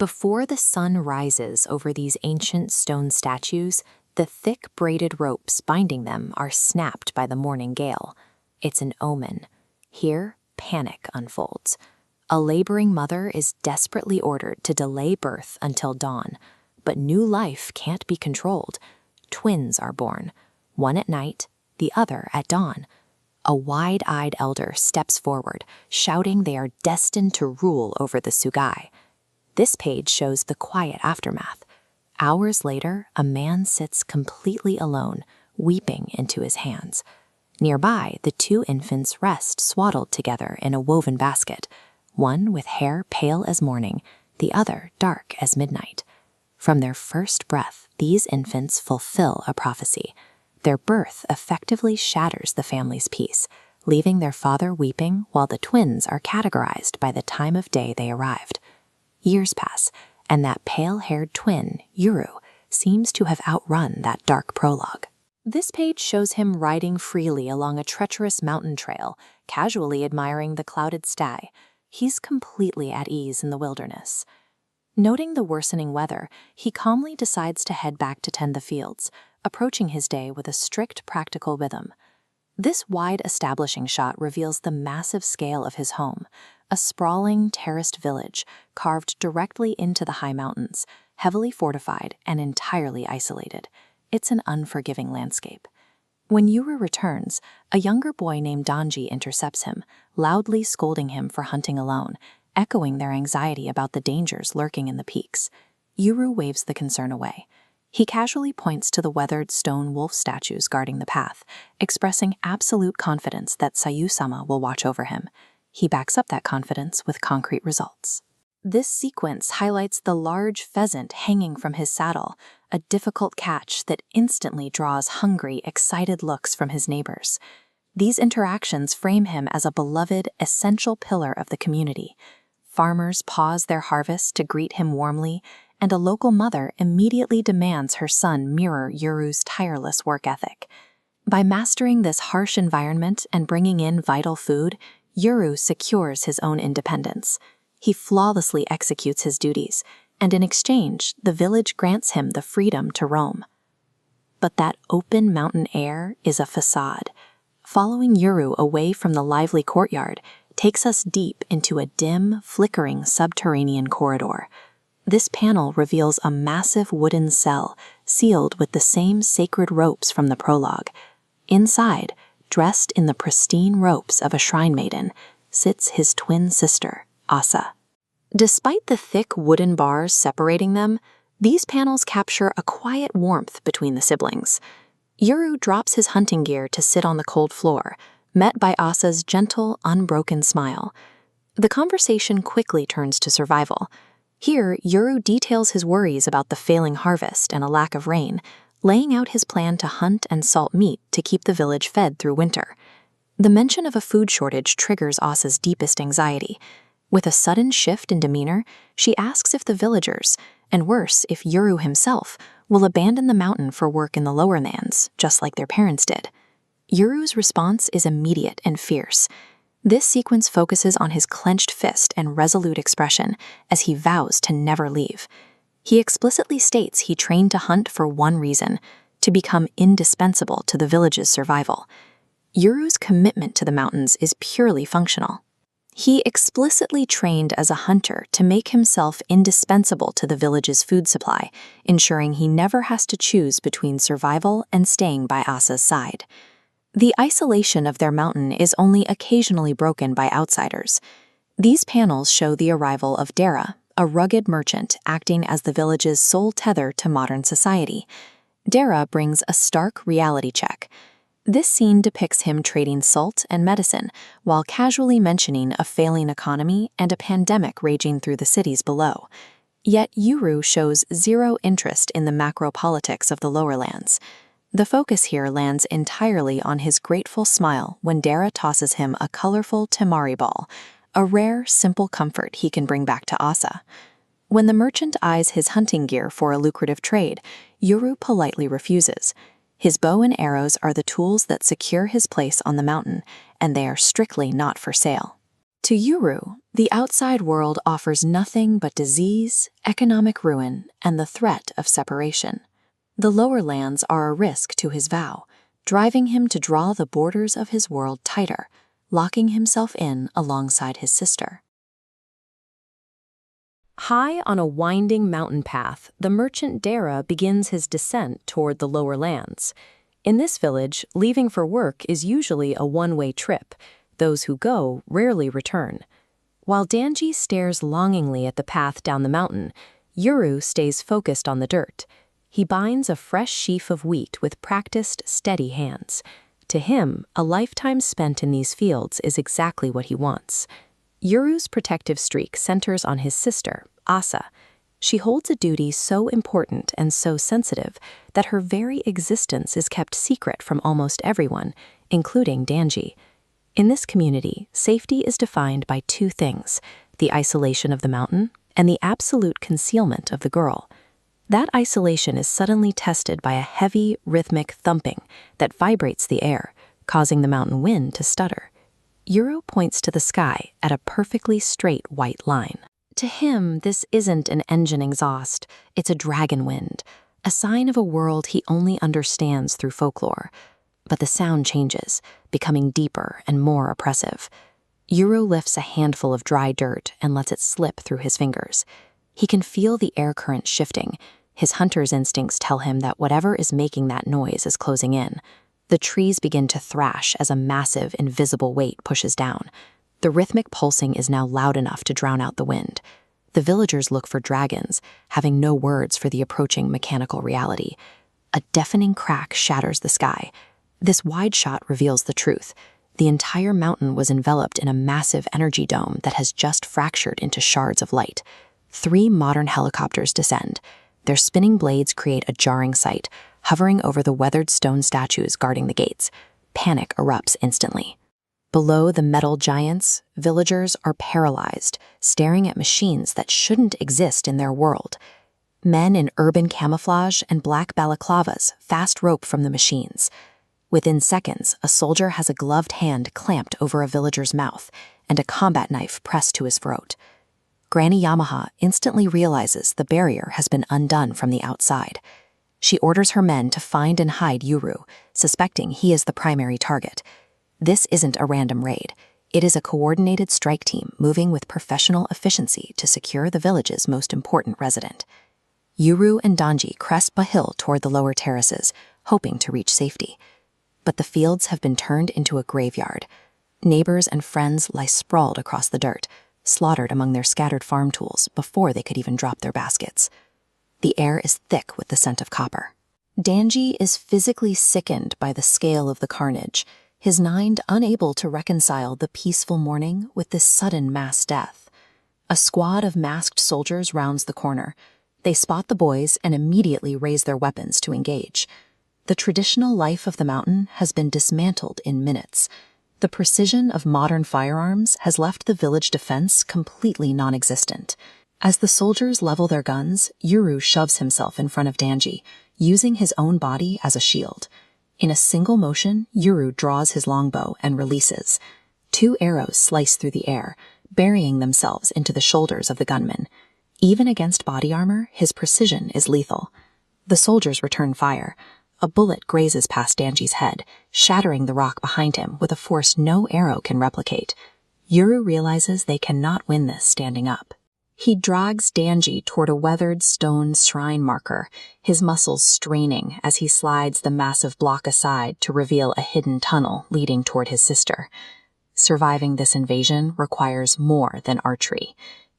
Before the sun rises over these ancient stone statues, the thick braided ropes binding them are snapped by the morning gale. It's an omen. Here, panic unfolds. A laboring mother is desperately ordered to delay birth until dawn. But new life can't be controlled. Twins are born, one at night, the other at dawn. A wide-eyed elder steps forward, shouting they are destined to rule over the Sugai. This page shows the quiet aftermath. Hours later, a man sits completely alone, weeping into his hands. Nearby, the two infants rest swaddled together in a woven basket, one with hair pale as morning, the other dark as midnight. From their first breath, these infants fulfill a prophecy. Their birth effectively shatters the family's peace, leaving their father weeping while the twins are categorized by the time of day they arrived. Years pass, and that pale-haired twin, Yuru, seems to have outrun that dark prologue. This page shows him riding freely along a treacherous mountain trail, casually admiring the clouded sky. He's completely at ease in the wilderness. Noting the worsening weather, he calmly decides to head back to tend the fields, approaching his day with a strict practical rhythm. This wide establishing shot reveals the massive scale of his home, a sprawling, terraced village carved directly into the high mountains, heavily fortified and entirely isolated. It's an unforgiving landscape. When Yuru returns, a younger boy named Danji intercepts him, loudly scolding him for hunting alone, echoing their anxiety about the dangers lurking in the peaks. Yuru waves the concern away. He casually points to the weathered stone wolf statues guarding the path, expressing absolute confidence that Sayu-sama will watch over him. He backs up that confidence with concrete results. This sequence highlights the large pheasant hanging from his saddle, a difficult catch that instantly draws hungry, excited looks from his neighbors. These interactions frame him as a beloved, essential pillar of the community. Farmers pause their harvest to greet him warmly, and a local mother immediately demands her son mirror Yuru's tireless work ethic. By mastering this harsh environment and bringing in vital food, Yuru secures his own independence. He flawlessly executes his duties, and in exchange, the village grants him the freedom to roam. But that open mountain air is a facade. Following Yuru away from the lively courtyard takes us deep into a dim, flickering subterranean corridor. This panel reveals a massive wooden cell sealed with the same sacred ropes from the prologue. Inside, dressed in the pristine robes of a shrine maiden, sits his twin sister, Asa. Despite the thick wooden bars separating them, these panels capture a quiet warmth between the siblings. Yuru drops his hunting gear to sit on the cold floor, met by Asa's gentle, unbroken smile. The conversation quickly turns to survival. Here, Yuru details his worries about the failing harvest and a lack of rain, laying out his plan to hunt and salt meat to keep the village fed through winter. The mention of a food shortage triggers Asa's deepest anxiety. With a sudden shift in demeanor, she asks if the villagers, and worse, if Yuru himself, will abandon the mountain for work in the lower lands, just like their parents did. Yuru's response is immediate and fierce. This sequence focuses on his clenched fist and resolute expression as he vows to never leave. He explicitly states he trained to hunt for one reason: to become indispensable to the village's survival. Yuru's commitment to the mountains is purely functional. He explicitly trained as a hunter to make himself indispensable to the village's food supply, ensuring he never has to choose between survival and staying by Asa's side. The isolation of their mountain is only occasionally broken by outsiders. These panels show the arrival of Dara, a rugged merchant acting as the village's sole tether to modern society. Dara brings a stark reality check. This scene depicts him trading salt and medicine while casually mentioning a failing economy and a pandemic raging through the cities below. Yet Yuru shows zero interest in the macro politics of the lower lands. The focus here lands entirely on his grateful smile when Dara tosses him a colorful temari ball, a rare, simple comfort he can bring back to Asa. When the merchant eyes his hunting gear for a lucrative trade, Yuru politely refuses. His bow and arrows are the tools that secure his place on the mountain, and they are strictly not for sale. To Yuru, the outside world offers nothing but disease, economic ruin, and the threat of separation. The lower lands are a risk to his vow, driving him to draw the borders of his world tighter, locking himself in alongside his sister. High on a winding mountain path, the merchant Dara begins his descent toward the lower lands. In this village, leaving for work is usually a one-way trip. Those who go rarely return. While Danji stares longingly at the path down the mountain, Yuru stays focused on the dirt. He binds a fresh sheaf of wheat with practiced, steady hands. To him, a lifetime spent in these fields is exactly what he wants. Yuru's protective streak centers on his sister, Asa. She holds a duty so important and so sensitive that her very existence is kept secret from almost everyone, including Danji. In this community, safety is defined by two things: the isolation of the mountain and the absolute concealment of the girl. That isolation is suddenly tested by a heavy, rhythmic thumping that vibrates the air, causing the mountain wind to stutter. Yuru points to the sky at a perfectly straight white line. To him, this isn't an engine exhaust, it's a dragon wind, a sign of a world he only understands through folklore. But the sound changes, becoming deeper and more oppressive. Yuru lifts a handful of dry dirt and lets it slip through his fingers. He can feel the air current shifting. His hunter's instincts tell him that whatever is making that noise is closing in. The trees begin to thrash as a massive, invisible weight pushes down. The rhythmic pulsing is now loud enough to drown out the wind. The villagers look for dragons, having no words for the approaching mechanical reality. A deafening crack shatters the sky. This wide shot reveals the truth. The entire mountain was enveloped in a massive energy dome that has just fractured into shards of light. 3 modern helicopters descend. Their spinning blades create a jarring sight, hovering over the weathered stone statues guarding the gates. Panic erupts instantly. Below the metal giants, villagers are paralyzed, staring at machines that shouldn't exist in their world. Men in urban camouflage and black balaclavas fast rope from the machines. Within seconds, a soldier has a gloved hand clamped over a villager's mouth and a combat knife pressed to his throat. Granny Yamaha instantly realizes the barrier has been undone from the outside. She orders her men to find and hide Yuru, suspecting he is the primary target. This isn't a random raid. It is a coordinated strike team moving with professional efficiency to secure the village's most important resident. Yuru and Danji crest a hill toward the lower terraces, hoping to reach safety. But the fields have been turned into a graveyard. Neighbors and friends lie sprawled across the dirt, slaughtered among their scattered farm tools before they could even drop their baskets. The air is thick with the scent of copper. Danji is physically sickened by the scale of the carnage, his mind unable to reconcile the peaceful morning with this sudden mass death. A squad of masked soldiers rounds the corner. They spot the boys and immediately raise their weapons to engage. The traditional life of the mountain has been dismantled in minutes. The precision of modern firearms has left the village defense completely non-existent. As the soldiers level their guns, Yuru shoves himself in front of Danji, using his own body as a shield. In a single motion, Yuru draws his longbow and releases. 2 arrows slice through the air, burying themselves into the shoulders of the gunman. Even against body armor, his precision is lethal. The soldiers return fire. A bullet grazes past Danji's head, shattering the rock behind him with a force no arrow can replicate. Yuru realizes they cannot win this standing up. He drags Danji toward a weathered stone shrine marker, his muscles straining as he slides the massive block aside to reveal a hidden tunnel leading toward his sister. Surviving this invasion requires more than archery.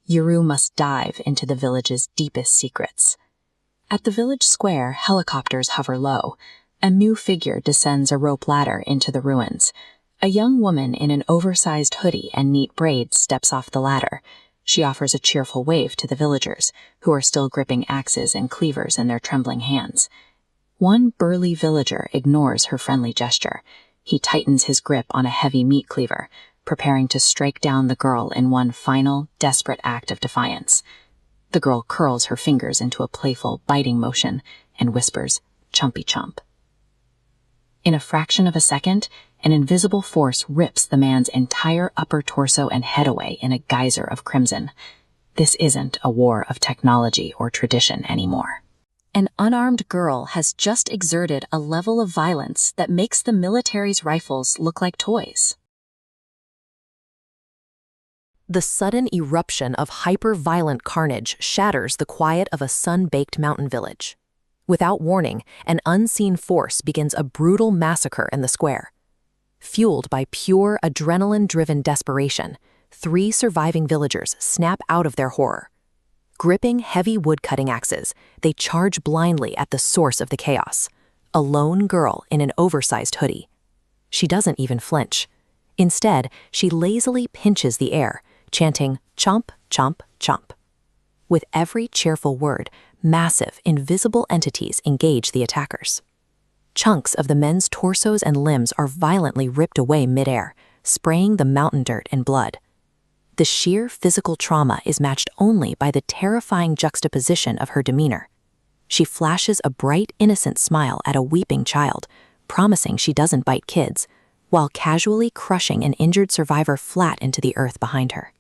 Yuru must dive into the village's deepest secrets. At the village square, helicopters hover low. A new figure descends a rope ladder into the ruins. A young woman in an oversized hoodie and neat braids steps off the ladder. She offers a cheerful wave to the villagers, who are still gripping axes and cleavers in their trembling hands. One burly villager ignores her friendly gesture. He tightens his grip on a heavy meat cleaver, preparing to strike down the girl in one final, desperate act of defiance. The girl curls her fingers into a playful, biting motion and whispers, "Chumpy chump." In a fraction of a second, An invisible force rips the man's entire upper torso and head away in a geyser of crimson. This isn't a war of technology or tradition anymore. An unarmed girl has just exerted a level of violence that makes the military's rifles look like toys. The sudden eruption of hyper-violent carnage shatters the quiet of a sun-baked mountain village. Without warning, an unseen force begins a brutal massacre in the square. Fueled by pure adrenaline-driven desperation, 3 surviving villagers snap out of their horror. Gripping heavy wood-cutting axes, they charge blindly at the source of the chaos, a lone girl in an oversized hoodie. She doesn't even flinch. Instead, she lazily pinches the air, chanting, "Chomp, chomp, chomp." With every cheerful word, massive, invisible entities engage the attackers. Chunks of the men's torsos and limbs are violently ripped away midair, spraying the mountain dirt and blood. The sheer physical trauma is matched only by the terrifying juxtaposition of her demeanor. She flashes a bright, innocent smile at a weeping child, promising she doesn't bite kids, while casually crushing an injured survivor flat into the earth behind her.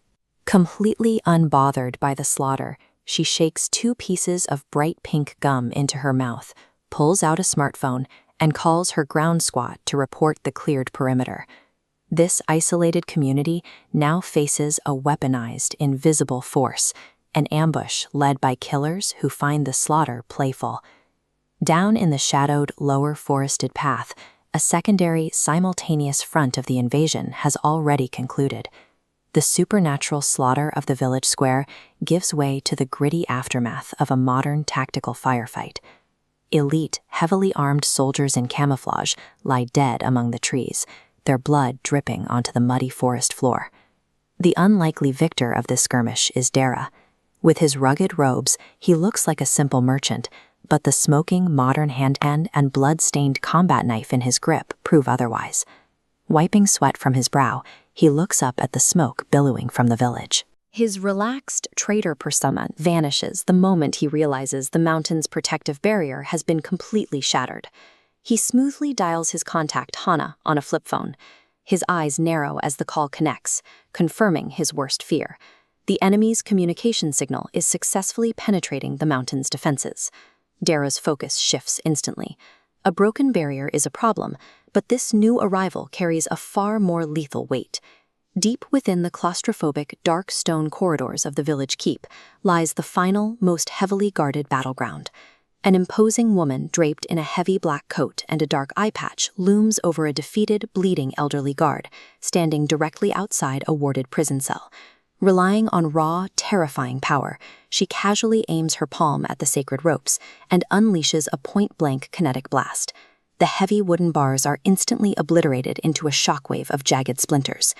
Completely unbothered by the slaughter, she shakes 2 pieces of bright pink gum into her mouth, pulls out a smartphone, and calls her ground squad to report the cleared perimeter. This isolated community now faces a weaponized, invisible force, an ambush led by killers who find the slaughter playful. Down in the shadowed, lower forested path, a secondary, simultaneous front of the invasion has already concluded. The supernatural slaughter of the village square gives way to the gritty aftermath of a modern tactical firefight. Elite, heavily armed soldiers in camouflage lie dead among the trees, their blood dripping onto the muddy forest floor. The unlikely victor of this skirmish is Dara. With his rugged robes, he looks like a simple merchant, but the smoking modern hand and blood-stained combat knife in his grip prove otherwise. Wiping sweat from his brow, he looks up at the smoke billowing from the village. His relaxed traitor persona vanishes the moment he realizes the mountain's protective barrier has been completely shattered. He smoothly dials his contact Hana on a flip phone. His eyes narrow as the call connects, confirming his worst fear. The enemy's communication signal is successfully penetrating the mountain's defenses. Dara's focus shifts instantly. A broken barrier is a problem, but this new arrival carries a far more lethal weight. Deep within the claustrophobic, dark stone corridors of the village keep lies the final, most heavily guarded battleground. An imposing woman draped in a heavy black coat and a dark eye patch looms over a defeated, bleeding elderly guard, standing directly outside a warded prison cell. Relying on raw, terrifying power, she casually aims her palm at the sacred ropes and unleashes a point-blank kinetic blast. The heavy wooden bars are instantly obliterated into a shockwave of jagged splinters.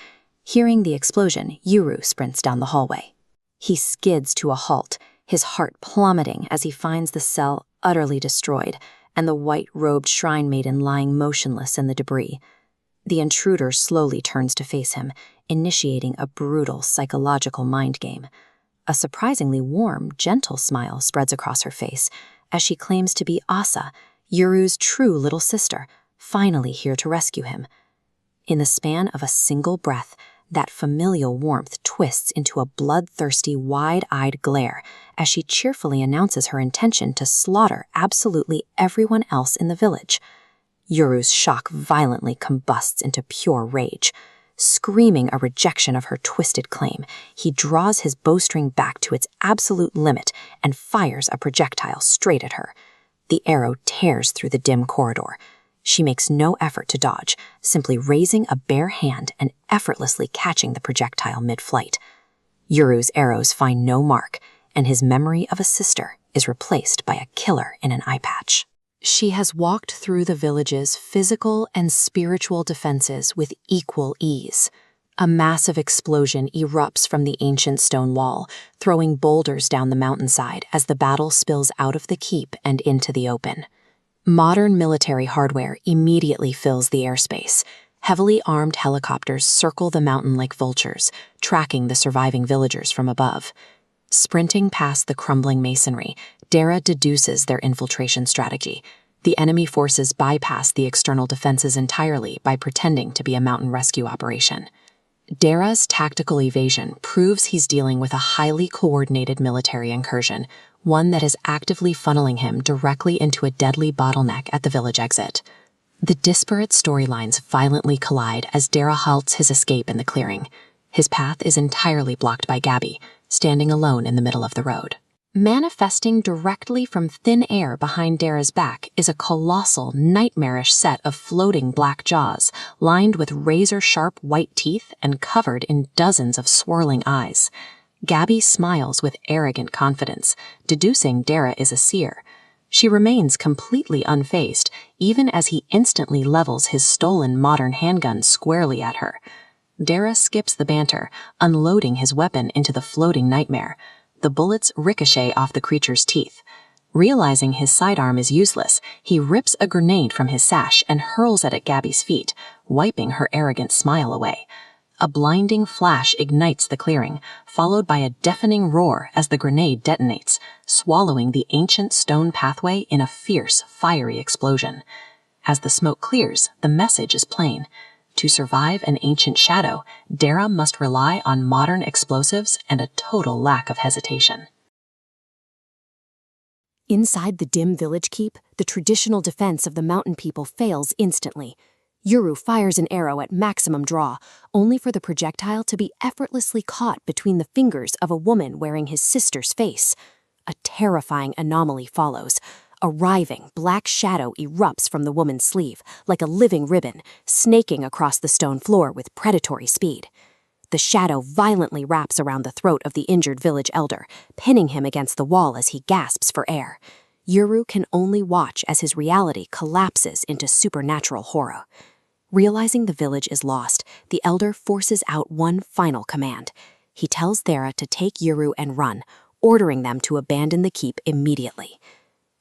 Hearing the explosion, Yuru sprints down the hallway. He skids to a halt, his heart plummeting as he finds the cell utterly destroyed and the white-robed shrine maiden lying motionless in the debris. The intruder slowly turns to face him, initiating a brutal psychological mind game. A surprisingly warm, gentle smile spreads across her face as she claims to be Asa, Yuru's true little sister, finally here to rescue him. In the span of a single breath, that familial warmth twists into a bloodthirsty, wide-eyed glare as she cheerfully announces her intention to slaughter absolutely everyone else in the village. Yuru's shock violently combusts into pure rage. Screaming a rejection of her twisted claim, he draws his bowstring back to its absolute limit and fires a projectile straight at her. The arrow tears through the dim corridor. She makes no effort to dodge, simply raising a bare hand and effortlessly catching the projectile mid-flight. Yuru's arrows find no mark, and his memory of a sister is replaced by a killer in an eye patch. She has walked through the village's physical and spiritual defenses with equal ease. A massive explosion erupts from the ancient stone wall, throwing boulders down the mountainside as the battle spills out of the keep and into the open. Modern military hardware immediately fills the airspace. Heavily armed helicopters circle the mountain like vultures, tracking the surviving villagers from above. Sprinting past the crumbling masonry, Dara deduces their infiltration strategy. The enemy forces bypass the external defenses entirely by pretending to be a mountain rescue operation. Daera's tactical evasion proves he's dealing with a highly coordinated military incursion, one that is actively funneling him directly into a deadly bottleneck at the village exit. The disparate storylines violently collide as Daera halts his escape in the clearing. His path is entirely blocked by Gabi, standing alone in the middle of the road. Manifesting directly from thin air behind Daera's back is a colossal, nightmarish set of floating black jaws, lined with razor-sharp white teeth and covered in dozens of swirling eyes. Gabi smiles with arrogant confidence, deducing Daera is a seer. She remains completely unfazed, even as he instantly levels his stolen modern handgun squarely at her. Daera skips the banter, unloading his weapon into the floating nightmare. The bullets ricochet off the creature's teeth. Realizing his sidearm is useless, he rips a grenade from his sash and hurls it at Gabi's feet, wiping her arrogant smile away. A blinding flash ignites the clearing, followed by a deafening roar as the grenade detonates, swallowing the ancient stone pathway in a fierce, fiery explosion. As the smoke clears, the message is plain. To survive an ancient shadow, Daera must rely on modern explosives and a total lack of hesitation. Inside the dim village keep, the traditional defense of the mountain people fails instantly. Yuru fires an arrow at maximum draw, only for the projectile to be effortlessly caught between the fingers of a woman wearing his sister's face. A terrifying anomaly follows. A writhing, black shadow erupts from the woman's sleeve, like a living ribbon, snaking across the stone floor with predatory speed. The shadow violently wraps around the throat of the injured village elder, pinning him against the wall as he gasps for air. Yuru can only watch as his reality collapses into supernatural horror. Realizing the village is lost, the elder forces out one final command. He tells Daera to take Yuru and run, ordering them to abandon the keep immediately.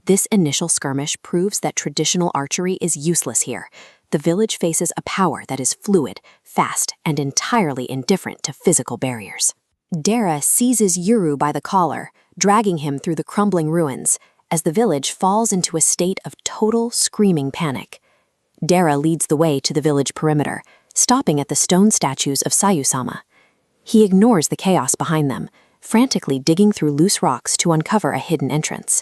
This initial skirmish proves that traditional archery is useless here. The village faces a power that is fluid, fast, and entirely indifferent to physical barriers. Daera seizes Yuru by the collar, dragging him through the crumbling ruins, as the village falls into a state of total screaming panic. Daera leads the way to the village perimeter, stopping at the stone statues of Sayu-sama. He ignores the chaos behind them, frantically digging through loose rocks to uncover a hidden entrance.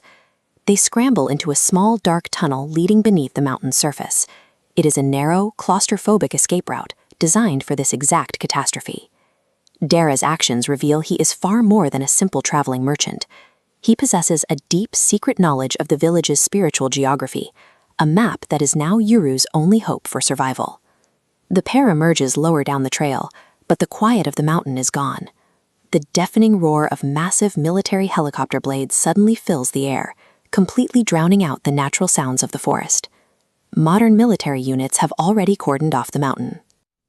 They scramble into a small, dark tunnel leading beneath the mountain's surface. It is a narrow, claustrophobic escape route designed for this exact catastrophe. Daera's actions reveal he is far more than a simple traveling merchant. He possesses a deep, secret knowledge of the village's spiritual geography, a map that is now Yuru's only hope for survival. The pair emerges lower down the trail, but the quiet of the mountain is gone. The deafening roar of massive military helicopter blades suddenly fills the air, completely drowning out the natural sounds of the forest. Modern military units have already cordoned off the mountain.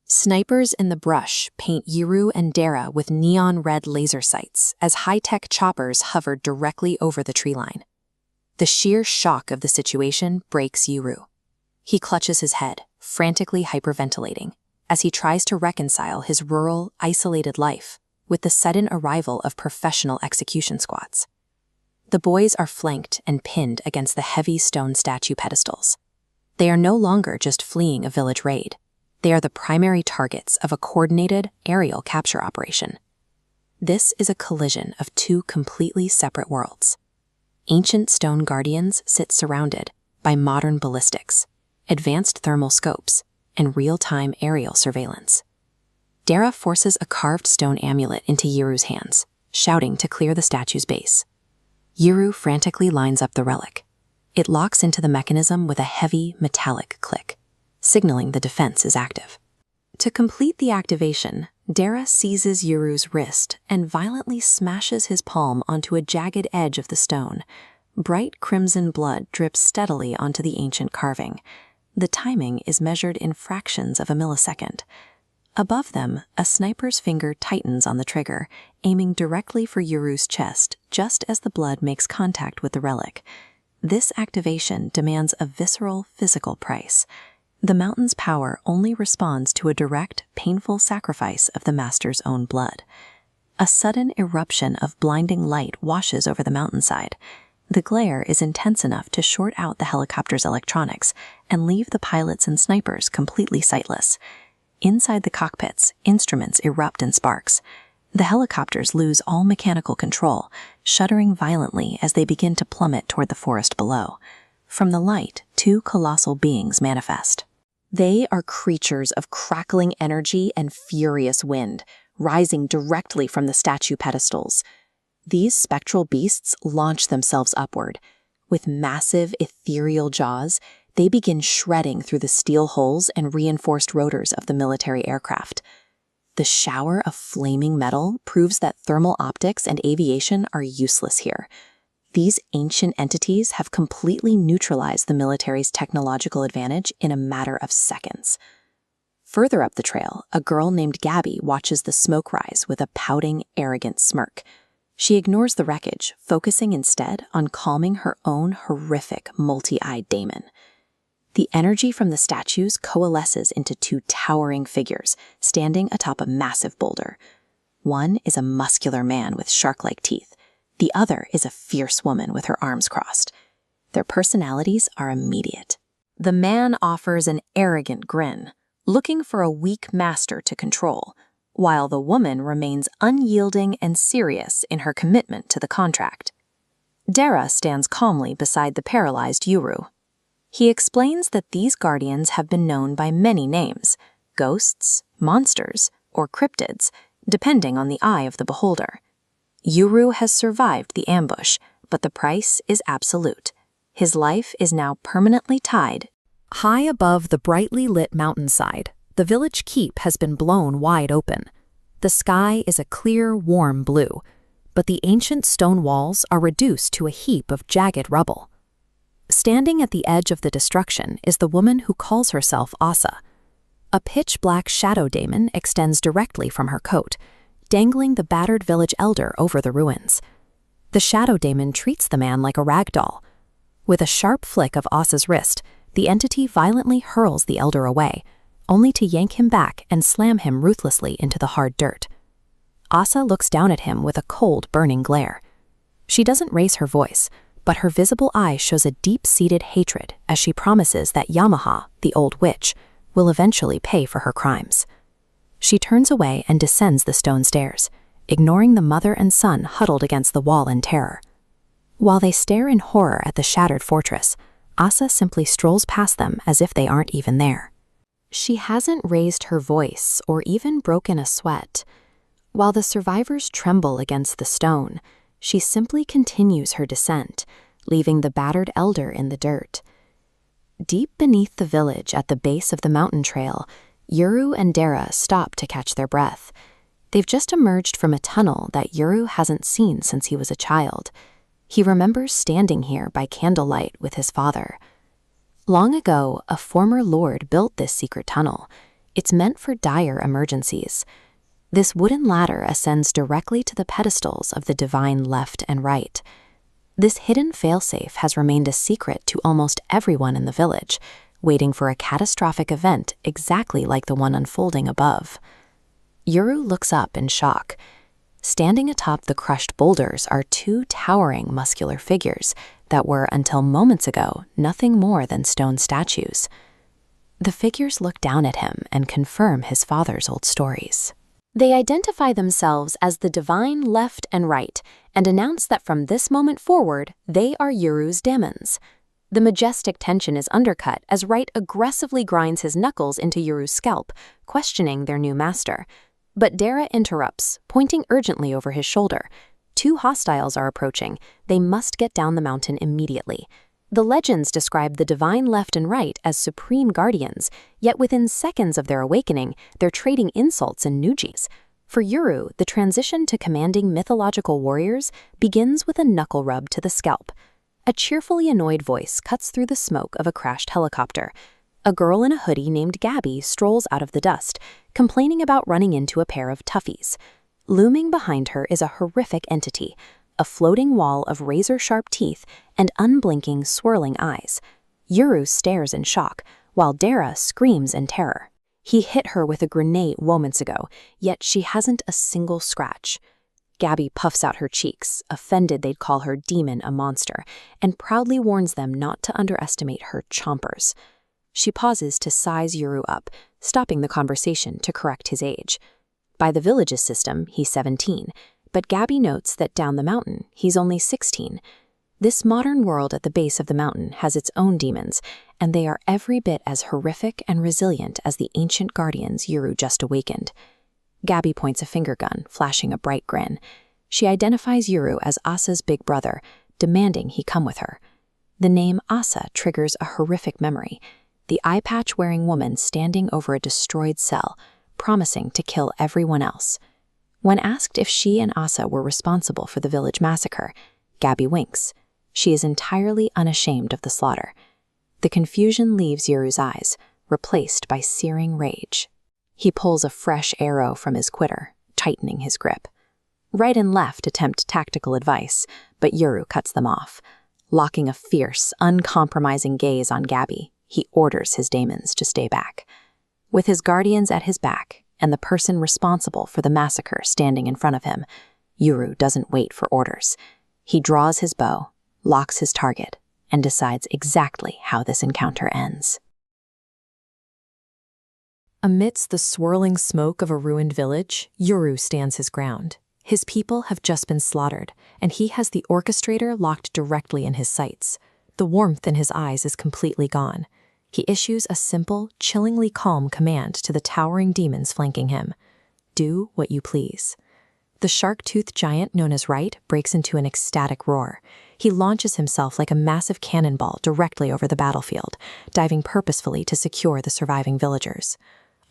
Snipers in the brush paint Yuru and Daera with neon red laser sights as high-tech choppers hover directly over the tree line. The sheer shock of the situation breaks Yuru. He clutches his head, frantically hyperventilating, as he tries to reconcile his rural, isolated life with the sudden arrival of professional execution squads. The boys are flanked and pinned against the heavy stone statue pedestals. They are no longer just fleeing a village raid. They are the primary targets of a coordinated aerial capture operation. This is a collision of two completely separate worlds. Ancient stone guardians sit surrounded by modern ballistics, advanced thermal scopes, and real-time aerial surveillance. Daera forces a carved stone amulet into Yuru's hands, shouting to clear the statue's base. Yuru frantically lines up the relic. It locks into the mechanism with a heavy, metallic click, signaling the defense is active. To complete the activation, Daera seizes Yuru's wrist and violently smashes his palm onto a jagged edge of the stone. Bright crimson blood drips steadily onto the ancient carving. The timing is measured in fractions of a millisecond. Above them, a sniper's finger tightens on the trigger, aiming directly for Yuru's chest just as the blood makes contact with the relic. This activation demands a visceral, physical price. The mountain's power only responds to a direct, painful sacrifice of the master's own blood. A sudden eruption of blinding light washes over the mountainside. The glare is intense enough to short out the helicopter's electronics and leave the pilots and snipers completely sightless. Inside the cockpits, instruments erupt in sparks. The helicopters lose all mechanical control, shuddering violently as they begin to plummet toward the forest below. From the light, two colossal beings manifest. They are creatures of crackling energy and furious wind, rising directly from the statue pedestals. These spectral beasts launch themselves upward. With massive, ethereal jaws, they begin shredding through the steel hulls and reinforced rotors of the military aircraft. The shower of flaming metal proves that thermal optics and aviation are useless here. These ancient entities have completely neutralized the military's technological advantage in a matter of seconds. Further up the trail, a girl named Gabby watches the smoke rise with a pouting, arrogant smirk. She ignores the wreckage, focusing instead on calming her own horrific, multi-eyed daemon. The energy from the statues coalesces into two towering figures, standing atop a massive boulder. One is a muscular man with shark-like teeth. The other is a fierce woman with her arms crossed. Their personalities are immediate. The man offers an arrogant grin, looking for a weak master to control, while the woman remains unyielding and serious in her commitment to the contract. Dara stands calmly beside the paralyzed Yuru. He explains that these guardians have been known by many names: ghosts, monsters, or cryptids, depending on the eye of the beholder. Yuru has survived the ambush, but the price is absolute. His life is now permanently tied. High above the brightly lit mountainside, the village keep has been blown wide open. The sky is a clear, warm blue, but the ancient stone walls are reduced to a heap of jagged rubble. Standing at the edge of the destruction is the woman who calls herself Asa. A pitch-black shadow daemon extends directly from her coat, dangling the battered village elder over the ruins. The shadow daemon treats the man like a rag doll. With a sharp flick of Asa's wrist, the entity violently hurls the elder away, only to yank him back and slam him ruthlessly into the hard dirt. Asa looks down at him with a cold, burning glare. She doesn't raise her voice, but her visible eye shows a deep-seated hatred as she promises that Yamaha, the old witch, will eventually pay for her crimes. She turns away and descends the stone stairs, ignoring the mother and son huddled against the wall in terror. While they stare in horror at the shattered fortress, Asa simply strolls past them as if they aren't even there. She hasn't raised her voice or even broken a sweat. While the survivors tremble against the stone, she simply continues her descent, leaving the battered elder in the dirt. Deep beneath the village at the base of the mountain trail, Yuru and Dara stop to catch their breath. They've just emerged from a tunnel that Yuru hasn't seen since he was a child. He remembers standing here by candlelight with his father. Long ago, a former lord built this secret tunnel. It's meant for dire emergencies. This wooden ladder ascends directly to the pedestals of the divine left and right. This hidden failsafe has remained a secret to almost everyone in the village, waiting for a catastrophic event exactly like the one unfolding above. Yuru looks up in shock. Standing atop the crushed boulders are two towering muscular figures that were, until moments ago, nothing more than stone statues. The figures look down at him and confirm his father's old stories. They identify themselves as the divine left and right and announce that from this moment forward, they are Yuru's Daemons. The majestic tension is undercut as Right aggressively grinds his knuckles into Yuru's scalp, questioning their new master. But Dara interrupts, pointing urgently over his shoulder. Two hostiles are approaching. They must get down the mountain immediately. The legends describe the divine left and right as supreme guardians, yet within seconds of their awakening, they're trading insults and nujis. For Yuru, the transition to commanding mythological warriors begins with a knuckle rub to the scalp. A cheerfully annoyed voice cuts through the smoke of a crashed helicopter. A girl in a hoodie named Gabby strolls out of the dust, complaining about running into a pair of toughies. Looming behind her is a horrific entity, a floating wall of razor-sharp teeth and unblinking, swirling eyes. Yuru stares in shock, while Dara screams in terror. He hit her with a grenade moments ago, yet she hasn't a single scratch. Gabi puffs out her cheeks, offended they'd call her demon a monster, and proudly warns them not to underestimate her chompers. She pauses to size Yuru up, stopping the conversation to correct his age. By the village's system, he's 17, but Gabi notes that down the mountain, he's only 16. This modern world at the base of the mountain has its own demons, and they are every bit as horrific and resilient as the ancient guardians Yuru just awakened. Gabi points a finger gun, flashing a bright grin. She identifies Yuru as Asa's big brother, demanding he come with her. The name Asa triggers a horrific memory: the eye patch-wearing woman standing over a destroyed cell, promising to kill everyone else. When asked if she and Asa were responsible for the village massacre, Gabi winks. She is entirely unashamed of the slaughter. The confusion leaves Yuru's eyes, replaced by searing rage. He pulls a fresh arrow from his quitter, tightening his grip. Right and left attempt tactical advice, but Yuru cuts them off. Locking a fierce, uncompromising gaze on Gabi, he orders his Daemons to stay back. With his guardians at his back, and the person responsible for the massacre standing in front of him, Yuru doesn't wait for orders. He draws his bow, locks his target, and decides exactly how this encounter ends. Amidst the swirling smoke of a ruined village, Yuru stands his ground. His people have just been slaughtered, and he has the orchestrator locked directly in his sights. The warmth in his eyes is completely gone. He issues a simple, chillingly calm command to the towering demons flanking him. Do what you please. The shark-toothed giant known as Right breaks into an ecstatic roar. He launches himself like a massive cannonball directly over the battlefield, diving purposefully to secure the surviving villagers.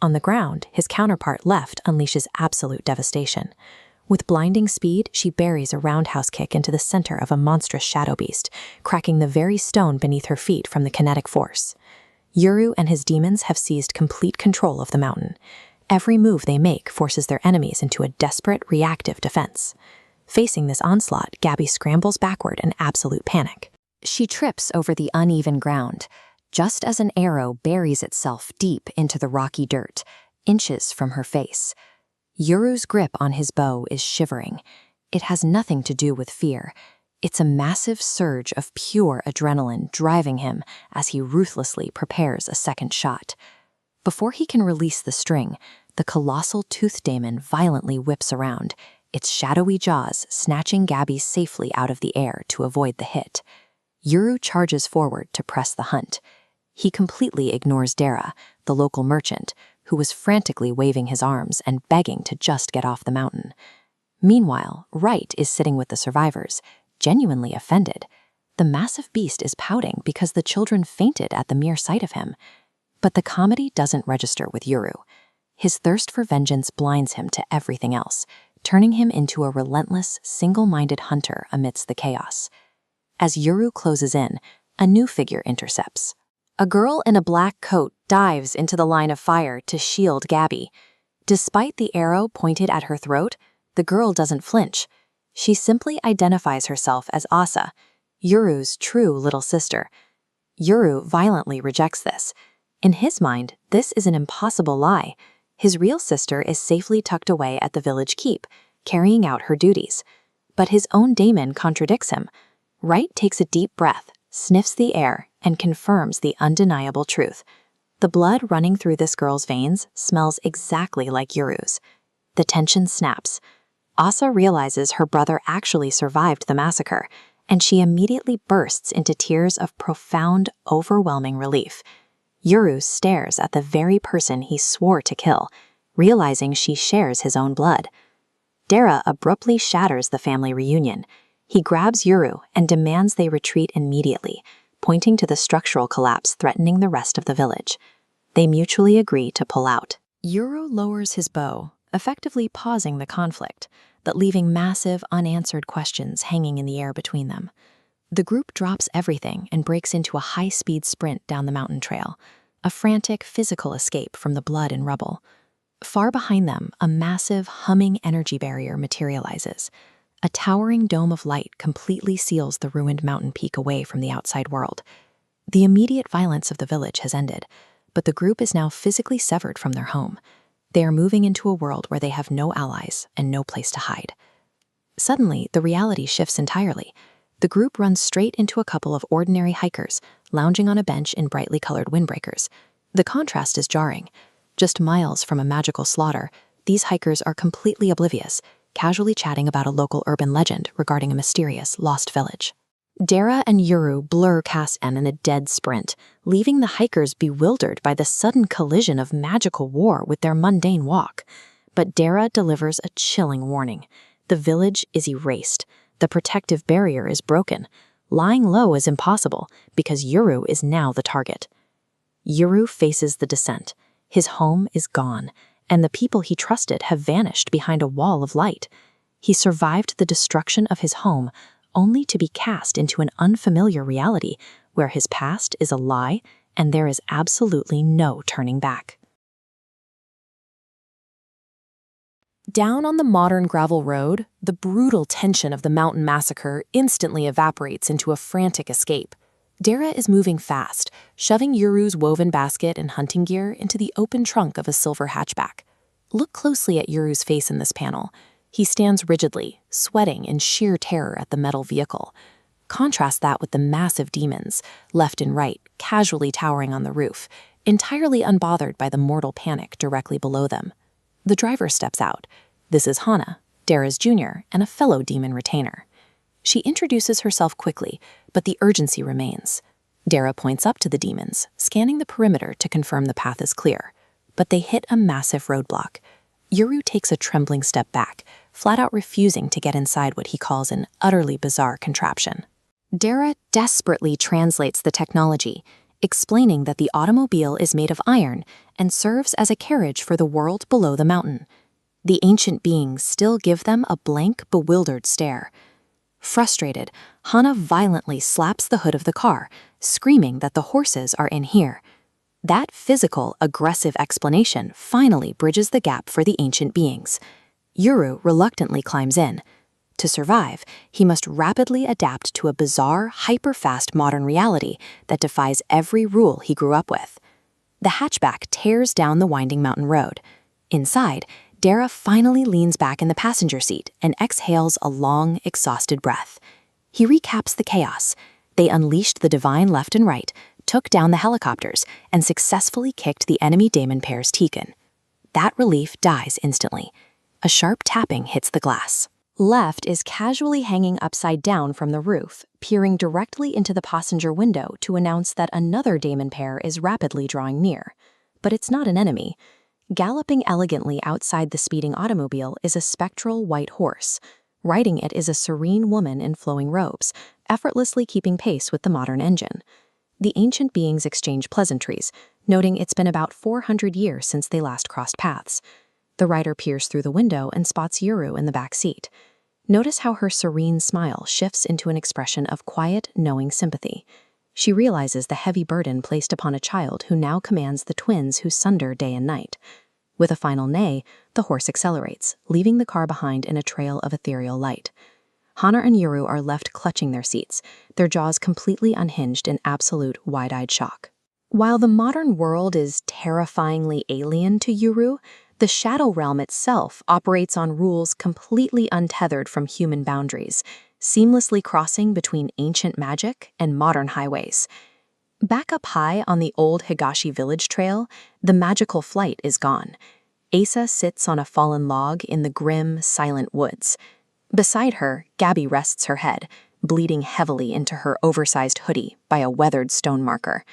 On the ground, his counterpart Left unleashes absolute devastation. With blinding speed, she buries a roundhouse kick into the center of a monstrous shadow beast, cracking the very stone beneath her feet from the kinetic force. Yuru and his demons have seized complete control of the mountain. Every move they make forces their enemies into a desperate, reactive defense. Facing this onslaught, Gabi scrambles backward in absolute panic. She trips over the uneven ground, just as an arrow buries itself deep into the rocky dirt, inches from her face. Yuru's grip on his bow is shivering. It has nothing to do with fear. It's a massive surge of pure adrenaline driving him as he ruthlessly prepares a second shot. Before he can release the string, the colossal tooth daemon violently whips around, its shadowy jaws snatching Gabi safely out of the air to avoid the hit. Yuru charges forward to press the hunt. He completely ignores Dara, the local merchant, who was frantically waving his arms and begging to just get off the mountain. Meanwhile, Right is sitting with the survivors, genuinely offended. The massive beast is pouting because the children fainted at the mere sight of him. But the comedy doesn't register with Yuru. His thirst for vengeance blinds him to everything else, turning him into a relentless, single-minded hunter amidst the chaos. As Yuru closes in, a new figure intercepts. A girl in a black coat dives into the line of fire to shield Gabi. Despite the arrow pointed at her throat, the girl doesn't flinch. She simply identifies herself as Asa, Yuru's true little sister. Yuru violently rejects this. In his mind, this is an impossible lie. His real sister is safely tucked away at the village keep, carrying out her duties. But his own daemon contradicts him. Right takes a deep breath, sniffs the air, and confirms the undeniable truth. The blood running through this girl's veins smells exactly like Yuru's. The tension snaps. Asa realizes her brother actually survived the massacre, and she immediately bursts into tears of profound, overwhelming relief. Yuru stares at the very person he swore to kill, realizing she shares his own blood. Dara abruptly shatters the family reunion. He grabs Yuru and demands they retreat immediately, pointing to the structural collapse threatening the rest of the village. They mutually agree to pull out. Yuru lowers his bow, effectively pausing the conflict, but leaving massive, unanswered questions hanging in the air between them. The group drops everything and breaks into a high-speed sprint down the mountain trail, a frantic physical escape from the blood and rubble. Far behind them, a massive, humming energy barrier materializes. A towering dome of light completely seals the ruined mountain peak away from the outside world. The immediate violence of the village has ended, but the group is now physically severed from their home. They are moving into a world where they have no allies and no place to hide. Suddenly, the reality shifts entirely. The group runs straight into a couple of ordinary hikers, lounging on a bench in brightly colored windbreakers. The contrast is jarring. Just miles from a magical slaughter, these hikers are completely oblivious, casually chatting about a local urban legend regarding a mysterious lost village. Dara and Yuru blur Cass N in a dead sprint, leaving the hikers bewildered by the sudden collision of magical war with their mundane walk. But Dara delivers a chilling warning. The village is erased. The protective barrier is broken. Lying low is impossible because Yuru is now the target. Yuru faces the descent. His home is gone, and the people he trusted have vanished behind a wall of light. He survived the destruction of his home, only to be cast into an unfamiliar reality where his past is a lie and there is absolutely no turning back. Down on the modern gravel road, the brutal tension of the mountain massacre instantly evaporates into a frantic escape. Dara is moving fast, shoving Yuru's woven basket and hunting gear into the open trunk of a silver hatchback. Look closely at Yuru's face in this panel. He stands rigidly, sweating in sheer terror at the metal vehicle. Contrast that with the massive demons, left and right, casually towering on the roof, entirely unbothered by the mortal panic directly below them. The driver steps out. This is Hana, Dara's junior and a fellow demon retainer. She introduces herself quickly, but the urgency remains. Dara points up to the demons, scanning the perimeter to confirm the path is clear. But they hit a massive roadblock. Yuru takes a trembling step back, flat out refusing to get inside what he calls an utterly bizarre contraption. Dara desperately translates the technology, explaining that the automobile is made of iron and serves as a carriage for the world below the mountain. The ancient beings still give them a blank, bewildered stare. Frustrated, Hana violently slaps the hood of the car, screaming that the horses are in here. That physical, aggressive explanation finally bridges the gap for the ancient beings. Yuru reluctantly climbs in. To survive, he must rapidly adapt to a bizarre, hyper-fast modern reality that defies every rule he grew up with. The hatchback tears down the winding mountain road. Inside, Dara finally leans back in the passenger seat and exhales a long, exhausted breath. He recaps the chaos. They unleashed the divine left and right, took down the helicopters, and successfully kicked the enemy Daemon pair's Tekin. That relief dies instantly. A sharp tapping hits the glass. Left is casually hanging upside down from the roof, peering directly into the passenger window to announce that another Daemon pair is rapidly drawing near. But it's not an enemy. Galloping elegantly outside the speeding automobile is a spectral white horse. Riding it is a serene woman in flowing robes, effortlessly keeping pace with the modern engine. The ancient beings exchange pleasantries, noting it's been about 400 years since they last crossed paths. The rider peers through the window and spots Yuru in the back seat. Notice how her serene smile shifts into an expression of quiet, knowing sympathy. She realizes the heavy burden placed upon a child who now commands the twins who sunder day and night. With a final neigh, the horse accelerates, leaving the car behind in a trail of ethereal light. Hana and Yuru are left clutching their seats, their jaws completely unhinged in absolute wide-eyed shock. While the modern world is terrifyingly alien to Yuru, the Shadow Realm itself operates on rules completely untethered from human boundaries, seamlessly crossing between ancient magic and modern highways. Back up high on the old Higashi village trail, the magical flight is gone. Asa sits on a fallen log in the grim, silent woods. Beside her, Gabby rests her head, bleeding heavily into her oversized hoodie by a weathered stone marker.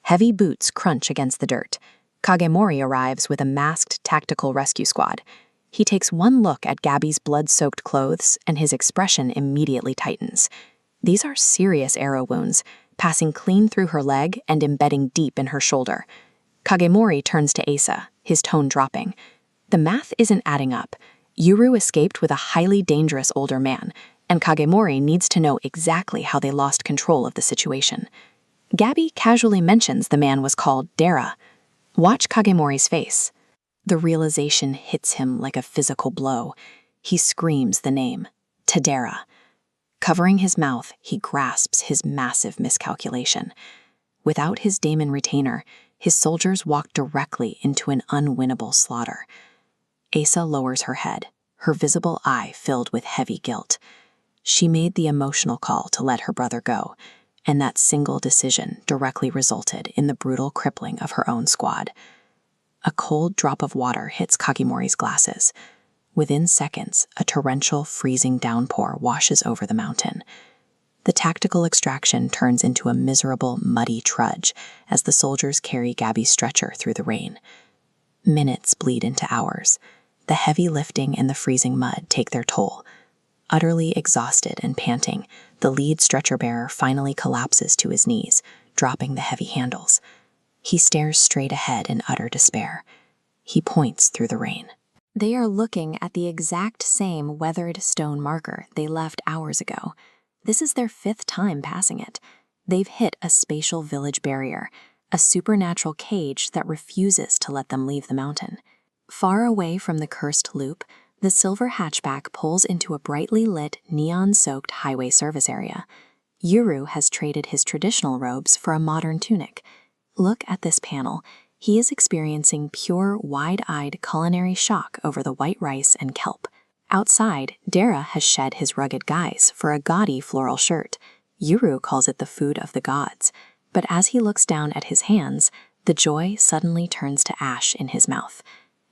Heavy boots crunch against the dirt. Kagemori arrives with a masked tactical rescue squad. He takes one look at Gabby's blood-soaked clothes, and his expression immediately tightens. These are serious arrow wounds, passing clean through her leg and embedding deep in her shoulder. Kagemori turns to Asa, his tone dropping. The math isn't adding up. Yuru escaped with a highly dangerous older man, and Kagemori needs to know exactly how they lost control of the situation. Gabby casually mentions the man was called Dara. Watch Kagemori's face. The realization hits him like a physical blow. He screams the name, Tadera. Covering his mouth, he grasps his massive miscalculation. Without his Daemon retainer, his soldiers walk directly into an unwinnable slaughter. Asa lowers her head, her visible eye filled with heavy guilt. She made the emotional call to let her brother go, and that single decision directly resulted in the brutal crippling of her own squad. A cold drop of water hits Kagimori's glasses. Within seconds, a torrential, freezing downpour washes over the mountain. The tactical extraction turns into a miserable, muddy trudge as the soldiers carry Gabby's stretcher through the rain. Minutes bleed into hours. The heavy lifting and the freezing mud take their toll. Utterly exhausted and panting, the lead stretcher bearer finally collapses to his knees, dropping the heavy handles. He stares straight ahead in utter despair. He points through the rain. They are looking at the exact same weathered stone marker they left hours ago. This is their 5th time passing it. They've hit a spatial village barrier, a supernatural cage that refuses to let them leave the mountain. Far away from the cursed loop, the silver hatchback pulls into a brightly lit, neon-soaked highway service area. Yuru has traded his traditional robes for a modern tunic. Look at this panel. He is experiencing pure, wide-eyed culinary shock over the white rice and kelp. Outside, Dara has shed his rugged guise for a gaudy floral shirt. Yuru calls it the food of the gods. But as he looks down at his hands, the joy suddenly turns to ash in his mouth.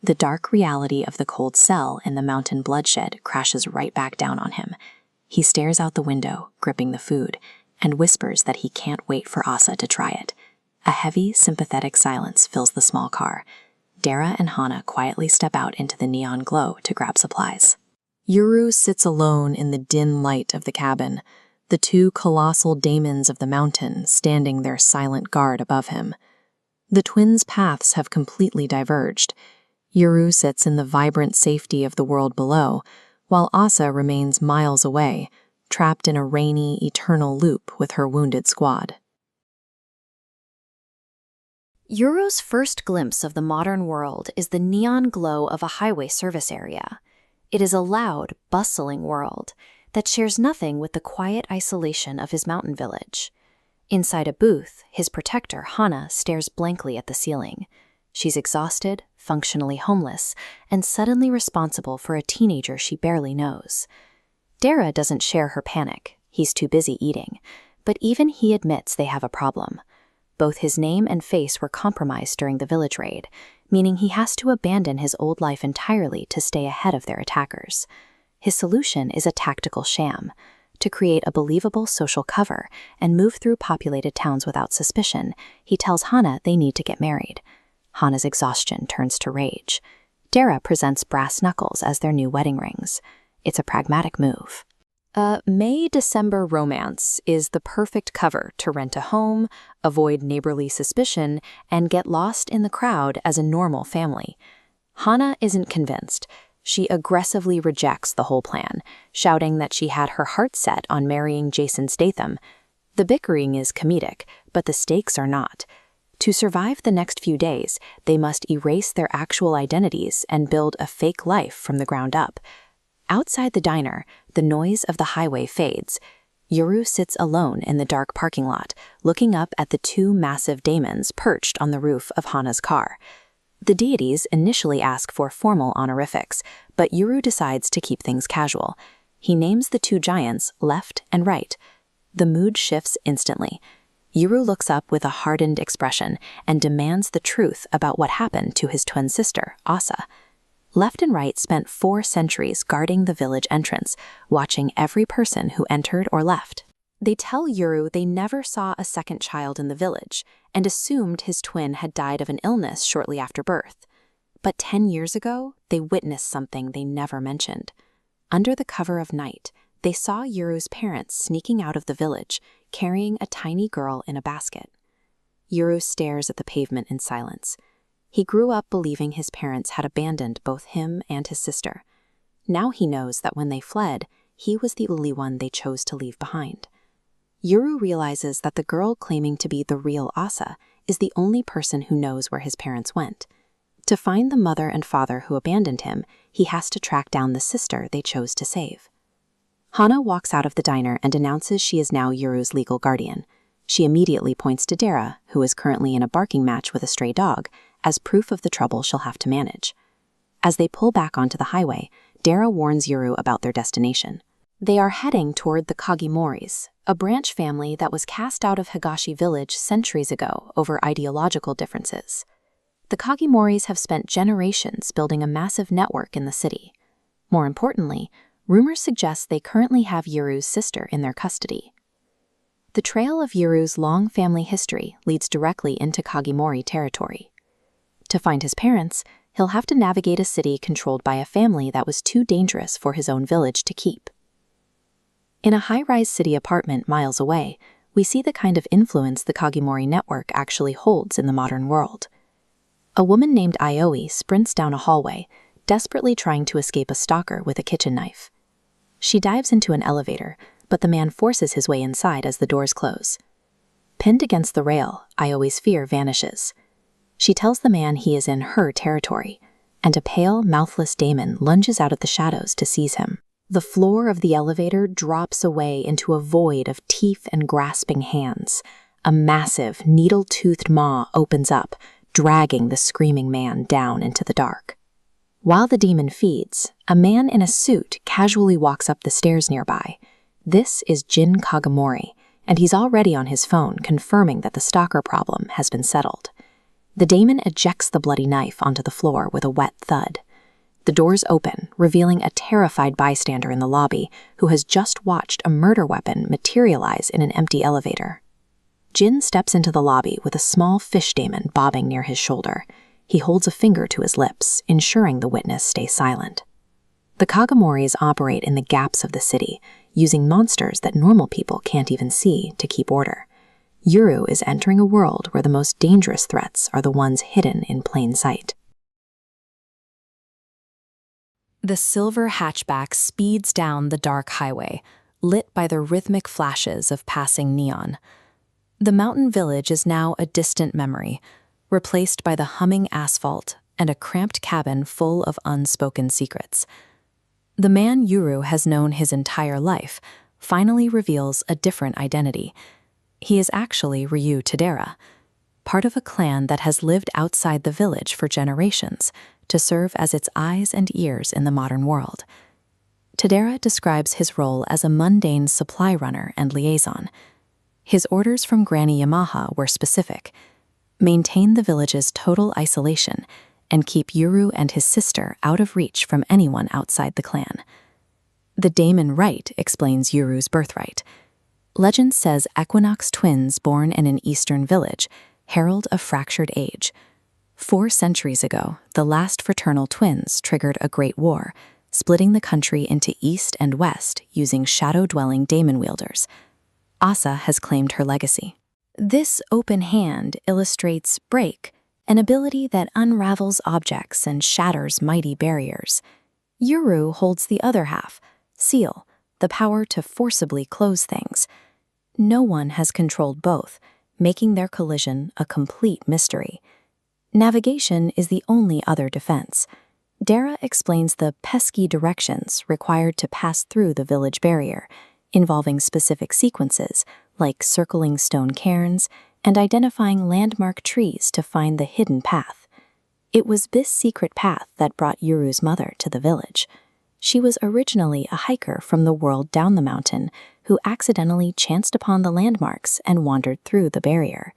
The dark reality of the cold cell and the mountain bloodshed crashes right back down on him. He stares out the window, gripping the food, and whispers that he can't wait for Asa to try it. A heavy, sympathetic silence fills the small car. Dara and Hana quietly step out into the neon glow to grab supplies. Yuru sits alone in the dim light of the cabin, the 2 colossal Daemons of the mountain standing their silent guard above him. The twins' paths have completely diverged. Yuru sits in the vibrant safety of the world below, while Asa remains miles away, trapped in a rainy, eternal loop with her wounded squad. Yuru's first glimpse of the modern world is the neon glow of a highway service area. It is a loud, bustling world that shares nothing with the quiet isolation of his mountain village. Inside a booth, his protector, Hana, stares blankly at the ceiling. She's exhausted, functionally homeless, and suddenly responsible for a teenager she barely knows. Dara doesn't share her panic. He's too busy eating. But even he admits they have a problem. Both his name and face were compromised during the village raid, meaning he has to abandon his old life entirely to stay ahead of their attackers. His solution is a tactical sham, to create a believable social cover and move through populated towns without suspicion. He tells Hana they need to get married. Hana's exhaustion turns to rage. Dara presents brass knuckles as their new wedding rings. It's a pragmatic move. A May-December romance is the perfect cover to rent a home, avoid neighborly suspicion, and get lost in the crowd as a normal family. Hana isn't convinced. She aggressively rejects the whole plan, shouting that she had her heart set on marrying Jason Statham. The bickering is comedic, but the stakes are not. To survive the next few days, they must erase their actual identities and build a fake life from the ground up. Outside the diner, the noise of the highway fades. Yuru sits alone in the dark parking lot, looking up at the 2 massive Daemons perched on the roof of Hana's car. The deities initially ask for formal honorifics, but Yuru decides to keep things casual. He names the 2 giants left and right. The mood shifts instantly. Yuru looks up with a hardened expression and demands the truth about what happened to his twin sister, Asa. Left and right spent 4 centuries guarding the village entrance, watching every person who entered or left. They tell Yuru they never saw a second child in the village and assumed his twin had died of an illness shortly after birth. But 10 years ago, they witnessed something they never mentioned. Under the cover of night, they saw Yuru's parents sneaking out of the village, carrying a tiny girl in a basket. Yuru stares at the pavement in silence. He grew up believing his parents had abandoned both him and his sister. Now he knows that when they fled, he was the only one they chose to leave behind. Yuru realizes that the girl claiming to be the real Asa is the only person who knows where his parents went. To find the mother and father who abandoned him, he has to track down the sister they chose to save. Hana walks out of the diner and announces she is now Yuru's legal guardian. She immediately points to Dara, who is currently in a barking match with a stray dog, as proof of the trouble she'll have to manage. As they pull back onto the highway, Dara warns Yuru about their destination. They are heading toward the Kagimoris, a branch family that was cast out of Higashi village centuries ago over ideological differences. The Kagimoris have spent generations building a massive network in the city. More importantly, rumors suggest they currently have Yuru's sister in their custody. The trail of Yuru's long family history leads directly into Kagimori territory. To find his parents, he'll have to navigate a city controlled by a family that was too dangerous for his own village to keep. In a high-rise city apartment miles away, we see the kind of influence the Kagimori network actually holds in the modern world. A woman named Ioi sprints down a hallway, desperately trying to escape a stalker with a kitchen knife. She dives into an elevator, but the man forces his way inside as the doors close. Pinned against the rail, Ioi's fear vanishes. She tells the man he is in her territory, and a pale, mouthless Daemon lunges out of the shadows to seize him. The floor of the elevator drops away into a void of teeth and grasping hands. A massive, needle-toothed maw opens up, dragging the screaming man down into the dark. While the demon feeds, a man in a suit casually walks up the stairs nearby. This is Jin Kagimori, and he's already on his phone confirming that the stalker problem has been settled. The Daemon ejects the bloody knife onto the floor with a wet thud. The doors open, revealing a terrified bystander in the lobby who has just watched a murder weapon materialize in an empty elevator. Jin steps into the lobby with a small fish daemon bobbing near his shoulder. He holds a finger to his lips, ensuring the witness stays silent. The Kagimoris operate in the gaps of the city, using monsters that normal people can't even see to keep order. Yuru is entering a world where the most dangerous threats are the ones hidden in plain sight. The silver hatchback speeds down the dark highway, lit by the rhythmic flashes of passing neon. The mountain village is now a distant memory, replaced by the humming asphalt and a cramped cabin full of unspoken secrets. The man Yuru has known his entire life finally reveals a different identity. He is actually Ryu Tadera, part of a clan that has lived outside the village for generations, to serve as its eyes and ears in the modern world. Tadera describes his role as a mundane supply runner and liaison. His orders from Granny Yamaha were specific: maintain the village's total isolation and keep Yuru and his sister out of reach from anyone outside the clan. The Daemon right explains Yuru's birthright. Legend says Equinox twins born in an eastern village herald a fractured age. 4 centuries ago, the last fraternal twins triggered a great war, splitting the country into east and west using shadow-dwelling daemon wielders. Asa has claimed her legacy. This open hand illustrates Break, an ability that unravels objects and shatters mighty barriers. Yuru holds the other half, Seal, the power to forcibly close things. No one has controlled both, making their collision a complete mystery. Navigation is the only other defense. Dara explains the pesky directions required to pass through the village barrier, involving specific sequences like circling stone cairns and identifying landmark trees to find the hidden path. It was this secret path that brought Yuru's mother to the village. She was originally a hiker from the world down the mountain who accidentally chanced upon the landmarks and wandered through the barrier.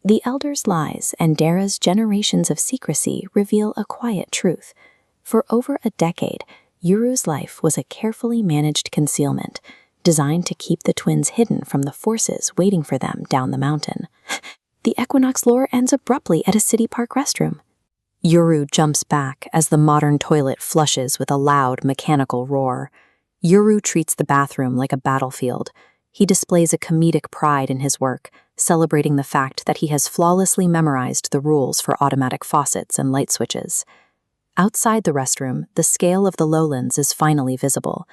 The elders' lies and Dara's generations of secrecy reveal a quiet truth. For over a decade, Yuru's life was a carefully managed concealment, designed to keep the twins hidden from the forces waiting for them down the mountain. The Equinox lore ends abruptly at a city park restroom. Yuru jumps back as the modern toilet flushes with a loud mechanical roar. Yuru treats the bathroom like a battlefield. He displays a comedic pride in his work, celebrating the fact that he has flawlessly memorized the rules for automatic faucets and light switches. Outside the restroom, the scale of the lowlands is finally visible.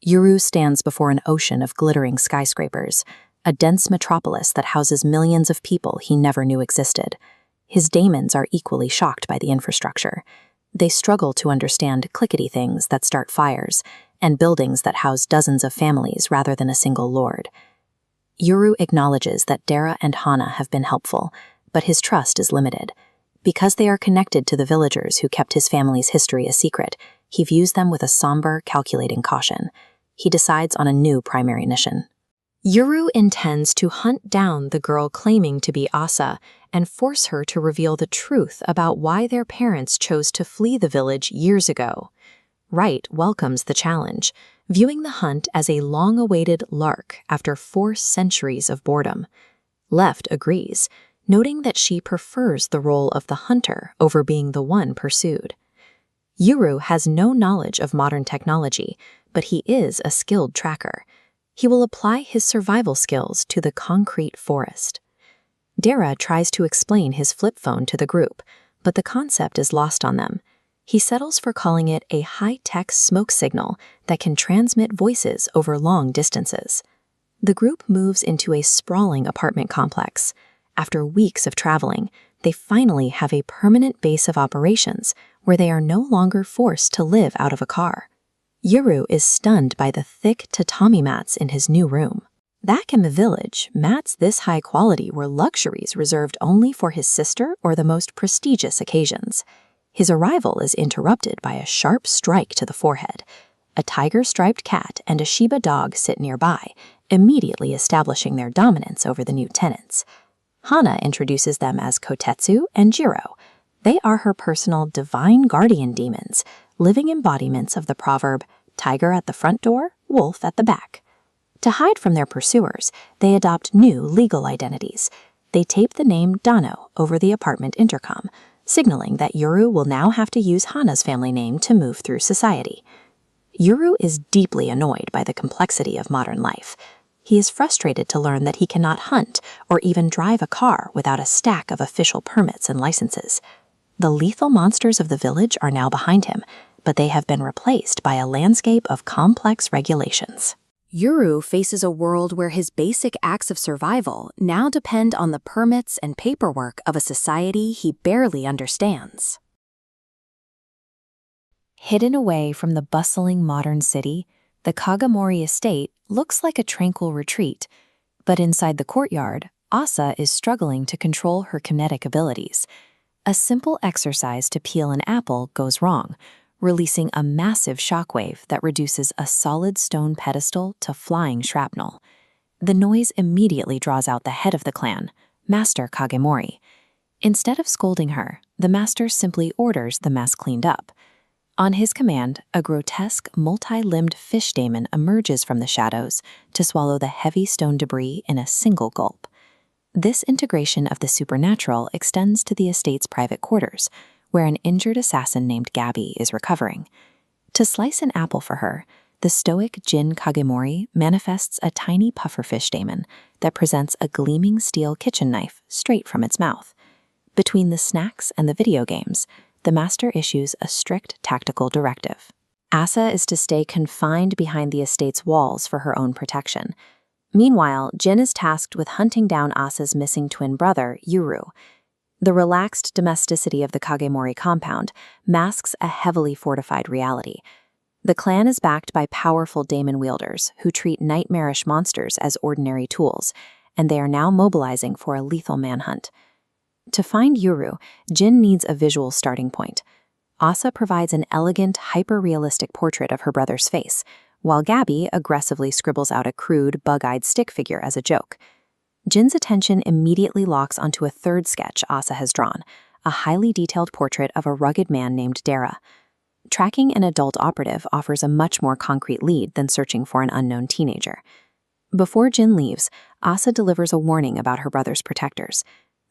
Yuru stands before an ocean of glittering skyscrapers, a dense metropolis that houses millions of people he never knew existed. His daemons are equally shocked by the infrastructure. They struggle to understand clickety things that start fires, and buildings that house dozens of families rather than a single lord. Yuru acknowledges that Dara and Hana have been helpful, but his trust is limited. Because they are connected to the villagers who kept his family's history a secret, he views them with a somber, calculating caution. He decides on a new primary mission. Yuru intends to hunt down the girl claiming to be Asa and force her to reveal the truth about why their parents chose to flee the village years ago. Right welcomes the challenge, viewing the hunt as a long-awaited lark after 4 centuries of boredom. Left agrees, noting that she prefers the role of the hunter over being the one pursued. Yuru has no knowledge of modern technology, but he is a skilled tracker. He will apply his survival skills to the concrete forest. Dara tries to explain his flip phone to the group, but the concept is lost on them. He settles for calling it a high-tech smoke signal that can transmit voices over long distances. The group moves into a sprawling apartment complex. After weeks of traveling, they finally have a permanent base of operations where they are no longer forced to live out of a car. Yuru is stunned by the thick tatami mats in his new room. Back in the village, mats this high quality were luxuries reserved only for his sister or the most prestigious occasions. His arrival is interrupted by a sharp strike to the forehead. A tiger-striped cat and a Shiba dog sit nearby, immediately establishing their dominance over the new tenants. Hana introduces them as Kotetsu and Jiro. They are her personal divine guardian demons, living embodiments of the proverb, tiger at the front door, wolf at the back. To hide from their pursuers, they adopt new legal identities. They tape the name Dano over the apartment intercom, signaling that Yuru will now have to use Hana's family name to move through society. Yuru is deeply annoyed by the complexity of modern life. He is frustrated to learn that he cannot hunt or even drive a car without a stack of official permits and licenses. The lethal monsters of the village are now behind him, but they have been replaced by a landscape of complex regulations. Yuru faces a world where his basic acts of survival now depend on the permits and paperwork of a society he barely understands. Hidden away from the bustling modern city, the Kagamori estate looks like a tranquil retreat, but inside the courtyard, Asa is struggling to control her kinetic abilities. A simple exercise to peel an apple goes wrong, releasing a massive shockwave that reduces a solid stone pedestal to flying shrapnel. The noise immediately draws out the head of the clan, Master Kagemori. Instead of scolding her, the master simply orders the mess cleaned up. On his command, a grotesque, multi-limbed fish daemon emerges from the shadows to swallow the heavy stone debris in a single gulp. This integration of the supernatural extends to the estate's private quarters, where an injured assassin named Gabi is recovering. To slice an apple for her, the stoic Jin Kagemori manifests a tiny pufferfish daemon that presents a gleaming steel kitchen knife straight from its mouth. Between the snacks and the video games, the master issues a strict tactical directive. Asa is to stay confined behind the estate's walls for her own protection. Meanwhile, Jin is tasked with hunting down Asa's missing twin brother, Yuru. The relaxed domesticity of the Kagemori compound masks a heavily fortified reality. The clan is backed by powerful daemon wielders who treat nightmarish monsters as ordinary tools, and they are now mobilizing for a lethal manhunt. To find Yuru, Jin needs a visual starting point. Asa provides an elegant, hyper-realistic portrait of her brother's face, while Gabi aggressively scribbles out a crude, bug-eyed stick figure as a joke. Jin's attention immediately locks onto a third sketch Asa has drawn, a highly detailed portrait of a rugged man named Dara. Tracking an adult operative offers a much more concrete lead than searching for an unknown teenager. Before Jin leaves, Asa delivers a warning about her brother's protectors.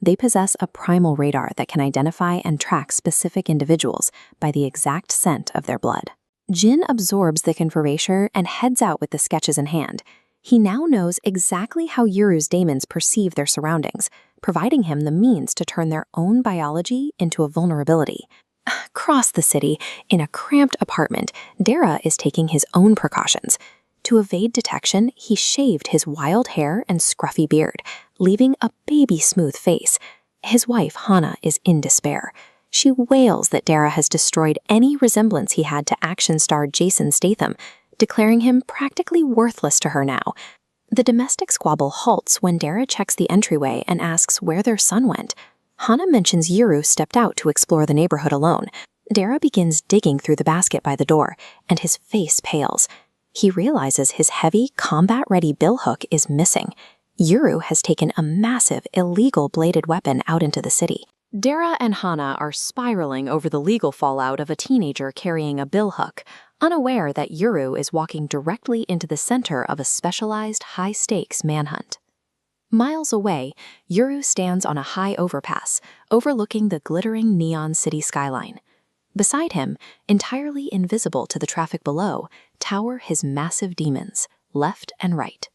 They possess a primal radar that can identify and track specific individuals by the exact scent of their blood. Jin absorbs the information and heads out with the sketches in hand. He now knows exactly how Yuru's daemons perceive their surroundings, providing him the means to turn their own biology into a vulnerability. Across the city, in a cramped apartment, Dara is taking his own precautions. To evade detection, he shaved his wild hair and scruffy beard, leaving a baby-smooth face. His wife, Hana, is in despair. She wails that Dara has destroyed any resemblance he had to action star Jason Statham, declaring him practically worthless to her now. The domestic squabble halts when Dara checks the entryway and asks where their son went. Hana mentions Yuru stepped out to explore the neighborhood alone. Dara begins digging through the basket by the door, and his face pales. He realizes his heavy, combat-ready billhook is missing. Yuru has taken a massive, illegal bladed weapon out into the city. Dara and Hana are spiraling over the legal fallout of a teenager carrying a billhook, unaware that Yuru is walking directly into the center of a specialized, high-stakes manhunt. Miles away, Yuru stands on a high overpass, overlooking the glittering neon city skyline. Beside him, entirely invisible to the traffic below, tower his massive demons, left and right.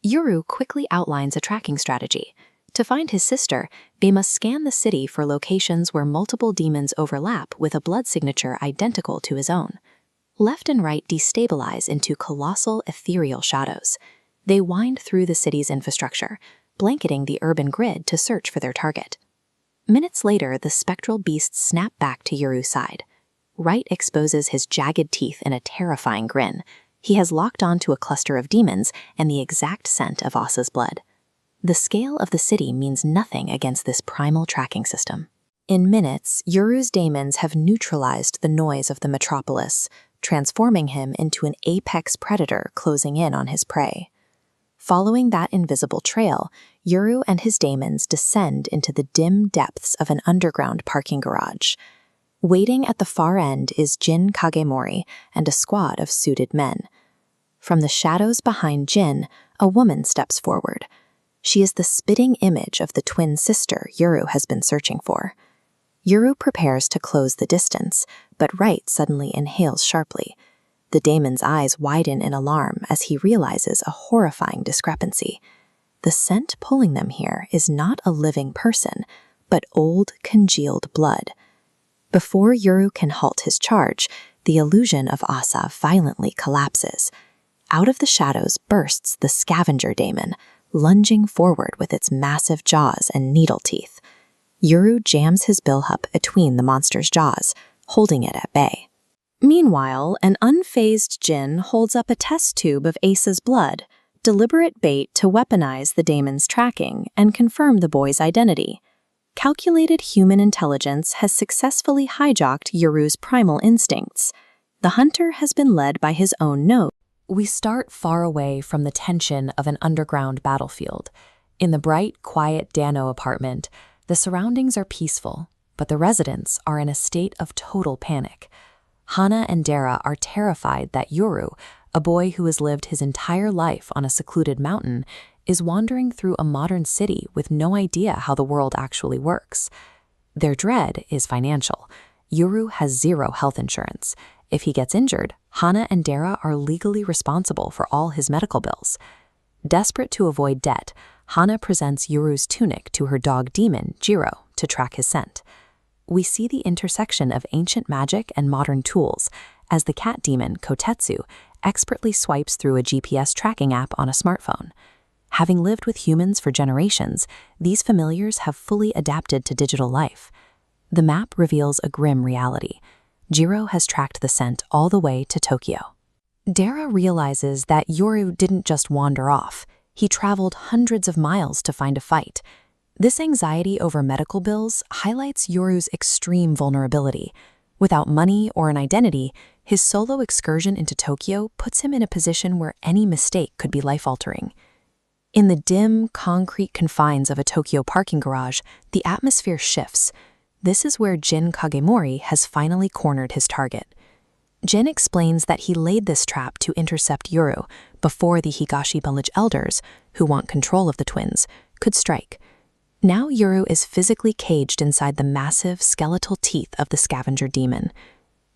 Yuru quickly outlines a tracking strategy. To find his sister, they must scan the city for locations where multiple demons overlap with a blood signature identical to his own. Left and right destabilize into colossal ethereal shadows. They wind through the city's infrastructure, blanketing the urban grid to search for their target. Minutes later, the spectral beasts snap back to Yuru's side. Right exposes his jagged teeth in a terrifying grin. He has locked onto a cluster of demons and the exact scent of Asa's blood. The scale of the city means nothing against this primal tracking system. In minutes, Yuru's daemons have neutralized the noise of the metropolis, transforming him into an apex predator closing in on his prey. Following that invisible trail, Yuru and his daemons descend into the dim depths of an underground parking garage. Waiting at the far end is Jin Kagemori and a squad of suited men. From the shadows behind Jin, a woman steps forward. She is the spitting image of the twin sister Yuru has been searching for. Yuru prepares to close the distance, but Right suddenly inhales sharply. The daemon's eyes widen in alarm as he realizes a horrifying discrepancy. The scent pulling them here is not a living person, but old, congealed blood. Before Yuru can halt his charge, the illusion of Asa violently collapses. Out of the shadows bursts the scavenger daemon, lunging forward with its massive jaws and needle teeth. Yuru jams his billhook between the monster's jaws, holding it at bay. Meanwhile, an unfazed Jin holds up a test tube of Asa's blood, deliberate bait to weaponize the daemon's tracking and confirm the boy's identity. Calculated human intelligence has successfully hijacked Yuru's primal instincts. The hunter has been led by his own nose. We start far away from the tension of an underground battlefield. In the bright, quiet Dano apartment, the surroundings are peaceful, but the residents are in a state of total panic. Hana and Dara are terrified that Yuru, a boy who has lived his entire life on a secluded mountain, is wandering through a modern city with no idea how the world actually works. Their dread is financial. Yuru has zero health insurance. If he gets injured, Hana and Dara are legally responsible for all his medical bills. Desperate to avoid debt, Hana presents Yuru's tunic to her dog demon, Jiro, to track his scent. We see the intersection of ancient magic and modern tools as the cat demon, Kotetsu, expertly swipes through a GPS tracking app on a smartphone. Having lived with humans for generations, these familiars have fully adapted to digital life. The map reveals a grim reality. Jiro has tracked the scent all the way to Tokyo. Dara realizes that Yuru didn't just wander off. He traveled hundreds of miles to find a fight. This anxiety over medical bills highlights Yuru's extreme vulnerability. Without money or an identity, his solo excursion into Tokyo puts him in a position where any mistake could be life-altering. In the dim, concrete confines of a Tokyo parking garage, the atmosphere shifts. This is where Jin Kagemori has finally cornered his target. Jin explains that he laid this trap to intercept Yuru before the Higashi village elders, who want control of the twins, could strike. Now Yuru is physically caged inside the massive skeletal teeth of the scavenger demon.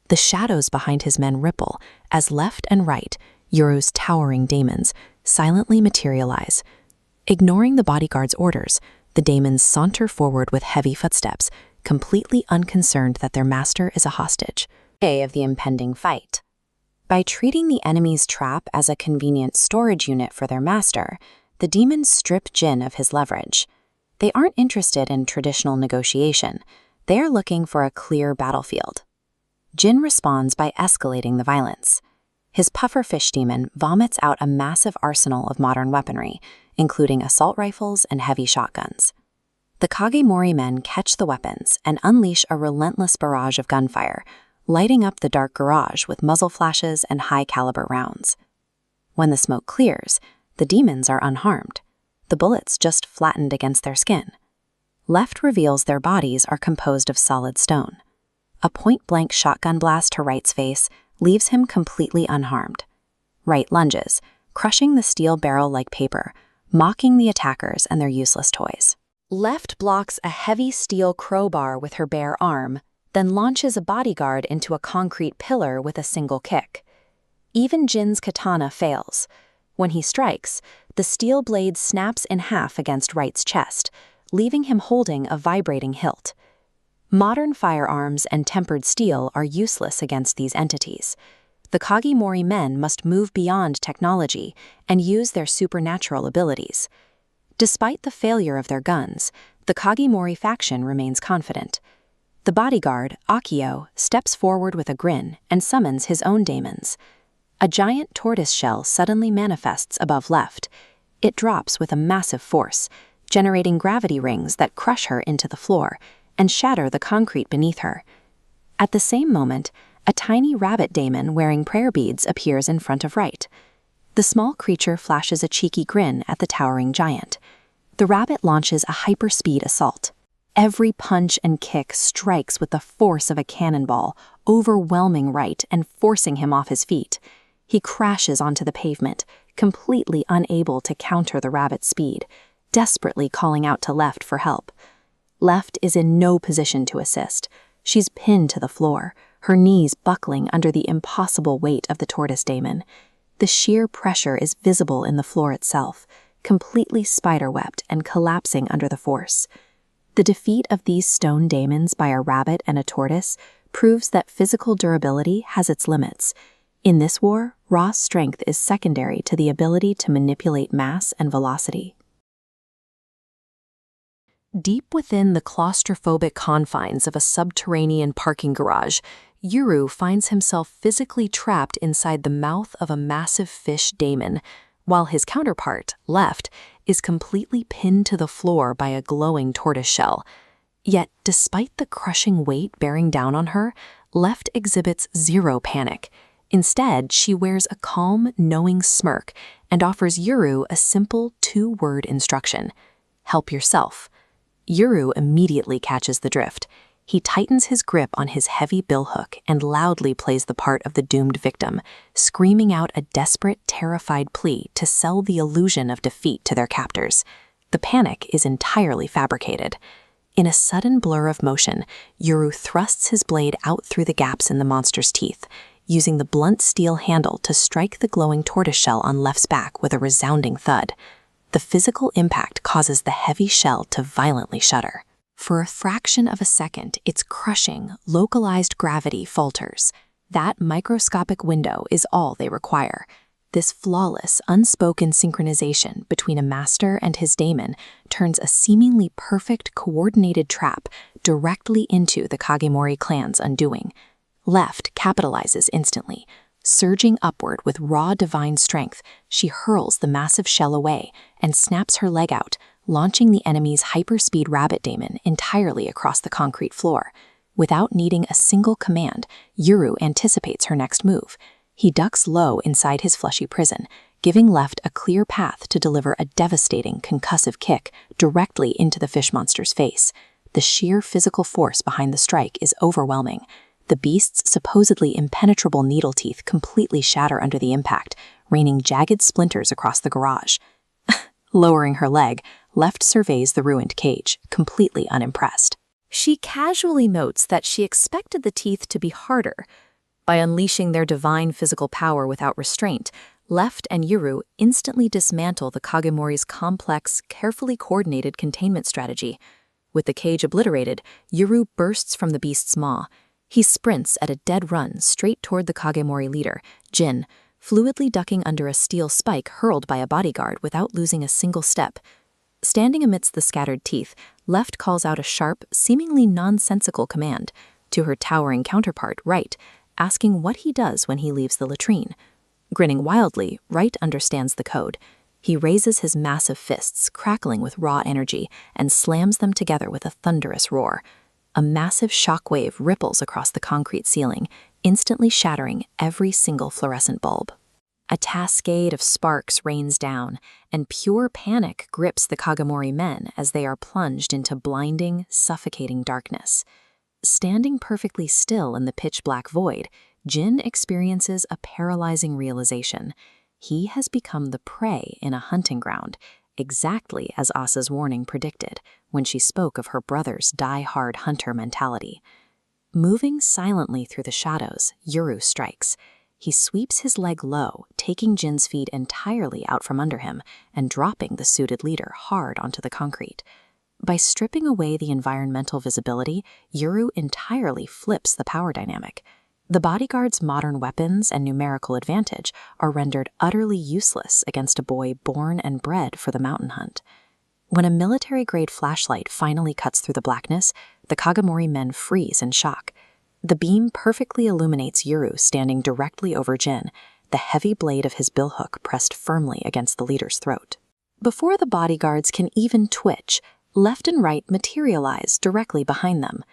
The shadows behind his men ripple as left and right, Yuru's towering daemons, silently materialize. Ignoring the bodyguard's orders, the daemons saunter forward with heavy footsteps, completely unconcerned that their master is a hostage. Day of the impending fight. By treating the enemy's trap as a convenient storage unit for their master, the demons strip Jin of his leverage. They aren't interested in traditional negotiation. They are looking for a clear battlefield. Jin responds by escalating the violence. His pufferfish demon vomits out a massive arsenal of modern weaponry, including assault rifles and heavy shotguns. The Kagemori men catch the weapons and unleash a relentless barrage of gunfire, lighting up the dark garage with muzzle flashes and high-caliber rounds. When the smoke clears, the demons are unharmed. The bullets just flattened against their skin. Left reveals their bodies are composed of solid stone. A point-blank shotgun blast to Right's face leaves him completely unharmed. Right lunges, crushing the steel barrel like paper, mocking the attackers and their useless toys. Left blocks a heavy steel crowbar with her bare arm, then launches a bodyguard into a concrete pillar with a single kick. Even Jin's katana fails. When he strikes, the steel blade snaps in half against Right's chest, leaving him holding a vibrating hilt. Modern firearms and tempered steel are useless against these entities. The Kagemori men must move beyond technology and use their supernatural abilities. Despite the failure of their guns, the Kagemori faction remains confident. The bodyguard, Akio, steps forward with a grin and summons his own Daemons. A giant tortoise shell suddenly manifests above Left. It drops with a massive force, generating gravity rings that crush her into the floor and shatter the concrete beneath her. At the same moment, a tiny rabbit daemon wearing prayer beads appears in front of Right. The small creature flashes a cheeky grin at the towering giant. The rabbit launches a hyperspeed assault. Every punch and kick strikes with the force of a cannonball, overwhelming Right and forcing him off his feet. He crashes onto the pavement, completely unable to counter the rabbit's speed, desperately calling out to Left for help. Left is in no position to assist. She's pinned to the floor, her knees buckling under the impossible weight of the tortoise daemon. The sheer pressure is visible in the floor itself, completely spiderwebbed and collapsing under the force. The defeat of these stone daemons by a rabbit and a tortoise proves that physical durability has its limits. In this war, raw strength is secondary to the ability to manipulate mass and velocity. Deep within the claustrophobic confines of a subterranean parking garage, Yuru finds himself physically trapped inside the mouth of a massive fish daemon, while his counterpart, Left, is completely pinned to the floor by a glowing tortoise shell. Yet, despite the crushing weight bearing down on her, Left exhibits zero panic. Instead, she wears a calm, knowing smirk and offers Yuru a simple two-word instruction: help yourself. Yuru immediately catches the drift. He tightens his grip on his heavy billhook and loudly plays the part of the doomed victim, screaming out a desperate, terrified plea to sell the illusion of defeat to their captors. The panic is entirely fabricated. In a sudden blur of motion, Yuru thrusts his blade out through the gaps in the monster's teeth, using the blunt steel handle to strike the glowing tortoiseshell on Left's back with a resounding thud. The physical impact causes the heavy shell to violently shudder. For a fraction of a second, its crushing, localized gravity falters. That microscopic window is all they require. This flawless, unspoken synchronization between a master and his daemon turns a seemingly perfect, coordinated trap directly into the Kagemori clan's undoing. Left capitalizes instantly. Surging upward with raw divine strength, she hurls the massive shell away and snaps her leg out, launching the enemy's hyperspeed rabbit daemon entirely across the concrete floor. Without needing a single command, Yuru anticipates her next move. He ducks low inside his fleshy prison, giving Left a clear path to deliver a devastating concussive kick directly into the fish monster's face. The sheer physical force behind the strike is overwhelming. The beast's supposedly impenetrable needle teeth completely shatter under the impact, raining jagged splinters across the garage. Lowering her leg, Left surveys the ruined cage, completely unimpressed. She casually notes that she expected the teeth to be harder. By unleashing their divine physical power without restraint, Left and Yuru instantly dismantle the Kagemori's complex, carefully coordinated containment strategy. With the cage obliterated, Yuru bursts from the beast's maw. He sprints at a dead run straight toward the Kagemori leader, Jin, fluidly ducking under a steel spike hurled by a bodyguard without losing a single step. Standing amidst the scattered teeth, Left calls out a sharp, seemingly nonsensical command to her towering counterpart, Right, asking what he does when he leaves the latrine. Grinning wildly, Right understands the code. He raises his massive fists, crackling with raw energy, and slams them together with a thunderous roar. A massive shockwave ripples across the concrete ceiling, instantly shattering every single fluorescent bulb. A cascade of sparks rains down, and pure panic grips the Kagemori men as they are plunged into blinding, suffocating darkness. Standing perfectly still in the pitch-black void, Jin experiences a paralyzing realization. He has become the prey in a hunting ground, exactly as Asa's warning predicted when she spoke of her brother's die-hard hunter mentality. Moving silently through the shadows, Yuru strikes. He sweeps his leg low, taking Jin's feet entirely out from under him and dropping the suited leader hard onto the concrete. By stripping away the environmental visibility, Yuru entirely flips the power dynamic. The bodyguard's modern weapons and numerical advantage are rendered utterly useless against a boy born and bred for the mountain hunt. When a military-grade flashlight finally cuts through the blackness, the Kagemori men freeze in shock. The beam perfectly illuminates Yuru standing directly over Jin, the heavy blade of his billhook pressed firmly against the leader's throat. Before the bodyguards can even twitch, left and right materialize directly behind them.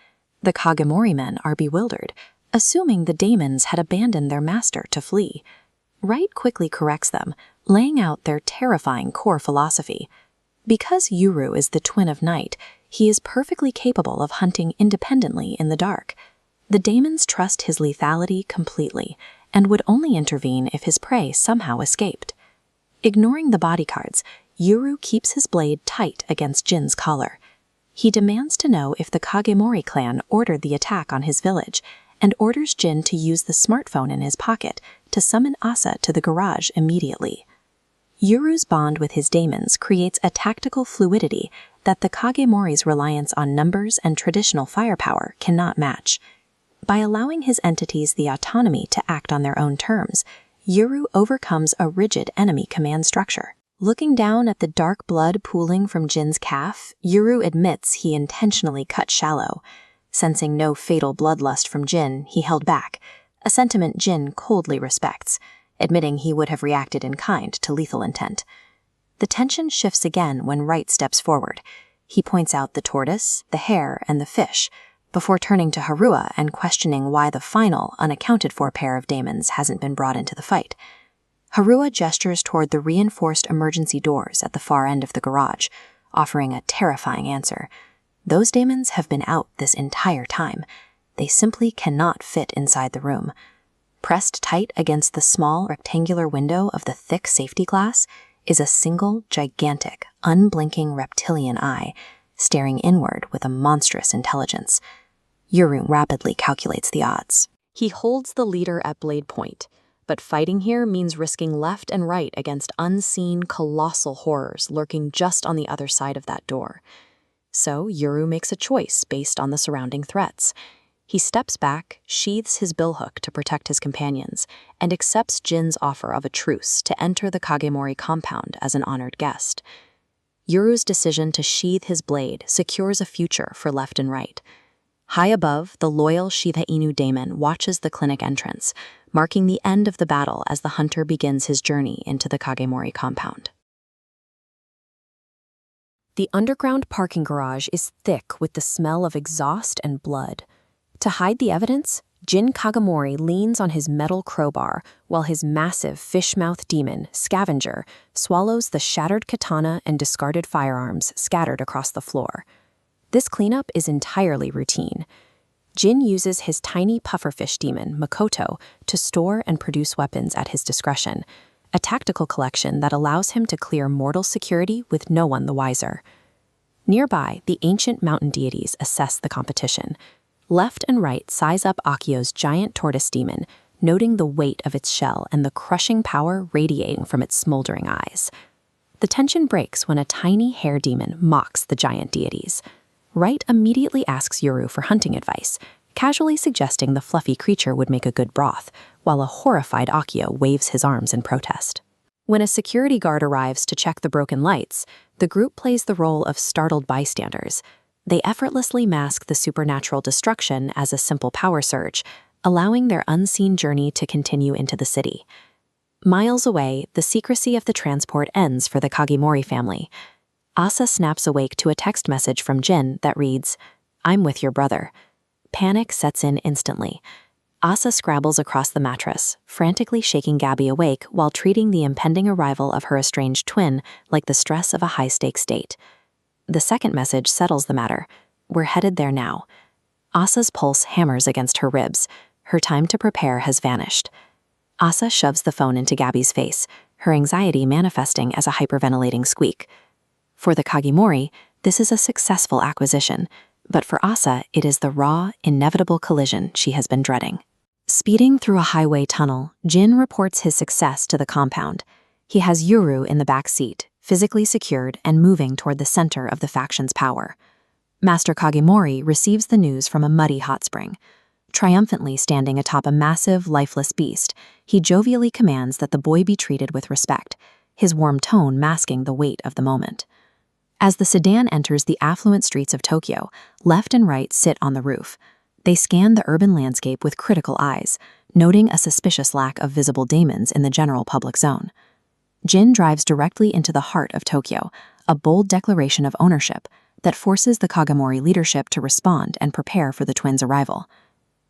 The Kagemori men are bewildered, assuming the Daemons had abandoned their master to flee. Right quickly corrects them, laying out their terrifying core philosophy. Because Yuru is the twin of night, he is perfectly capable of hunting independently in the dark. The Daemons trust his lethality completely and would only intervene if his prey somehow escaped. Ignoring the bodyguards, Yuru keeps his blade tight against Jin's collar. He demands to know if the Kagemori clan ordered the attack on his village and orders Jin to use the smartphone in his pocket to summon Asa to the garage immediately. Yuru's bond with his Daemons creates a tactical fluidity that the Kagemori's reliance on numbers and traditional firepower cannot match. By allowing his entities the autonomy to act on their own terms, Yuru overcomes a rigid enemy command structure. Looking down at the dark blood pooling from Jin's calf, Yuru admits he intentionally cut shallow. Sensing no fatal bloodlust from Jin, he held back, a sentiment Jin coldly respects, admitting he would have reacted in kind to lethal intent. The tension shifts again when Wright steps forward. He points out the tortoise, the hare, and the fish, before turning to Harua and questioning why the final, unaccounted-for pair of Daemons hasn't been brought into the fight. Harua gestures toward the reinforced emergency doors at the far end of the garage, offering a terrifying answer. Those Daemons have been out this entire time. They simply cannot fit inside the room. Pressed tight against the small, rectangular window of the thick safety glass is a single, gigantic, unblinking reptilian eye, staring inward with a monstrous intelligence. Yuru rapidly calculates the odds. He holds the leader at blade point, but fighting here means risking left and right against unseen, colossal horrors lurking just on the other side of that door. So Yuru makes a choice based on the surrounding threats. He steps back, sheathes his billhook to protect his companions, and accepts Jin's offer of a truce to enter the Kagemori compound as an honored guest. Yuru's decision to sheathe his blade secures a future for left and right. High above, the loyal Shiba Inu Daemon watches the clinic entrance, marking the end of the battle as the hunter begins his journey into the Kagemori compound. The underground parking garage is thick with the smell of exhaust and blood. To hide the evidence, Jin Kagemori leans on his metal crowbar while his massive fish-mouth demon, Scavenger, swallows the shattered katana and discarded firearms scattered across the floor. This cleanup is entirely routine. Jin uses his tiny pufferfish demon, Makoto, to store and produce weapons at his discretion, a tactical collection that allows him to clear mortal security with no one the wiser. Nearby, the ancient mountain deities assess the competition. Left and right size up Akio's giant tortoise demon, noting the weight of its shell and the crushing power radiating from its smoldering eyes. The tension breaks when a tiny hare demon mocks the giant deities. Wright immediately asks Yuru for hunting advice, casually suggesting the fluffy creature would make a good broth, while a horrified Akio waves his arms in protest. When a security guard arrives to check the broken lights, the group plays the role of startled bystanders. They effortlessly mask the supernatural destruction as a simple power surge, allowing their unseen journey to continue into the city. Miles away, the secrecy of the transport ends for the Kagimori family. Asa snaps awake to a text message from Jin that reads, "I'm with your brother." Panic sets in instantly. Asa scrabbles across the mattress, frantically shaking Gabby awake while treating the impending arrival of her estranged twin like the stress of a high-stakes date. The second message settles the matter. We're headed there now. Asa's pulse hammers against her ribs. Her time to prepare has vanished. Asa shoves the phone into Gabby's face, her anxiety manifesting as a hyperventilating squeak. For the Kagimori, this is a successful acquisition, but for Asa, it is the raw, inevitable collision she has been dreading. Speeding through a highway tunnel, Jin reports his success to the compound. He has Yuru in the back seat, physically secured and moving toward the center of the faction's power. Master Kagimori receives the news from a muddy hot spring. Triumphantly standing atop a massive, lifeless beast, he jovially commands that the boy be treated with respect, his warm tone masking the weight of the moment. As the sedan enters the affluent streets of Tokyo, left and right sit on the roof. They scan the urban landscape with critical eyes, noting a suspicious lack of visible Daemons in the general public zone. Jin drives directly into the heart of Tokyo, a bold declaration of ownership that forces the Kagimori leadership to respond and prepare for the twins' arrival.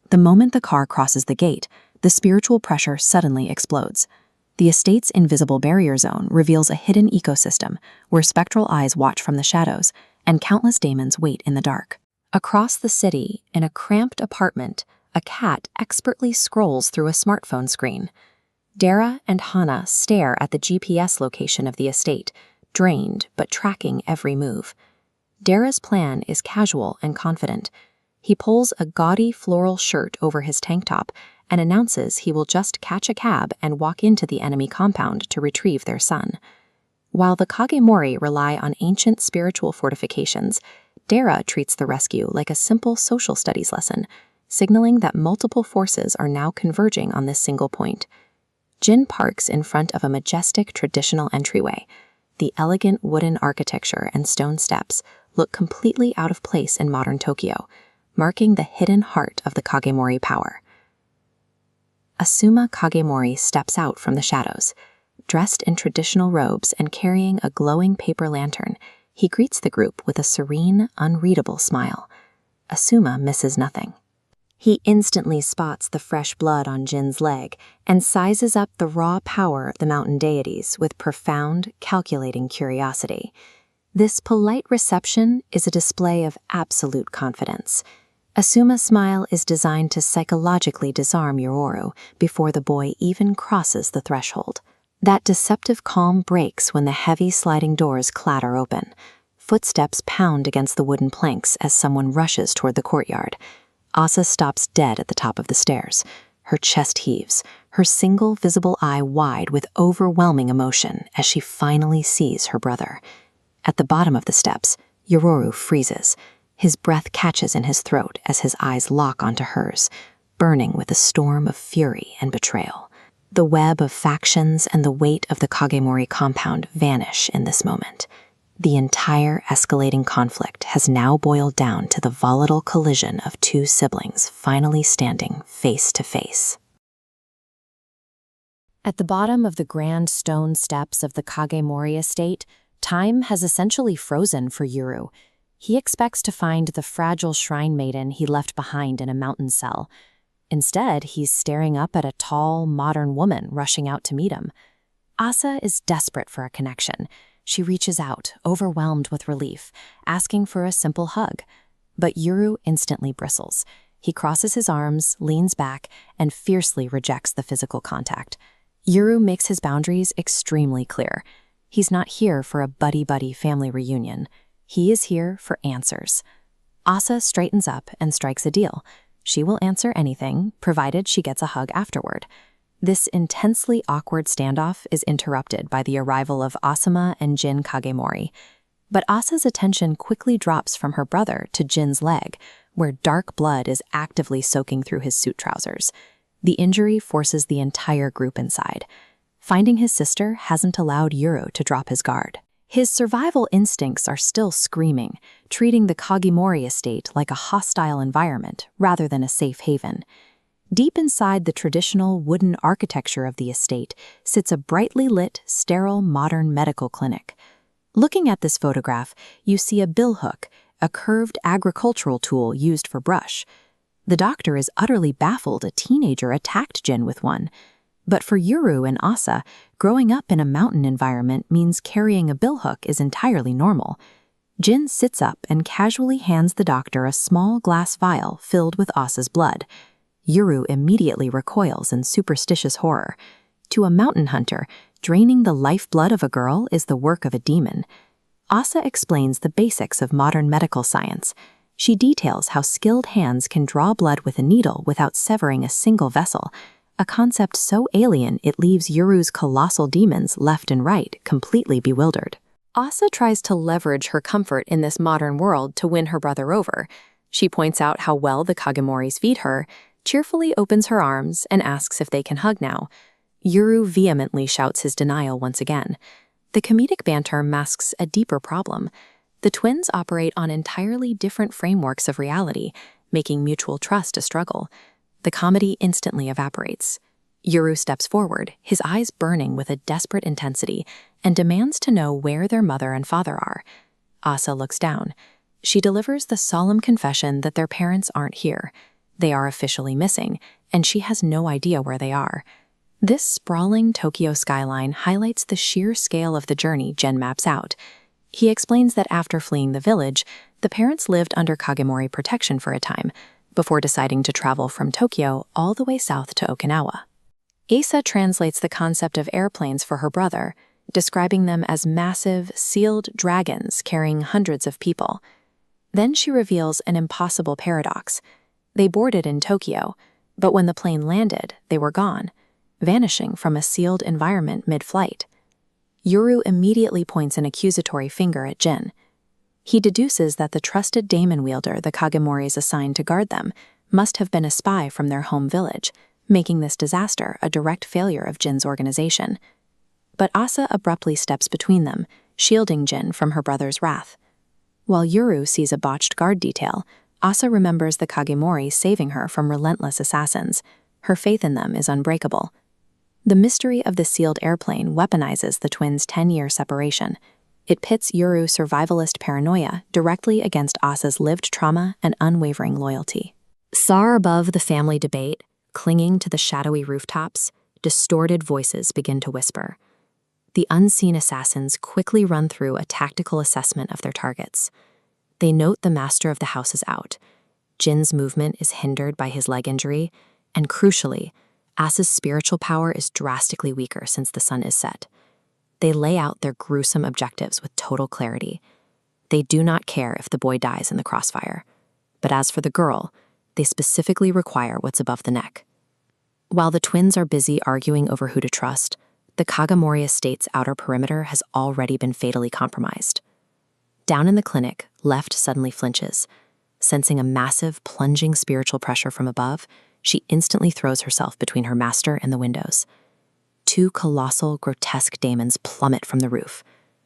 The moment the car crosses the gate, the spiritual pressure suddenly explodes. The estate's invisible barrier zone reveals a hidden ecosystem where spectral eyes watch from the shadows and countless Daemons wait in the dark. Across the city, in a cramped apartment, a cat expertly scrolls through a smartphone screen. Dara and Hana stare at the GPS location of the estate, drained but tracking every move. Dara's plan is casual and confident. He pulls a gaudy floral shirt over his tank top and announces he will just catch a cab and walk into the enemy compound to retrieve their son. While the Kagimori rely on ancient spiritual fortifications, Dara treats the rescue like a simple social studies lesson, signaling that multiple forces are now converging on this single point. Jin parks in front of a majestic traditional entryway. The elegant wooden architecture and stone steps look completely out of place in modern Tokyo, marking the hidden heart of the Kagimori power. Asuma Kagimori steps out from the shadows. Dressed in traditional robes and carrying a glowing paper lantern, he greets the group with a serene, unreadable smile. Asuma misses nothing. He instantly spots the fresh blood on Jin's leg and sizes up the raw power of the mountain deities with profound, calculating curiosity. This polite reception is a display of absolute confidence. Asuma's smile is designed to psychologically disarm Yororu before the boy even crosses the threshold. That deceptive calm breaks when the heavy sliding doors clatter open. Footsteps pound against the wooden planks as someone rushes toward the courtyard. Asa stops dead at the top of the stairs. Her chest heaves, her single visible eye wide with overwhelming emotion as she finally sees her brother. At the bottom of the steps, Yororu freezes. His breath catches in his throat as his eyes lock onto hers, burning with a storm of fury and betrayal. The web of factions and the weight of the Kagimori compound vanish in this moment. The entire escalating conflict has now boiled down to the volatile collision of two siblings finally standing face to face. At the bottom of the grand stone steps of the Kagimori estate, time has essentially frozen for Yuru. He expects to find the fragile shrine maiden he left behind in a mountain cell. Instead, he's staring up at a tall, modern woman rushing out to meet him. Asa is desperate for a connection. She reaches out, overwhelmed with relief, asking for a simple hug. But Yuru instantly bristles. He crosses his arms, leans back, and fiercely rejects the physical contact. Yuru makes his boundaries extremely clear. He's not here for a buddy-buddy family reunion. He is here for answers. Asa straightens up and strikes a deal. She will answer anything, provided she gets a hug afterward. This intensely awkward standoff is interrupted by the arrival of Asuma and Jin Kagimori. But Asa's attention quickly drops from her brother to Jin's leg, where dark blood is actively soaking through his suit trousers. The injury forces the entire group inside. Finding his sister hasn't allowed Yuru to drop his guard. His survival instincts are still screaming, treating the Kagimori estate like a hostile environment rather than a safe haven. Deep inside the traditional wooden architecture of the estate sits a brightly lit, sterile, modern medical clinic. Looking at this photograph, you see a billhook, a curved agricultural tool used for brush. The doctor is utterly baffled a teenager attacked Jin with one. But for Yuru and Asa, growing up in a mountain environment means carrying a billhook is entirely normal. Jin sits up and casually hands the doctor a small glass vial filled with Asa's blood. Yuru immediately recoils in superstitious horror. To a mountain hunter, draining the lifeblood of a girl is the work of a demon. Asa explains the basics of modern medical science. She details how skilled hands can draw blood with a needle without severing a single vessel, a concept so alien it leaves Yuru's colossal demons left and right completely bewildered. Asa tries to leverage her comfort in this modern world to win her brother over. She points out how well the Kagemoris feed her, cheerfully opens her arms, and asks if they can hug now. Yuru vehemently shouts his denial once again. The comedic banter masks a deeper problem. The twins operate on entirely different frameworks of reality, making mutual trust a struggle. The comedy instantly evaporates. Yuru steps forward, his eyes burning with a desperate intensity, and demands to know where their mother and father are. Asa looks down. She delivers the solemn confession that their parents aren't here. They are officially missing, and she has no idea where they are. This sprawling Tokyo skyline highlights the sheer scale of the journey Jin maps out. He explains that after fleeing the village, the parents lived under Kagemori protection for a time, before deciding to travel from Tokyo all the way south to Okinawa. Asa translates the concept of airplanes for her brother, describing them as massive, sealed dragons carrying hundreds of people. Then she reveals an impossible paradox. They boarded in Tokyo, but when the plane landed, they were gone, vanishing from a sealed environment mid-flight. Yuru immediately points an accusatory finger at Jin. He deduces that the trusted daemon wielder the Kagemoris assigned to guard them must have been a spy from their home village, making this disaster a direct failure of Jin's organization. But Asa abruptly steps between them, shielding Jin from her brother's wrath. While Yuru sees a botched guard detail, Asa remembers the Kagemori saving her from relentless assassins. Her faith in them is unbreakable. The mystery of the sealed airplane weaponizes the twins' 10-year separation. It pits Yuru's survivalist paranoia directly against Asa's lived trauma and unwavering loyalty. Far above the family debate, clinging to the shadowy rooftops, distorted voices begin to whisper. The unseen assassins quickly run through a tactical assessment of their targets. They note the master of the house is out. Jin's movement is hindered by his leg injury, and crucially, Asa's spiritual power is drastically weaker since the sun is set. They lay out their gruesome objectives with total clarity. They do not care if the boy dies in the crossfire. But as for the girl, they specifically require what's above the neck. While the twins are busy arguing over who to trust, the Kagemori estate's outer perimeter has already been fatally compromised. Down in the clinic, Left suddenly flinches. Sensing a massive, plunging spiritual pressure from above, she instantly throws herself between her master and the windows. Two colossal, grotesque daemons plummet from the roof.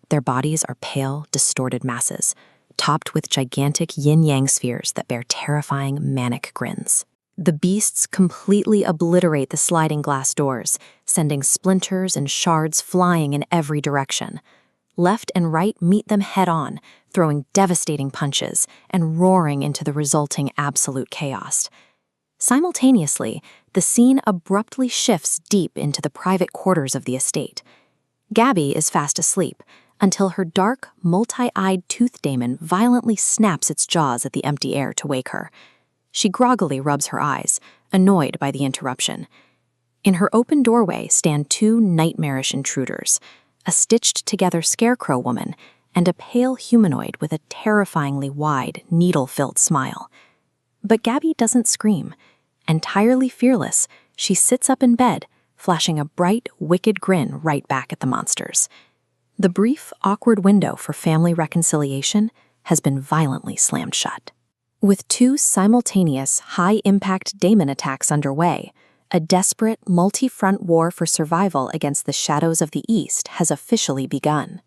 Their bodies are pale, distorted masses, topped with gigantic yin-yang spheres that bear terrifying, manic grins. The beasts completely obliterate the sliding glass doors, sending splinters and shards flying in every direction. Left and right meet them head-on, throwing devastating punches and roaring into the resulting absolute chaos. Simultaneously, the scene abruptly shifts deep into the private quarters of the estate. Gabby is fast asleep until her dark, multi-eyed tooth daemon violently snaps its jaws at the empty air to wake her. She groggily rubs her eyes, annoyed by the interruption. In her open doorway stand two nightmarish intruders, a stitched-together scarecrow woman and a pale humanoid with a terrifyingly wide, needle-filled smile. But Gabby doesn't scream. Entirely fearless, she sits up in bed, flashing a bright, wicked grin right back at the monsters. The brief, awkward window for family reconciliation has been violently slammed shut. With two simultaneous, high-impact daemon attacks underway, a desperate, multi-front war for survival against the shadows of the East has officially begun.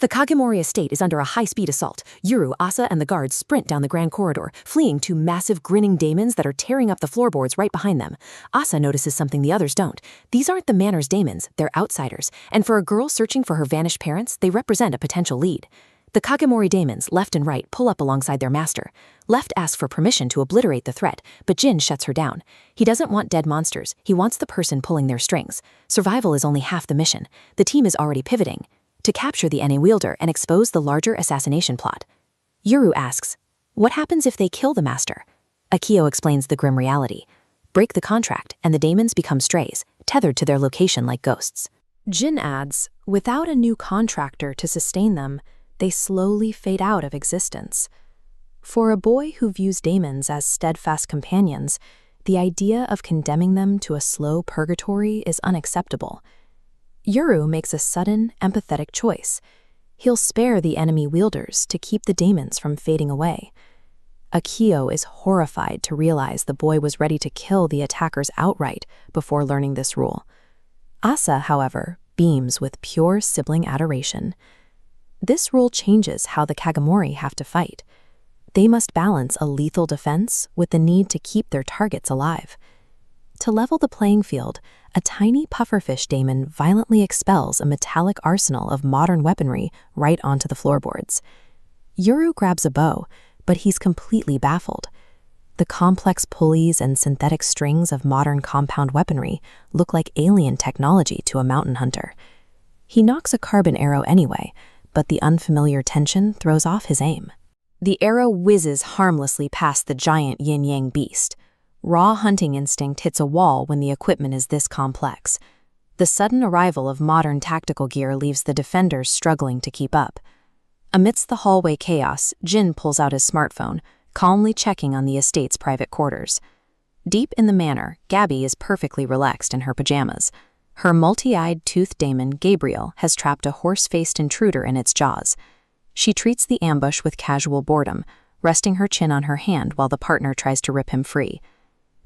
The Kagemori estate is under a high-speed assault. Yuru, Asa, and the guards sprint down the grand corridor, fleeing two massive grinning daemons that are tearing up the floorboards right behind them. Asa notices something the others don't. These aren't the manor's daemons, they're outsiders, and for a girl searching for her vanished parents, they represent a potential lead. The Kagemori daemons, left and right, pull up alongside their master. Left asks for permission to obliterate the threat, but Jin shuts her down. He doesn't want dead monsters, he wants the person pulling their strings. Survival is only half the mission. The team is already pivoting to capture the NA wielder and expose the larger assassination plot. Yuru asks, what happens if they kill the master? Akio explains the grim reality. Break the contract, and the daemons become strays, tethered to their location like ghosts. Jin adds, without a new contractor to sustain them, they slowly fade out of existence. For a boy who views daemons as steadfast companions, the idea of condemning them to a slow purgatory is unacceptable. Yuru makes a sudden, empathetic choice. He'll spare the enemy wielders to keep the daemons from fading away. Akio is horrified to realize the boy was ready to kill the attackers outright before learning this rule. Asa, however, beams with pure sibling adoration. This rule changes how the Kagemori have to fight. They must balance a lethal defense with the need to keep their targets alive. To level the playing field, a tiny pufferfish daemon violently expels a metallic arsenal of modern weaponry right onto the floorboards. Yuru grabs a bow, but he's completely baffled. The complex pulleys and synthetic strings of modern compound weaponry look like alien technology to a mountain hunter. He knocks a carbon arrow anyway, but the unfamiliar tension throws off his aim. The arrow whizzes harmlessly past the giant yin-yang beast. Raw hunting instinct hits a wall when the equipment is this complex. The sudden arrival of modern tactical gear leaves the defenders struggling to keep up. Amidst the hallway chaos, Jin pulls out his smartphone, calmly checking on the estate's private quarters. Deep in the manor, Gabby is perfectly relaxed in her pajamas. Her multi-eyed toothed daemon, Gabriel, has trapped a horse-faced intruder in its jaws. She treats the ambush with casual boredom, resting her chin on her hand while the partner tries to rip him free.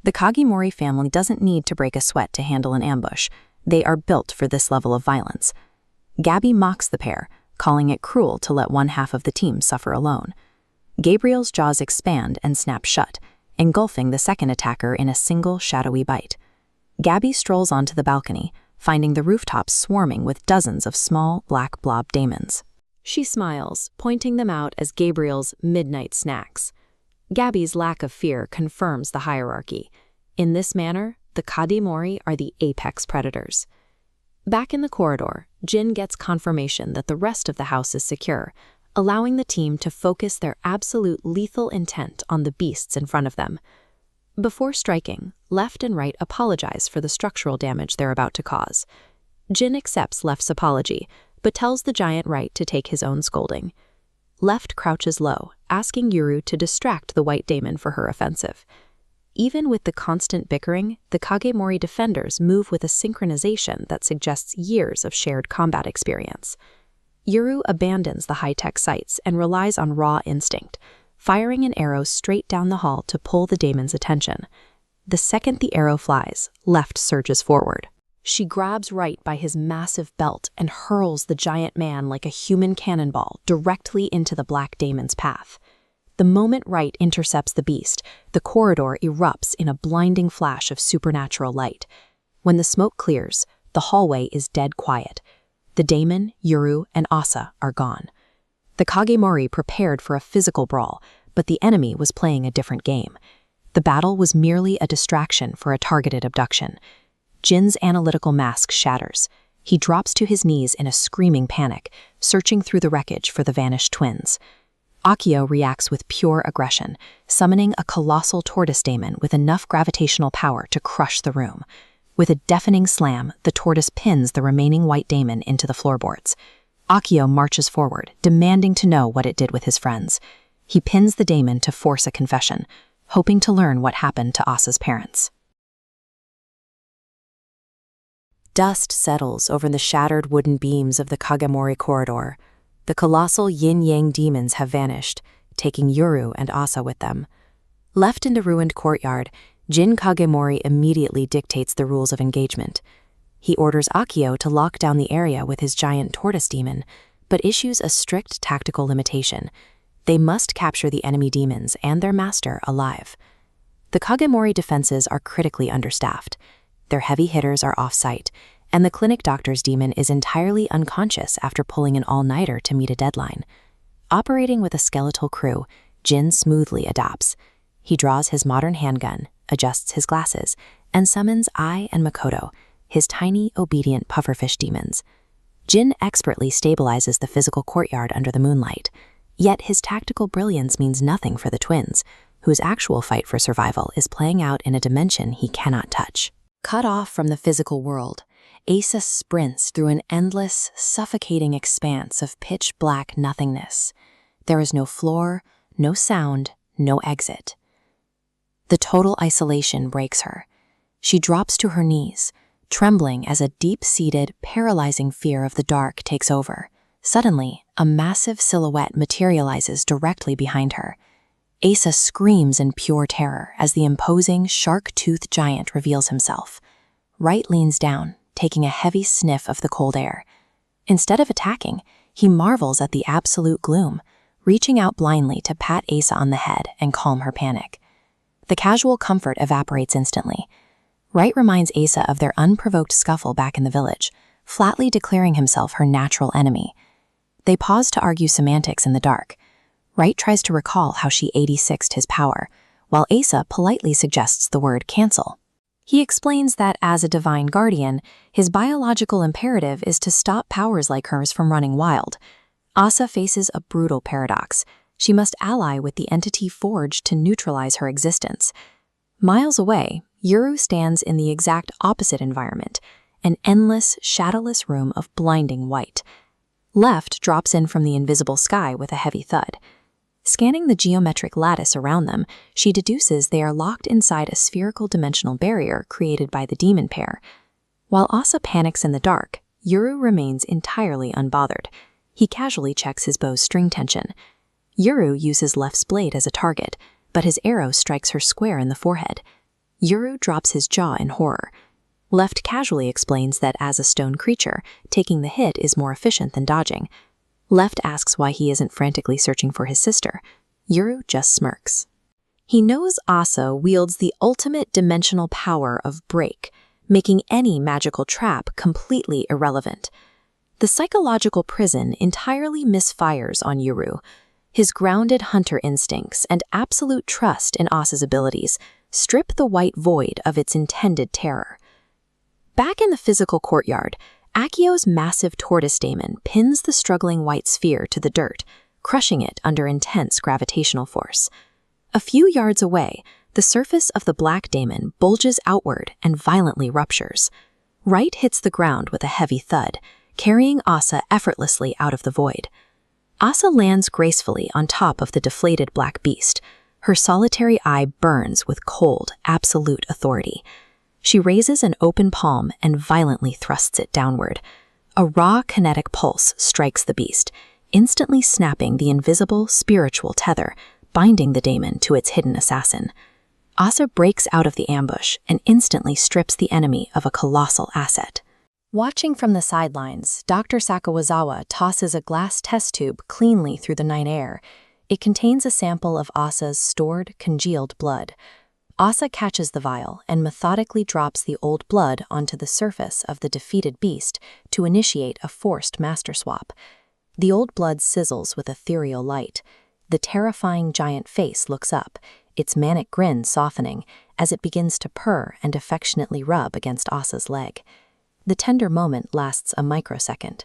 The Kagemori family doesn't need to break a sweat to handle an ambush. They are built for this level of violence. Gabby mocks the pair, calling it cruel to let one half of the team suffer alone. Gabriel's jaws expand and snap shut, engulfing the second attacker in a single shadowy bite. Gabby strolls onto the balcony, finding the rooftops swarming with dozens of small, black blob daemons. She smiles, pointing them out as Gabriel's midnight snacks. Gabby's lack of fear confirms the hierarchy. In this manner, the Kagemori are the apex predators. Back in the corridor, Jin gets confirmation that the rest of the house is secure, allowing the team to focus their absolute lethal intent on the beasts in front of them. Before striking, Left and Right apologize for the structural damage they're about to cause. Jin accepts Left's apology, but tells the giant Right to take his own scolding. Left crouches low, asking Yuru to distract the white daemon for her offensive. Even with the constant bickering, the Kagemori defenders move with a synchronization that suggests years of shared combat experience. Yuru abandons the high-tech sights and relies on raw instinct, firing an arrow straight down the hall to pull the daemon's attention. The second the arrow flies, Left surges forward. She grabs Right by his massive belt and hurls the giant man like a human cannonball directly into the black daemon's path. The moment Right intercepts the beast, the corridor erupts in a blinding flash of supernatural light. When the smoke clears, the hallway is dead quiet. The daemon, Yuru, and Asa are gone. The Kagemori prepared for a physical brawl, but the enemy was playing a different game. The battle was merely a distraction for a targeted abduction. Jin's analytical mask shatters. He drops to his knees in a screaming panic, searching through the wreckage for the vanished twins. Akio reacts with pure aggression, summoning a colossal tortoise daemon with enough gravitational power to crush the room. With a deafening slam, the tortoise pins the remaining white daemon into the floorboards. Akio marches forward, demanding to know what it did with his friends. He pins the daemon to force a confession, hoping to learn what happened to Asa's parents. Dust settles over the shattered wooden beams of the Kagemori corridor. The colossal yin-yang demons have vanished, taking Yuru and Asa with them. Left in the ruined courtyard, Jin Kagemori immediately dictates the rules of engagement. He orders Akio to lock down the area with his giant tortoise demon, but issues a strict tactical limitation. They must capture the enemy demons and their master alive. The Kagemori defenses are critically understaffed. Their heavy hitters are off-site, and the clinic doctor's demon is entirely unconscious after pulling an all-nighter to meet a deadline. Operating with a skeletal crew, Jin smoothly adapts. He draws his modern handgun, adjusts his glasses, and summons Ai and Makoto, his tiny, obedient pufferfish demons. Jin expertly stabilizes the physical courtyard under the moonlight, yet his tactical brilliance means nothing for the twins, whose actual fight for survival is playing out in a dimension he cannot touch. Cut off from the physical world, Asa sprints through an endless, suffocating expanse of pitch-black nothingness. There is no floor, no sound, no exit. The total isolation breaks her. She drops to her knees, trembling as a deep-seated, paralyzing fear of the dark takes over. Suddenly, a massive silhouette materializes directly behind her. Asa screams in pure terror as the imposing, shark-toothed giant reveals himself. Wright leans down, taking a heavy sniff of the cold air. Instead of attacking, he marvels at the absolute gloom, reaching out blindly to pat Asa on the head and calm her panic. The casual comfort evaporates instantly. Wright reminds Asa of their unprovoked scuffle back in the village, flatly declaring himself her natural enemy. They pause to argue semantics in the dark. Wright tries to recall how she 86'd his power, while Asa politely suggests the word cancel. He explains that as a divine guardian, his biological imperative is to stop powers like hers from running wild. Asa faces a brutal paradox. She must ally with the entity forged to neutralize her existence. Miles away, Yuru stands in the exact opposite environment, an endless, shadowless room of blinding white. Left drops in from the invisible sky with a heavy thud. Scanning the geometric lattice around them, she deduces they are locked inside a spherical dimensional barrier created by the demon pair. While Asa panics in the dark, Yuru remains entirely unbothered. He casually checks his bow's string tension. Yuru uses Left's blade as a target, but his arrow strikes her square in the forehead. Yuru drops his jaw in horror. Left casually explains that as a stone creature, taking the hit is more efficient than dodging. Left asks why he isn't frantically searching for his sister. Yuru just smirks. He knows Asa wields the ultimate dimensional power of break, making any magical trap completely irrelevant. The psychological prison entirely misfires on Yuru. His grounded hunter instincts and absolute trust in Asa's abilities strip the white void of its intended terror. Back in the physical courtyard, Akio's massive tortoise daemon pins the struggling white sphere to the dirt, crushing it under intense gravitational force. A few yards away, the surface of the black daemon bulges outward and violently ruptures. Wright hits the ground with a heavy thud, carrying Asa effortlessly out of the void. Asa lands gracefully on top of the deflated black beast. Her solitary eye burns with cold, absolute authority. She raises an open palm and violently thrusts it downward. A raw kinetic pulse strikes the beast, instantly snapping the invisible, spiritual tether, binding the daemon to its hidden assassin. Asa breaks out of the ambush and instantly strips the enemy of a colossal asset. Watching from the sidelines, Dr. Sakawazawa tosses a glass test tube cleanly through the night air. It contains a sample of Asa's stored, congealed blood. Asa catches the vial and methodically drops the old blood onto the surface of the defeated beast to initiate a forced master swap. The old blood sizzles with ethereal light. The terrifying giant face looks up, its manic grin softening as it begins to purr and affectionately rub against Asa's leg. The tender moment lasts a microsecond.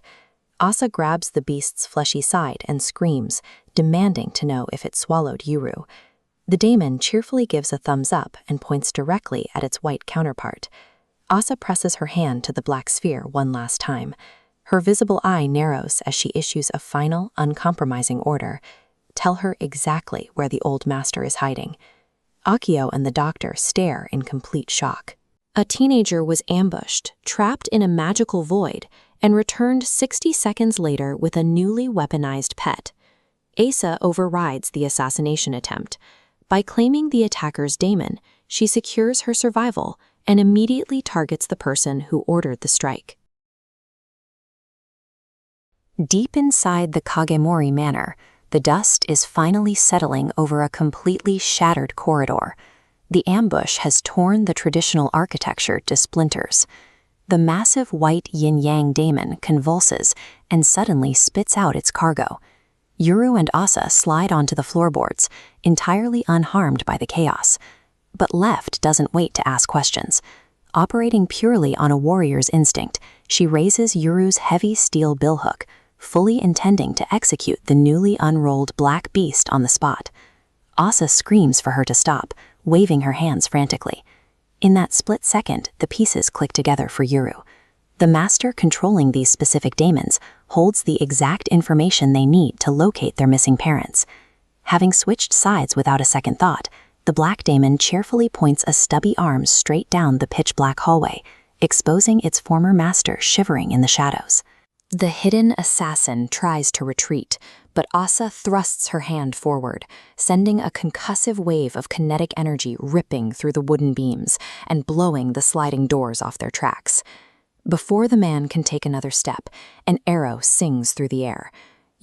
Asa grabs the beast's fleshy side and screams, demanding to know if it swallowed Yuru. The daemon cheerfully gives a thumbs up and points directly at its white counterpart. Asa presses her hand to the black sphere one last time. Her visible eye narrows as she issues a final, uncompromising order. Tell her exactly where the old master is hiding. Akio and the doctor stare in complete shock. A teenager was ambushed, trapped in a magical void, and returned 60 seconds later with a newly weaponized pet. Asa overrides the assassination attempt. By claiming the attacker's daemon, she secures her survival and immediately targets the person who ordered the strike. Deep inside the Kagemori Manor, the dust is finally settling over a completely shattered corridor. The ambush has torn the traditional architecture to splinters. The massive white yin-yang daemon convulses and suddenly spits out its cargo. Yuru and Asa slide onto the floorboards, entirely unharmed by the chaos. But Left doesn't wait to ask questions. Operating purely on a warrior's instinct, she raises Yuru's heavy steel billhook, fully intending to execute the newly unrolled black beast on the spot. Asa screams for her to stop, waving her hands frantically. In that split second, the pieces click together for Yuru. The master controlling these specific daemons holds the exact information they need to locate their missing parents. Having switched sides without a second thought, the black daemon cheerfully points a stubby arm straight down the pitch-black hallway, exposing its former master shivering in the shadows. The hidden assassin tries to retreat, but Asa thrusts her hand forward, sending a concussive wave of kinetic energy ripping through the wooden beams and blowing the sliding doors off their tracks. Before the man can take another step, an arrow sings through the air.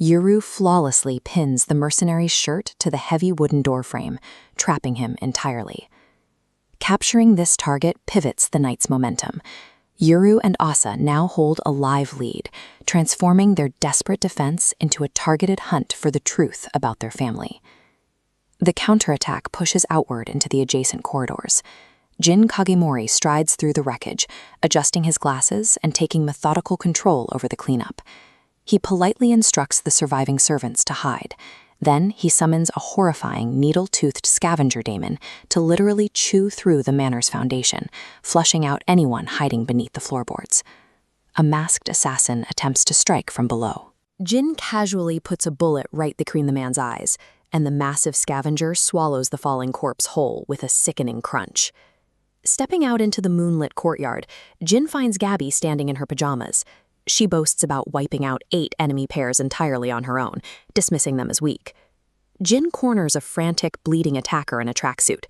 Yuru flawlessly pins the mercenary's shirt to the heavy wooden doorframe, trapping him entirely. Capturing this target pivots the night's momentum. Yuru and Asa now hold a live lead, transforming their desperate defense into a targeted hunt for the truth about their family. The counterattack pushes outward into the adjacent corridors. Jin Kagemori strides through the wreckage, adjusting his glasses and taking methodical control over the cleanup. He politely instructs the surviving servants to hide. Then he summons a horrifying needle-toothed scavenger daemon to literally chew through the manor's foundation, flushing out anyone hiding beneath the floorboards. A masked assassin attempts to strike from below. Jin casually puts a bullet right between the man's eyes, and the massive scavenger swallows the falling corpse whole with a sickening crunch. Stepping out into the moonlit courtyard, Jin finds Gabi standing in her pajamas. She boasts about wiping out 8 enemy pairs entirely on her own, dismissing them as weak. Jin corners a frantic, bleeding attacker in a tracksuit.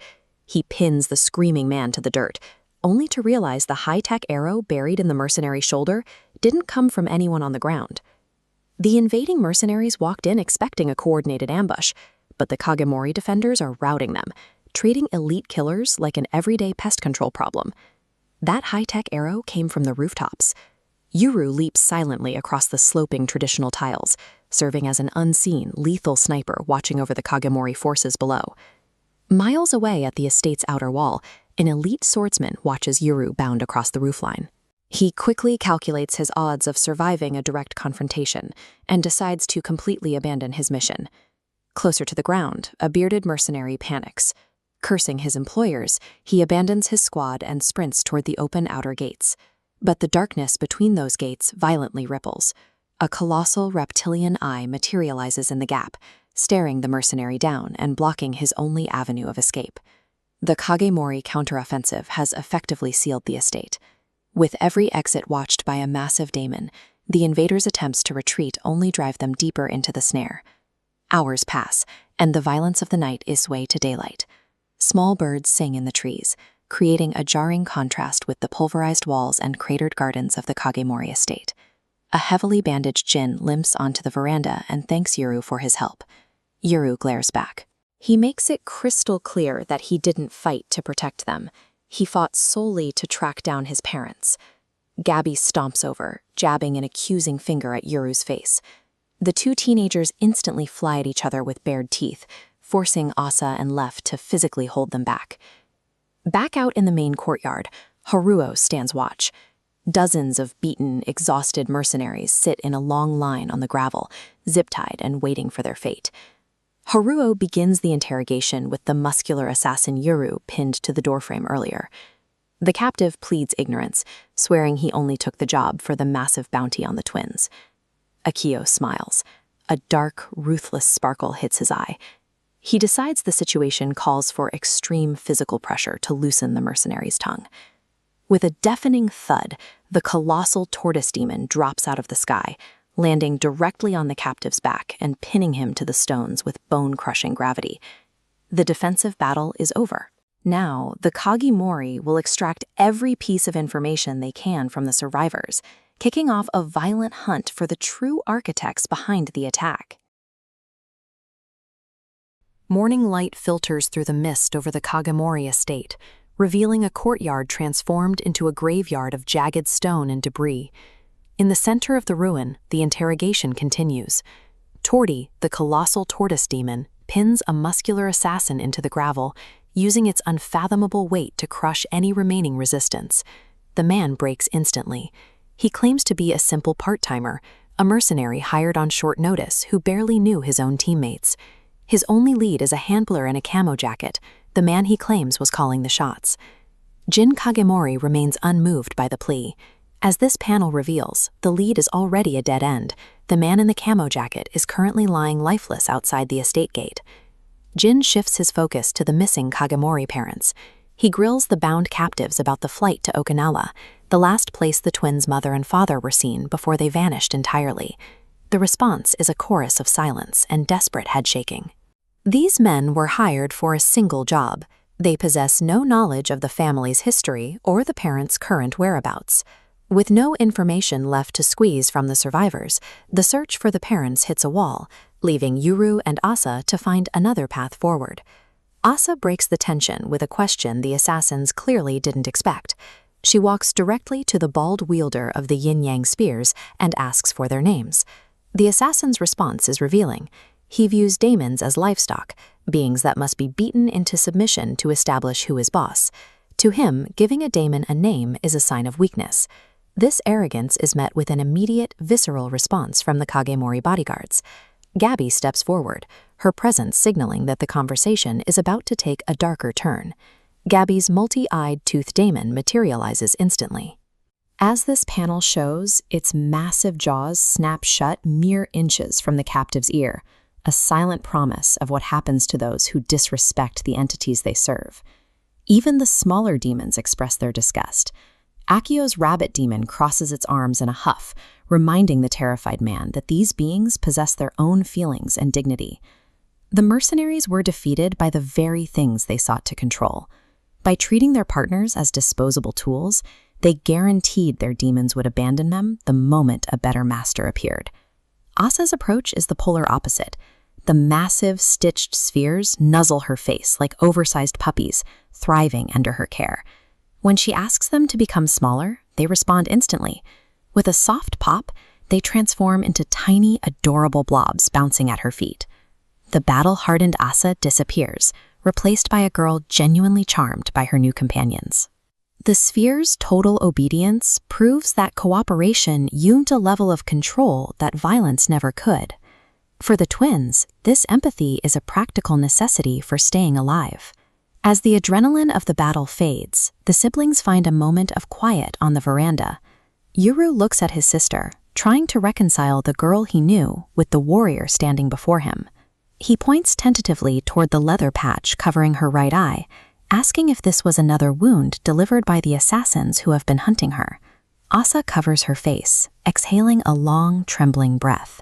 He pins the screaming man to the dirt, only to realize the high-tech arrow buried in the mercenary's shoulder didn't come from anyone on the ground. The invading mercenaries walked in expecting a coordinated ambush, but the Kagemori defenders are routing them, treating elite killers like an everyday pest control problem. That high-tech arrow came from the rooftops. Yuru leaps silently across the sloping traditional tiles, serving as an unseen, lethal sniper watching over the Kagemori forces below. Miles away at the estate's outer wall, an elite swordsman watches Yuru bound across the roofline. He quickly calculates his odds of surviving a direct confrontation and decides to completely abandon his mission. Closer to the ground, a bearded mercenary panics. Cursing his employers, he abandons his squad and sprints toward the open outer gates. But the darkness between those gates violently ripples. A colossal reptilian eye materializes in the gap, staring the mercenary down and blocking his only avenue of escape. The Kagemori counteroffensive has effectively sealed the estate. With every exit watched by a massive daemon, the invaders' attempts to retreat only drive them deeper into the snare. Hours pass, and the violence of the night is way to daylight. Small birds sing in the trees, creating a jarring contrast with the pulverized walls and cratered gardens of the Kagemori estate. A heavily bandaged Jin limps onto the veranda and thanks Yuru for his help. Yuru glares back. He makes it crystal clear that he didn't fight to protect them. He fought solely to track down his parents. Gabi stomps over, jabbing an accusing finger at Yuru's face. The 2 teenagers instantly fly at each other with bared teeth, forcing Asa and Left to physically hold them back. Back out in the main courtyard, Haruo stands watch. Dozens of beaten, exhausted mercenaries sit in a long line on the gravel, zip-tied and waiting for their fate. Haruo begins the interrogation with the muscular assassin Yuru pinned to the doorframe earlier. The captive pleads ignorance, swearing he only took the job for the massive bounty on the twins. Akio smiles. A dark, ruthless sparkle hits his eye. He decides the situation calls for extreme physical pressure to loosen the mercenary's tongue. With a deafening thud, the colossal tortoise demon drops out of the sky, landing directly on the captive's back and pinning him to the stones with bone-crushing gravity. The defensive battle is over. Now, the Kagemori will extract every piece of information they can from the survivors, kicking off a violent hunt for the true architects behind the attack. Morning light filters through the mist over the Kagemori estate, revealing a courtyard transformed into a graveyard of jagged stone and debris. In the center of the ruin, the interrogation continues. Torty, the colossal tortoise demon, pins a muscular assassin into the gravel, using its unfathomable weight to crush any remaining resistance. The man breaks instantly. He claims to be a simple part-timer, a mercenary hired on short notice who barely knew his own teammates. His only lead is a handler in a camo jacket, the man he claims was calling the shots. Jin Kagemori remains unmoved by the plea. As this panel reveals, the lead is already a dead end. The man in the camo jacket is currently lying lifeless outside the estate gate. Jin shifts his focus to the missing Kagemori parents. He grills the bound captives about the flight to Okinawa, the last place the twins' mother and father were seen before they vanished entirely. The response is a chorus of silence and desperate headshaking. These men were hired for a single job. They possess no knowledge of the family's history or the parents' current whereabouts. With no information left to squeeze from the survivors, the search for the parents hits a wall, leaving Yuru and Asa to find another path forward. Asa breaks the tension with a question the assassins clearly didn't expect. She walks directly to the bald wielder of the yin-yang spears and asks for their names. The assassin's response is revealing. He views Daemons as livestock, beings that must be beaten into submission to establish who is boss. To him, giving a daemon a name is a sign of weakness. This arrogance is met with an immediate, visceral response from the Kagemori bodyguards. Gabi steps forward, her presence signaling that the conversation is about to take a darker turn. Gabi's multi-eyed tooth daemon materializes instantly. As this panel shows, its massive jaws snap shut mere inches from the captive's ear, a silent promise of what happens to those who disrespect the entities they serve. Even the smaller demons express their disgust. Akio's rabbit demon crosses its arms in a huff, reminding the terrified man that these beings possess their own feelings and dignity. The mercenaries were defeated by the very things they sought to control. By treating their partners as disposable tools, they guaranteed their demons would abandon them the moment a better master appeared. Asa's approach is the polar opposite. The massive, stitched spheres nuzzle her face like oversized puppies, thriving under her care. When she asks them to become smaller, they respond instantly. With a soft pop, they transform into tiny, adorable blobs bouncing at her feet. The battle-hardened Asa disappears, replaced by a girl genuinely charmed by her new companions. The sphere's total obedience proves that cooperation yields a level of control that violence never could. For the twins, this empathy is a practical necessity for staying alive. As the adrenaline of the battle fades, the siblings find a moment of quiet on the veranda. Yuru looks at his sister, trying to reconcile the girl he knew with the warrior standing before him. He points tentatively toward the leather patch covering her right eye, asking if this was another wound delivered by the assassins who have been hunting her. Asa covers her face, exhaling a long, trembling breath.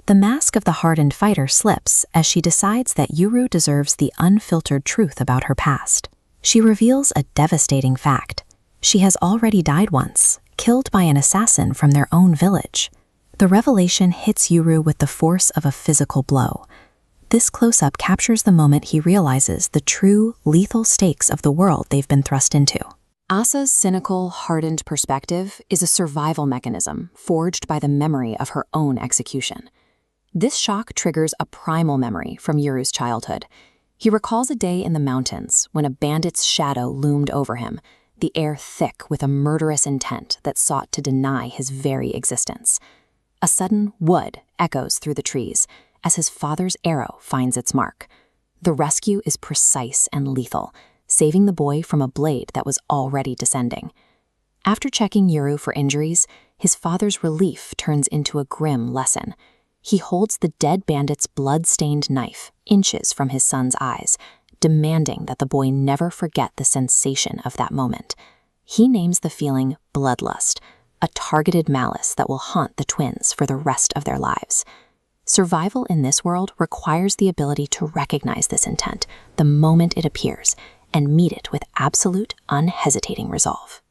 The mask of the hardened fighter slips as she decides that Yuru deserves the unfiltered truth about her past. She reveals a devastating fact. She has already died once, killed by an assassin from their own village. The revelation hits Yuru with the force of a physical blow. This close-up captures the moment he realizes the true, lethal stakes of the world they've been thrust into. Asa's cynical, hardened perspective is a survival mechanism forged by the memory of her own execution. This shock triggers a primal memory from Yuru's childhood. He recalls a day in the mountains when a bandit's shadow loomed over him, the air thick with a murderous intent that sought to deny his very existence. A sudden wood echoes through the trees as his father's arrow finds its mark. The rescue is precise and lethal, saving the boy from a blade that was already descending. After checking Yuru for injuries, his father's relief turns into a grim lesson. He holds the dead bandit's blood-stained knife inches from his son's eyes, demanding that the boy never forget the sensation of that moment. He names the feeling bloodlust, a targeted malice that will haunt the twins for the rest of their lives. Survival in this world requires the ability to recognize this intent the moment it appears and meet it with absolute, unhesitating resolve.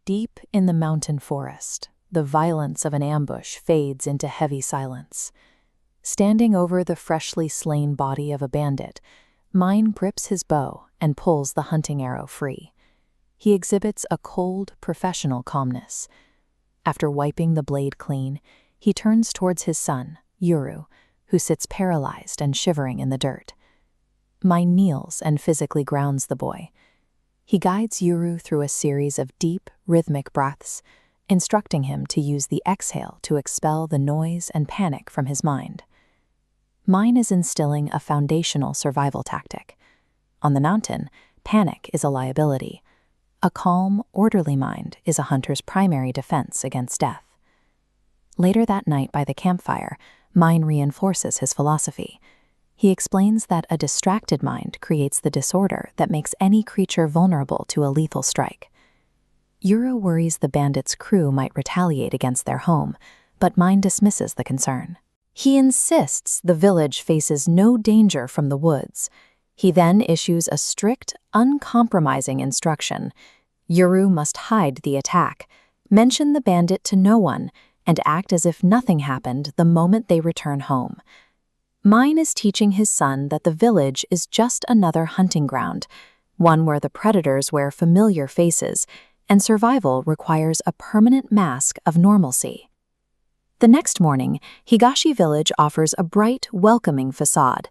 Deep in the mountain forest, the violence of an ambush fades into heavy silence. Standing over the freshly slain body of a bandit, Mine grips his bow and pulls the hunting arrow free. He exhibits a cold, professional calmness. After wiping the blade clean, he turns towards his son, Yuru, who sits paralyzed and shivering in the dirt. Mine kneels and physically grounds the boy. He guides Yuru through a series of deep, rhythmic breaths, instructing him to use the exhale to expel the noise and panic from his mind. Mine is instilling a foundational survival tactic. On the mountain, panic is a liability. A calm, orderly mind is a hunter's primary defense against death. Later that night by the campfire, Mine reinforces his philosophy. He explains that a distracted mind creates the disorder that makes any creature vulnerable to a lethal strike. Yuru worries the bandits' crew might retaliate against their home, but Mine dismisses the concern. He insists the village faces no danger from the woods. He then issues a strict, uncompromising instruction. Yuru must hide the attack, mention the bandit to no one, and act as if nothing happened the moment they return home. Mine is teaching his son that the village is just another hunting ground, one where the predators wear familiar faces, and survival requires a permanent mask of normalcy. The next morning, Higashi Village offers a bright, welcoming facade.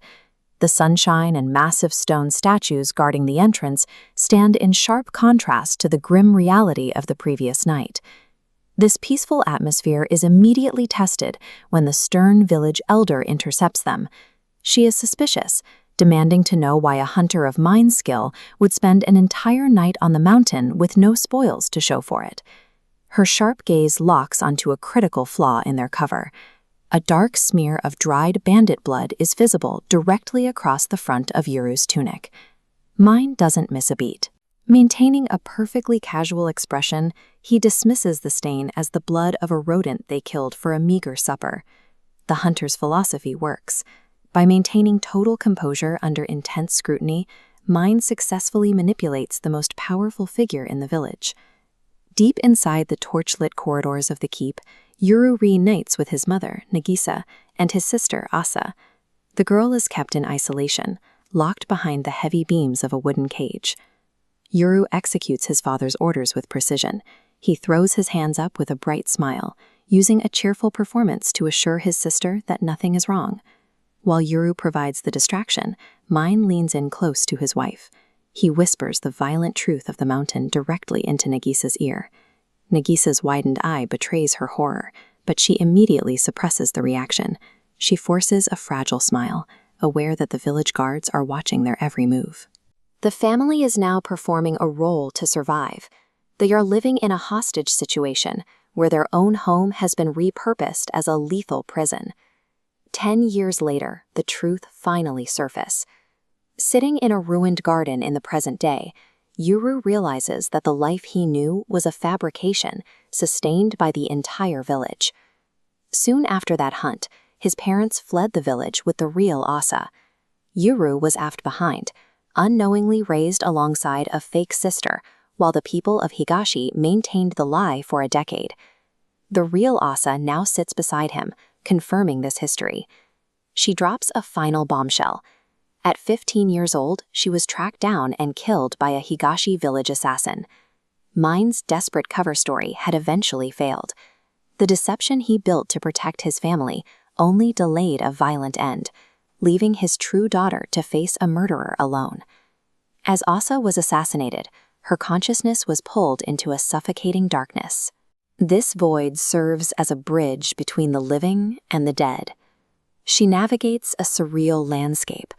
The sunshine and massive stone statues guarding the entrance stand in sharp contrast to the grim reality of the previous night. This peaceful atmosphere is immediately tested when the stern village elder intercepts them. She is suspicious, demanding to know why a hunter of Mine's skill would spend an entire night on the mountain with no spoils to show for it. Her sharp gaze locks onto a critical flaw in their cover. A dark smear of dried bandit blood is visible directly across the front of Yuru's tunic. Mine doesn't miss a beat. Maintaining a perfectly casual expression, he dismisses the stain as the blood of a rodent they killed for a meager supper. The hunter's philosophy works. By maintaining total composure under intense scrutiny, Mine successfully manipulates the most powerful figure in the village. Deep inside the torch-lit corridors of the keep, Yuru reunites with his mother, Nagisa, and his sister, Asa. The girl is kept in isolation, locked behind the heavy beams of a wooden cage. Yuru executes his father's orders with precision. He throws his hands up with a bright smile, using a cheerful performance to assure his sister that nothing is wrong. While Yuru provides the distraction, Mine leans in close to his wife. He whispers the violent truth of the mountain directly into Nagisa's ear. Nagisa's widened eye betrays her horror, but she immediately suppresses the reaction. She forces a fragile smile, aware that the village guards are watching their every move. The family is now performing a role to survive. They are living in a hostage situation where their own home has been repurposed as a lethal prison. 10 years later, the truth finally surfaces. Sitting in a ruined garden in the present day, Yuru realizes that the life he knew was a fabrication sustained by the entire village. Soon after that hunt, his parents fled the village with the real Asa. Yuru was left behind, unknowingly raised alongside a fake sister, while the people of Higashi maintained the lie for a decade. The real Asa now sits beside him, confirming this history. She drops a final bombshell. At 15 years old, she was tracked down and killed by a Higashi village assassin. Mine's desperate cover story had eventually failed. The deception he built to protect his family only delayed a violent end, leaving his true daughter to face a murderer alone. As Asa was assassinated, her consciousness was pulled into a suffocating darkness. This void serves as a bridge between the living and the dead. She navigates a surreal landscape,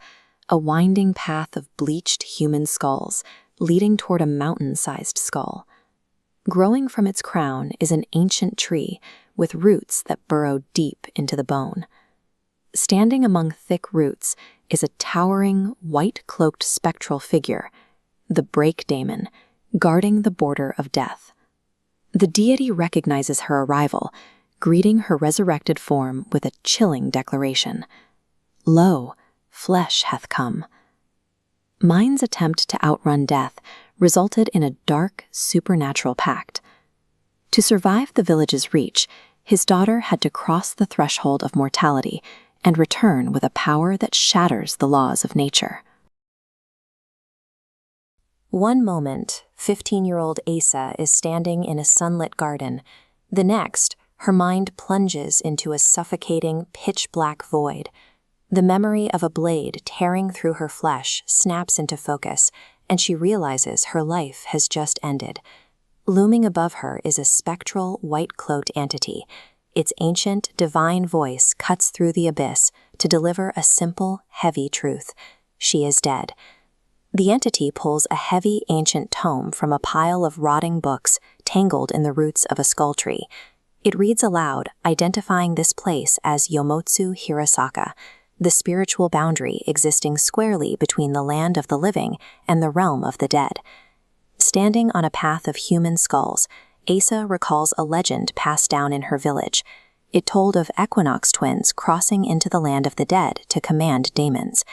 a winding path of bleached human skulls leading toward a mountain-sized skull. Growing from its crown is an ancient tree with roots that burrow deep into the bone. Standing among thick roots is a towering, white-cloaked spectral figure, the Break Daemon, guarding the border of death. The deity recognizes her arrival, greeting her resurrected form with a chilling declaration. Lo, flesh hath come. Mine's attempt to outrun death resulted in a dark, supernatural pact. To survive the village's reach, his daughter had to cross the threshold of mortality and return with a power that shatters the laws of nature. One moment, 15-year-old Asa is standing in a sunlit garden. The next, her mind plunges into a suffocating, pitch-black void. The memory of a blade tearing through her flesh snaps into focus, and she realizes her life has just ended. Looming above her is a spectral, white-cloaked entity. Its ancient, divine voice cuts through the abyss to deliver a simple, heavy truth. She is dead. The entity pulls a heavy, ancient tome from a pile of rotting books tangled in the roots of a skull tree. It reads aloud, identifying this place as Yomotsu Hirasaka, the spiritual boundary existing squarely between the land of the living and the realm of the dead. Standing on a path of human skulls, Asa recalls a legend passed down in her village. It told of equinox twins crossing into the land of the dead to command Daemons.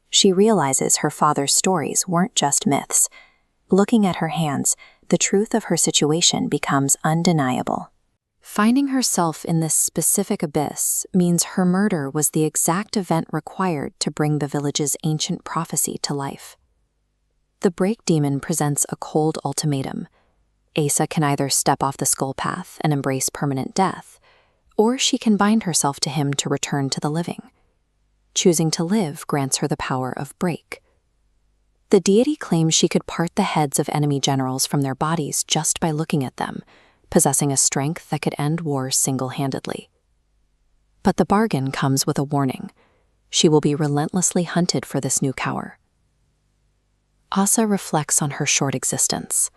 She realizes her father's stories weren't just myths. Looking at her hands, the truth of her situation becomes undeniable. Finding herself in this specific abyss means her murder was the exact event required to bring the village's ancient prophecy to life. The break demon presents a cold ultimatum. Asa can either step off the skull path and embrace permanent death, or she can bind herself to him to return to the living. Choosing to live grants her the power of break. The deity claims she could part the heads of enemy generals from their bodies just by looking at them, possessing a strength that could end wars single-handedly. But the bargain comes with a warning. She will be relentlessly hunted for this new power. Asa reflects on her short existence.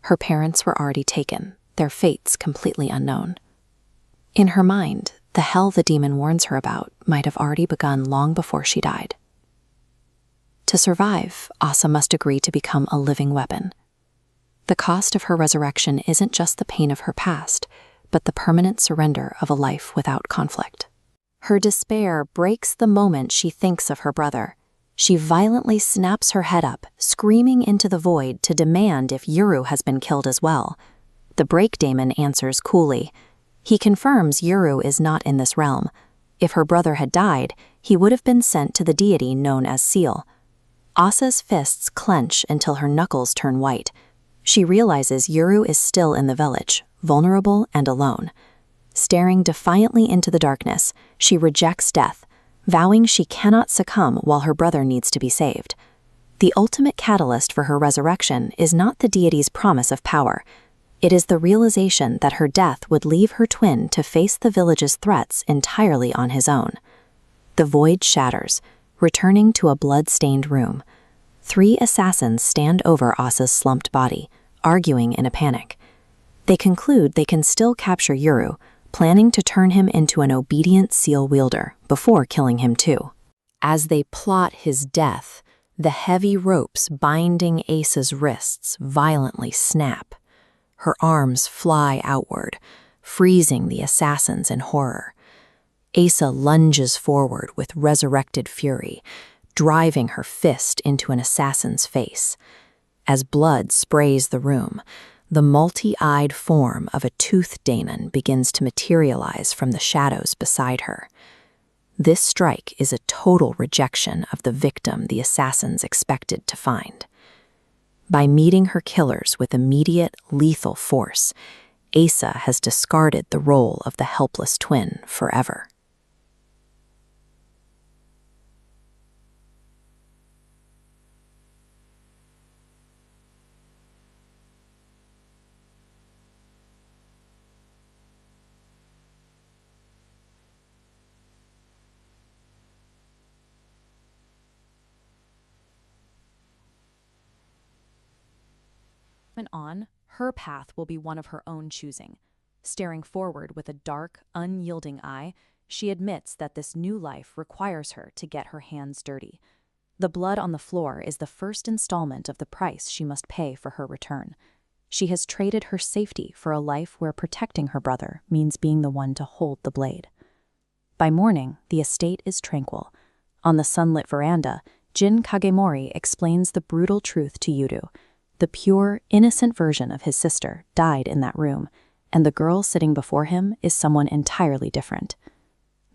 Her parents were already taken, their fates completely unknown. In her mind, the hell the demon warns her about might have already begun long before she died. To survive, Asa must agree to become a living weapon. The cost of her resurrection isn't just the pain of her past, but the permanent surrender of a life without conflict. Her despair breaks the moment she thinks of her brother. She violently snaps her head up, screaming into the void to demand if Yuru has been killed as well. The break demon answers coolly. He confirms Yuru is not in this realm. If her brother had died, he would have been sent to the deity known as Seal. Asa's fists clench until her knuckles turn white. She realizes Yuru is still in the village, vulnerable and alone. Staring defiantly into the darkness, she rejects death, vowing she cannot succumb while her brother needs to be saved. The ultimate catalyst for her resurrection is not the deity's promise of power. It is the realization that her death would leave her twin to face the village's threats entirely on his own. The void shatters, returning to a blood-stained room. 3 assassins stand over Asa's slumped body, arguing in a panic. They conclude they can still capture Yuru, planning to turn him into an obedient seal wielder before killing him too. As they plot his death, the heavy ropes binding Asa's wrists violently snap. Her arms fly outward, freezing the assassins in horror. Asa lunges forward with resurrected fury, driving her fist into an assassin's face. As blood sprays the room, the multi-eyed form of a toothed daemon begins to materialize from the shadows beside her. This strike is a total rejection of the victim the assassins expected to find. By meeting her killers with immediate, lethal force, Asa has discarded the role of the helpless twin forever. On, her path will be one of her own choosing. Staring forward with a dark, unyielding eye, she admits that this new life requires her to get her hands dirty. The blood on the floor is the first installment of the price she must pay for her return. She has traded her safety for a life where protecting her brother means being the one to hold the blade. By morning, the estate is tranquil. On the sunlit veranda, Jin Kagemori explains the brutal truth to Yuru. The pure, innocent version of his sister died in that room, and the girl sitting before him is someone entirely different.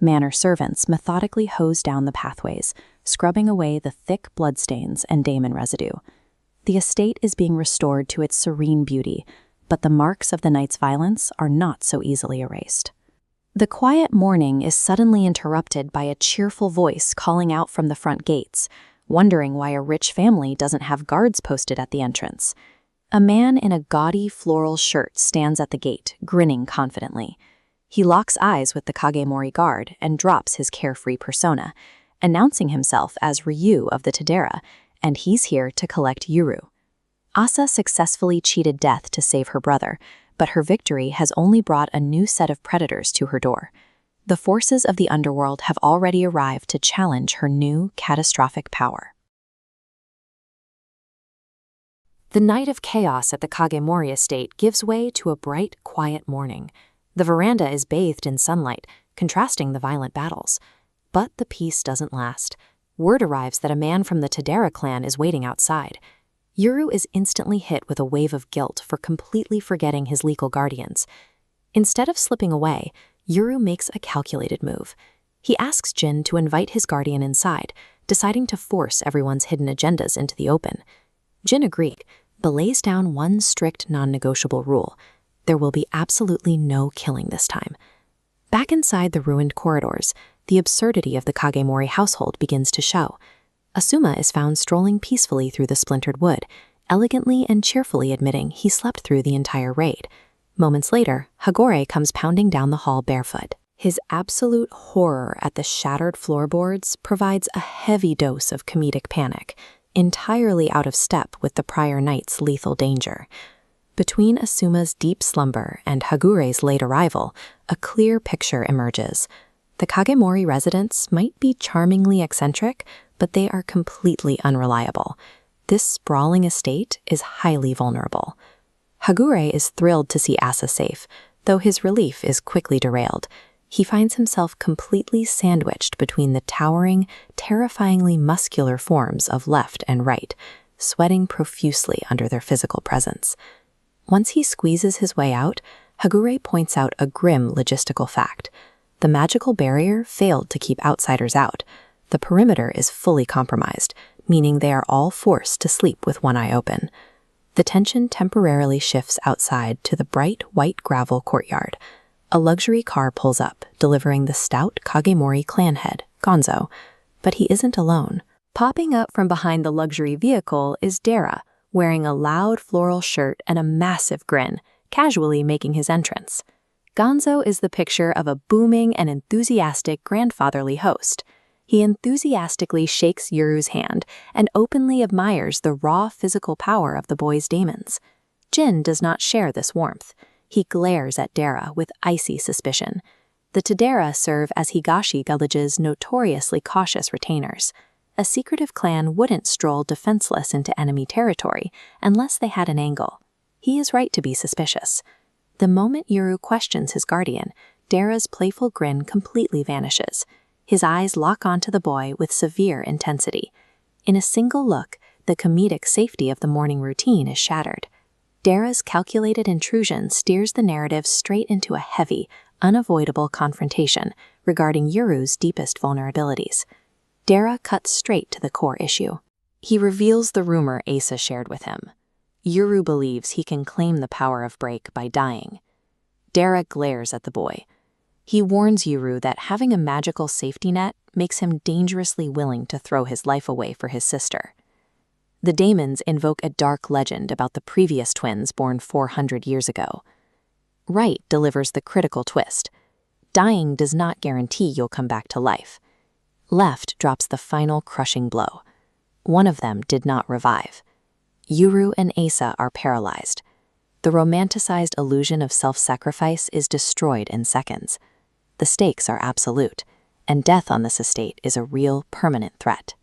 Manor servants methodically hose down the pathways, scrubbing away the thick bloodstains and daemon residue. The estate is being restored to its serene beauty, but the marks of the night's violence are not so easily erased. The quiet morning is suddenly interrupted by a cheerful voice calling out from the front gates, wondering why a rich family doesn't have guards posted at the entrance. A man in a gaudy floral shirt stands at the gate, grinning confidently. He locks eyes with the Kagemori guard and drops his carefree persona, announcing himself as Ryu of the Tadera, and he's here to collect Yuru. Asa successfully cheated death to save her brother, but her victory has only brought a new set of predators to her door. The forces of the underworld have already arrived to challenge her new, catastrophic power. The night of chaos at the Kagemori estate gives way to a bright, quiet morning. The veranda is bathed in sunlight, contrasting the violent battles. But the peace doesn't last. Word arrives that a man from the Tadera clan is waiting outside. Yuru is instantly hit with a wave of guilt for completely forgetting his legal guardians. Instead of slipping away, Yuru makes a calculated move. He asks Jin to invite his guardian inside, deciding to force everyone's hidden agendas into the open. Jin agreed, but lays down one strict non-negotiable rule. There will be absolutely no killing this time. Back inside the ruined corridors, the absurdity of the Kagemori household begins to show. Asuma is found strolling peacefully through the splintered wood, elegantly and cheerfully admitting he slept through the entire raid. Moments later, Hagore comes pounding down the hall barefoot. His absolute horror at the shattered floorboards provides a heavy dose of comedic panic, entirely out of step with the prior night's lethal danger. Between Asuma's deep slumber and Hagure's late arrival, a clear picture emerges. The Kagemori residents might be charmingly eccentric, but they are completely unreliable. This sprawling estate is highly vulnerable. Hagure is thrilled to see Asa safe, though his relief is quickly derailed. He finds himself completely sandwiched between the towering, terrifyingly muscular forms of left and right, sweating profusely under their physical presence. Once he squeezes his way out, Hagure points out a grim logistical fact. The magical barrier failed to keep outsiders out. The perimeter is fully compromised, meaning they are all forced to sleep with one eye open. The tension temporarily shifts outside to the bright white gravel courtyard. A luxury car pulls up, delivering the stout Kagemori clan head, Gonzo. But he isn't alone. Popping up from behind the luxury vehicle is Dara, wearing a loud floral shirt and a massive grin, casually making his entrance. Gonzo is the picture of a booming and enthusiastic grandfatherly host. He enthusiastically shakes Yuru's hand and openly admires the raw physical power of the boy's daemons. Jin does not share this warmth. He glares at Dara with icy suspicion. The Tadera serve as Higashi village's notoriously cautious retainers. A secretive clan wouldn't stroll defenseless into enemy territory unless they had an angle. He is right to be suspicious. The moment Yuru questions his guardian, Dara's playful grin completely vanishes. His eyes lock onto the boy with severe intensity. In a single look, the comedic safety of the morning routine is shattered. Dara's calculated intrusion steers the narrative straight into a heavy, unavoidable confrontation regarding Yuru's deepest vulnerabilities. Dara cuts straight to the core issue. He reveals the rumor Asa shared with him. Yuru believes he can claim the power of break by dying. Dara glares at the boy. He warns Yuru that having a magical safety net makes him dangerously willing to throw his life away for his sister. The Daemons invoke a dark legend about the previous twins born 400 years ago. Right delivers the critical twist. Dying does not guarantee you'll come back to life. Left drops the final crushing blow. One of them did not revive. Yuru and Asa are paralyzed. The romanticized illusion of self-sacrifice is destroyed in seconds. The stakes are absolute, and death on this estate is a real, permanent threat.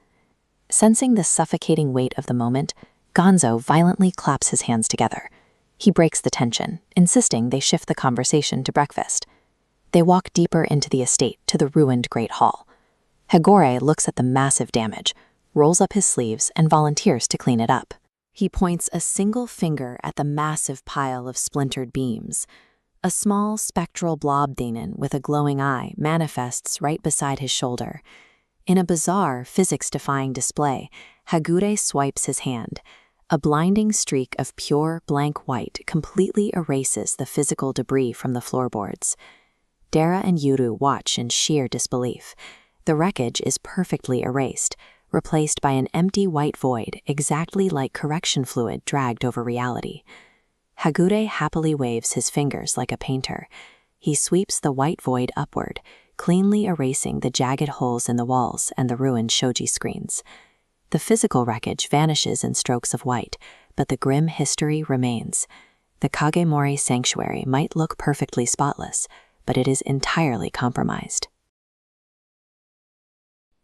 Sensing the suffocating weight of the moment, Gonzo violently claps his hands together. He breaks the tension, insisting they shift the conversation to breakfast. They walk deeper into the estate to the ruined Great Hall. Hagore looks at the massive damage, rolls up his sleeves, and volunteers to clean it up. He points a single finger at the massive pile of splintered beams. A small spectral blob demon with a glowing eye manifests right beside his shoulder. In a bizarre, physics-defying display, Hagure swipes his hand. A blinding streak of pure, blank white completely erases the physical debris from the floorboards. Dara and Yuru watch in sheer disbelief. The wreckage is perfectly erased, replaced by an empty white void exactly like correction fluid dragged over reality. Hagure happily waves his fingers like a painter. He sweeps the white void upward, cleanly erasing the jagged holes in the walls and the ruined shoji screens. The physical wreckage vanishes in strokes of white, but the grim history remains. The Kagemori sanctuary might look perfectly spotless, but it is entirely compromised.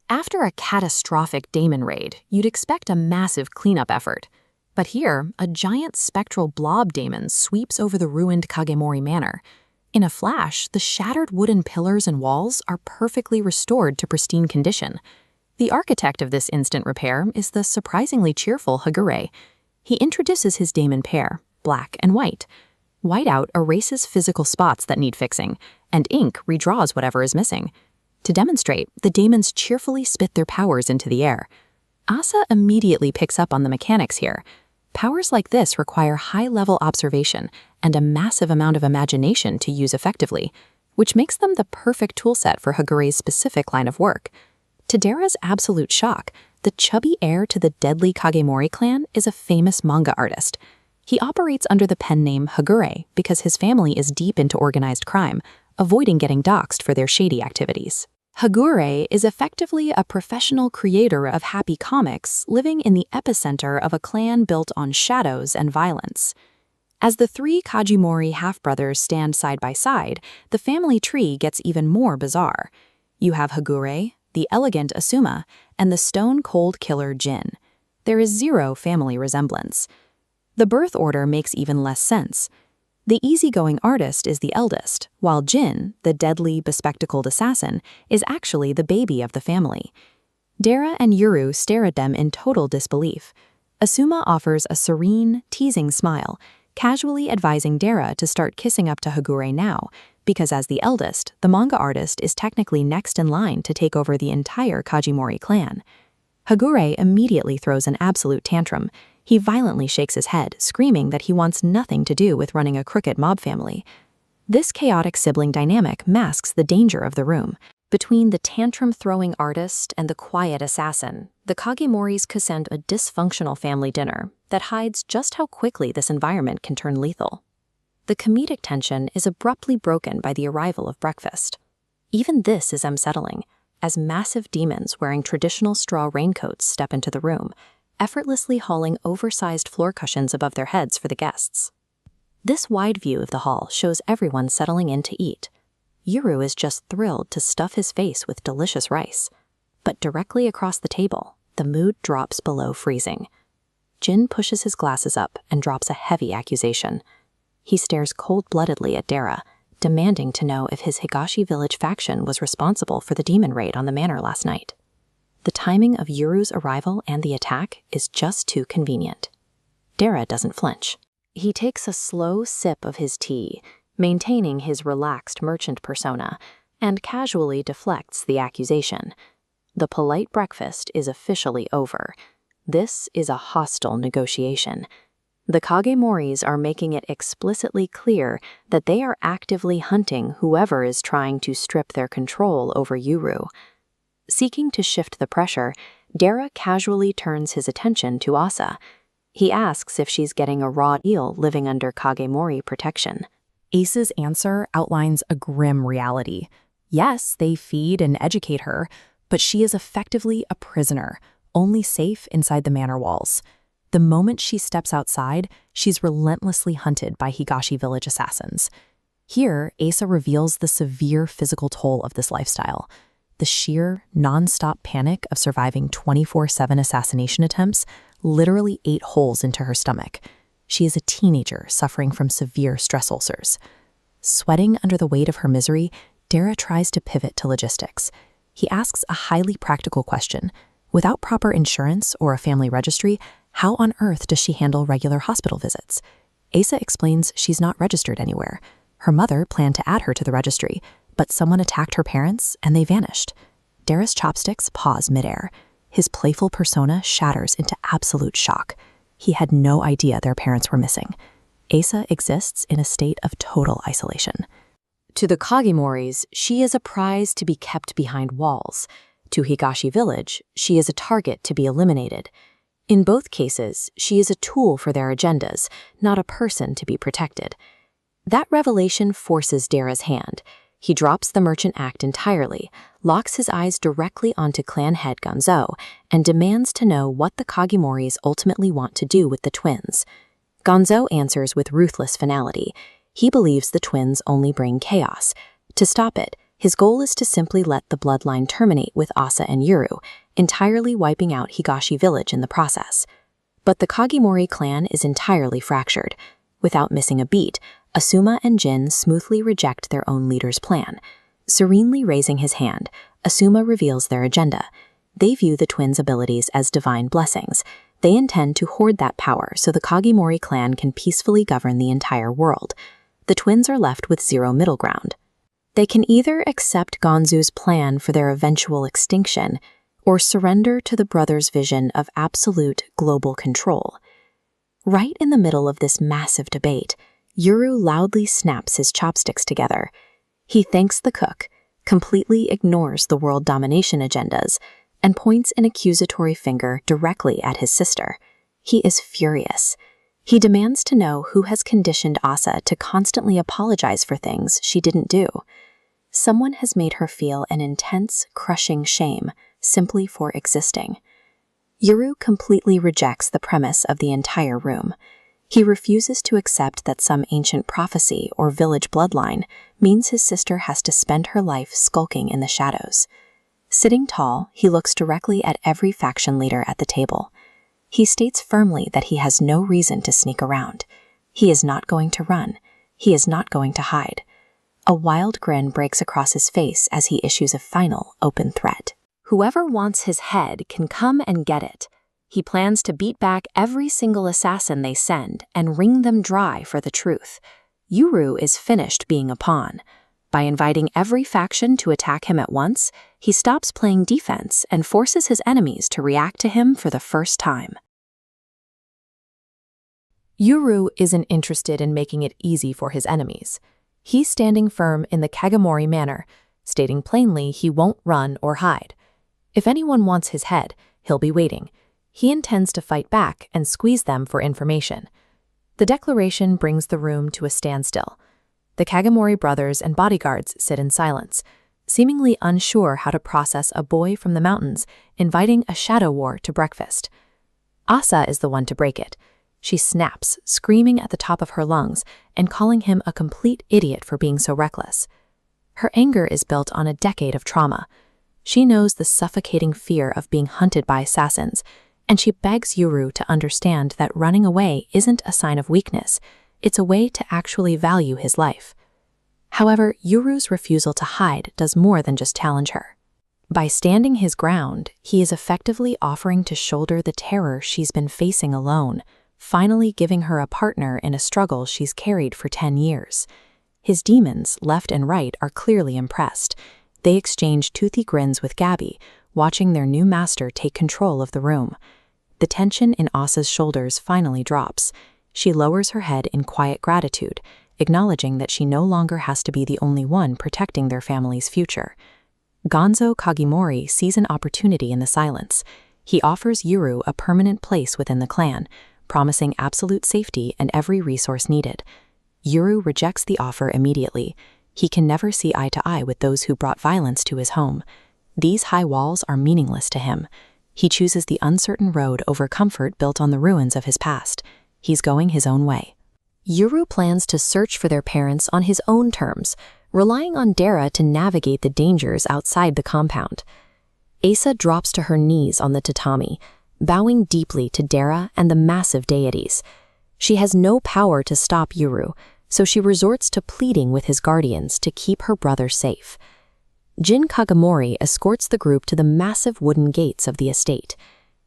After a catastrophic Daemon raid, you'd expect a massive cleanup effort. But here, a giant spectral blob daemon sweeps over the ruined Kagemori manor. In a flash, the shattered wooden pillars and walls are perfectly restored to pristine condition. The architect of this instant repair is the surprisingly cheerful Hagure. He introduces his daemon pair, black and white. Whiteout erases physical spots that need fixing, and ink redraws whatever is missing. To demonstrate, the daemons cheerfully spit their powers into the air. Asa immediately picks up on the mechanics here. Powers like this require high-level observation and a massive amount of imagination to use effectively, which makes them the perfect toolset for Hagure's specific line of work. To Dara's absolute shock, the chubby heir to the deadly Kagemori clan is a famous manga artist. He operates under the pen name Hagure because his family is deep into organized crime, avoiding getting doxxed for their shady activities. Hagure is effectively a professional creator of happy comics living in the epicenter of a clan built on shadows and violence. As the three Kajimori half-brothers stand side by side, the family tree gets even more bizarre. You have Hagure, the elegant Asuma, and the stone-cold killer Jin. There is zero family resemblance. The birth order makes even less sense. The easygoing artist is the eldest, while Jin, the deadly, bespectacled assassin, is actually the baby of the family. Dara and Yuru stare at them in total disbelief. Asuma offers a serene, teasing smile, casually advising Dara to start kissing up to Hagure now, because as the eldest, the manga artist is technically next in line to take over the entire Kajimori clan. Hagure immediately throws an absolute tantrum. He violently shakes his head, screaming that he wants nothing to do with running a crooked mob family. This chaotic sibling dynamic masks the danger of the room. Between the tantrum-throwing artist and the quiet assassin, the Kagemoris could send a dysfunctional family dinner that hides just how quickly this environment can turn lethal. The comedic tension is abruptly broken by the arrival of breakfast. Even this is unsettling, as massive demons wearing traditional straw raincoats step into the room, effortlessly hauling oversized floor cushions above their heads for the guests. This wide view of the hall shows everyone settling in to eat. Yuru is just thrilled to stuff his face with delicious rice. But directly across the table, the mood drops below freezing. Jin pushes his glasses up and drops a heavy accusation. He stares cold-bloodedly at Dara, demanding to know if his Higashi village faction was responsible for the demon raid on the manor last night. The timing of Yuru's arrival and the attack is just too convenient. Dara doesn't flinch. He takes a slow sip of his tea, maintaining his relaxed merchant persona, and casually deflects the accusation. The polite breakfast is officially over. This is a hostile negotiation. The Kagemoris are making it explicitly clear that they are actively hunting whoever is trying to strip their control over Yuru. Seeking to shift the pressure, Dara casually turns his attention to Asa. He asks if she's getting a raw deal living under Kagemori protection. Ace's answer outlines a grim reality. Yes, they feed and educate her, but she is effectively a prisoner, only safe inside the manor walls. The moment she steps outside, she's relentlessly hunted by Higashi village assassins. Here, Asa reveals the severe physical toll of this lifestyle. The sheer, non-stop panic of surviving 24/7 assassination attempts literally ate holes into her stomach. She is a teenager suffering from severe stress ulcers. Sweating under the weight of her misery, Dara tries to pivot to logistics. He asks a highly practical question. Without proper insurance or a family registry, how on earth does she handle regular hospital visits? Asa explains she's not registered anywhere. Her mother planned to add her to the registry, but someone attacked her parents and they vanished. Dara's chopsticks pause midair. His playful persona shatters into absolute shock. He had no idea their parents were missing. Asa exists in a state of total isolation. To the Kagimoris, she is a prize to be kept behind walls. To Higashi Village, she is a target to be eliminated. In both cases, she is a tool for their agendas, not a person to be protected. That revelation forces Dara's hand. He drops the Merchant Act entirely, locks his eyes directly onto clan head Gonzo, and demands to know what the Kagimoris ultimately want to do with the twins. Gonzo answers with ruthless finality. He believes the twins only bring chaos. To stop it, his goal is to simply let the bloodline terminate with Asa and Yuru, entirely wiping out Higashi Village in the process. But the Kagimori clan is entirely fractured. Without missing a beat, Asuma and Jin smoothly reject their own leader's plan. Serenely raising his hand, Asuma reveals their agenda. They view the twins' abilities as divine blessings. They intend to hoard that power so the Kagimori clan can peacefully govern the entire world. The twins are left with zero middle ground. They can either accept Gonzu's plan for their eventual extinction or surrender to the brothers' vision of absolute global control. Right in the middle of this massive debate, Yuru loudly snaps his chopsticks together. He thanks the cook, completely ignores the world domination agendas, and points an accusatory finger directly at his sister. He is furious. He demands to know who has conditioned Asa to constantly apologize for things she didn't do. Someone has made her feel an intense, crushing shame simply for existing. Yuru completely rejects the premise of the entire room. He refuses to accept that some ancient prophecy or village bloodline means his sister has to spend her life skulking in the shadows. Sitting tall, he looks directly at every faction leader at the table. He states firmly that he has no reason to sneak around. He is not going to run. He is not going to hide. A wild grin breaks across his face as he issues a final, open threat. Whoever wants his head can come and get it. He plans to beat back every single assassin they send and wring them dry for the truth. Yuru is finished being a pawn. By inviting every faction to attack him at once, he stops playing defense and forces his enemies to react to him for the first time. Yuru isn't interested in making it easy for his enemies. He's standing firm in the Kagimori manner, stating plainly he won't run or hide. If anyone wants his head, he'll be waiting. He intends to fight back and squeeze them for information. The declaration brings the room to a standstill. The Kagimori brothers and bodyguards sit in silence, seemingly unsure how to process a boy from the mountains inviting a shadow war to breakfast. Asa is the one to break it. She snaps, screaming at the top of her lungs and calling him a complete idiot for being so reckless. Her anger is built on a decade of trauma. She knows the suffocating fear of being hunted by assassins, and she begs Yuru to understand that running away isn't a sign of weakness. It's a way to actually value his life. However, Yuru's refusal to hide does more than just challenge her. By standing his ground, he is effectively offering to shoulder the terror she's been facing alone, finally giving her a partner in a struggle she's carried for 10 years. His demons, left and right, are clearly impressed. They exchange toothy grins with Gabi, watching their new master take control of the room. The tension in Asa's shoulders finally drops. She lowers her head in quiet gratitude, acknowledging that she no longer has to be the only one protecting their family's future. Gonzo Kagimori sees an opportunity in the silence. He offers Yuru a permanent place within the clan, promising absolute safety and every resource needed. Yuru rejects the offer immediately. He can never see eye to eye with those who brought violence to his home. These high walls are meaningless to him. He chooses the uncertain road over comfort built on the ruins of his past. He's going his own way. Yuru plans to search for their parents on his own terms, relying on Dara to navigate the dangers outside the compound. Asa drops to her knees on the tatami, bowing deeply to Dara and the massive deities. She has no power to stop Yuru, so she resorts to pleading with his guardians to keep her brother safe. Jin Kagimori escorts the group to the massive wooden gates of the estate.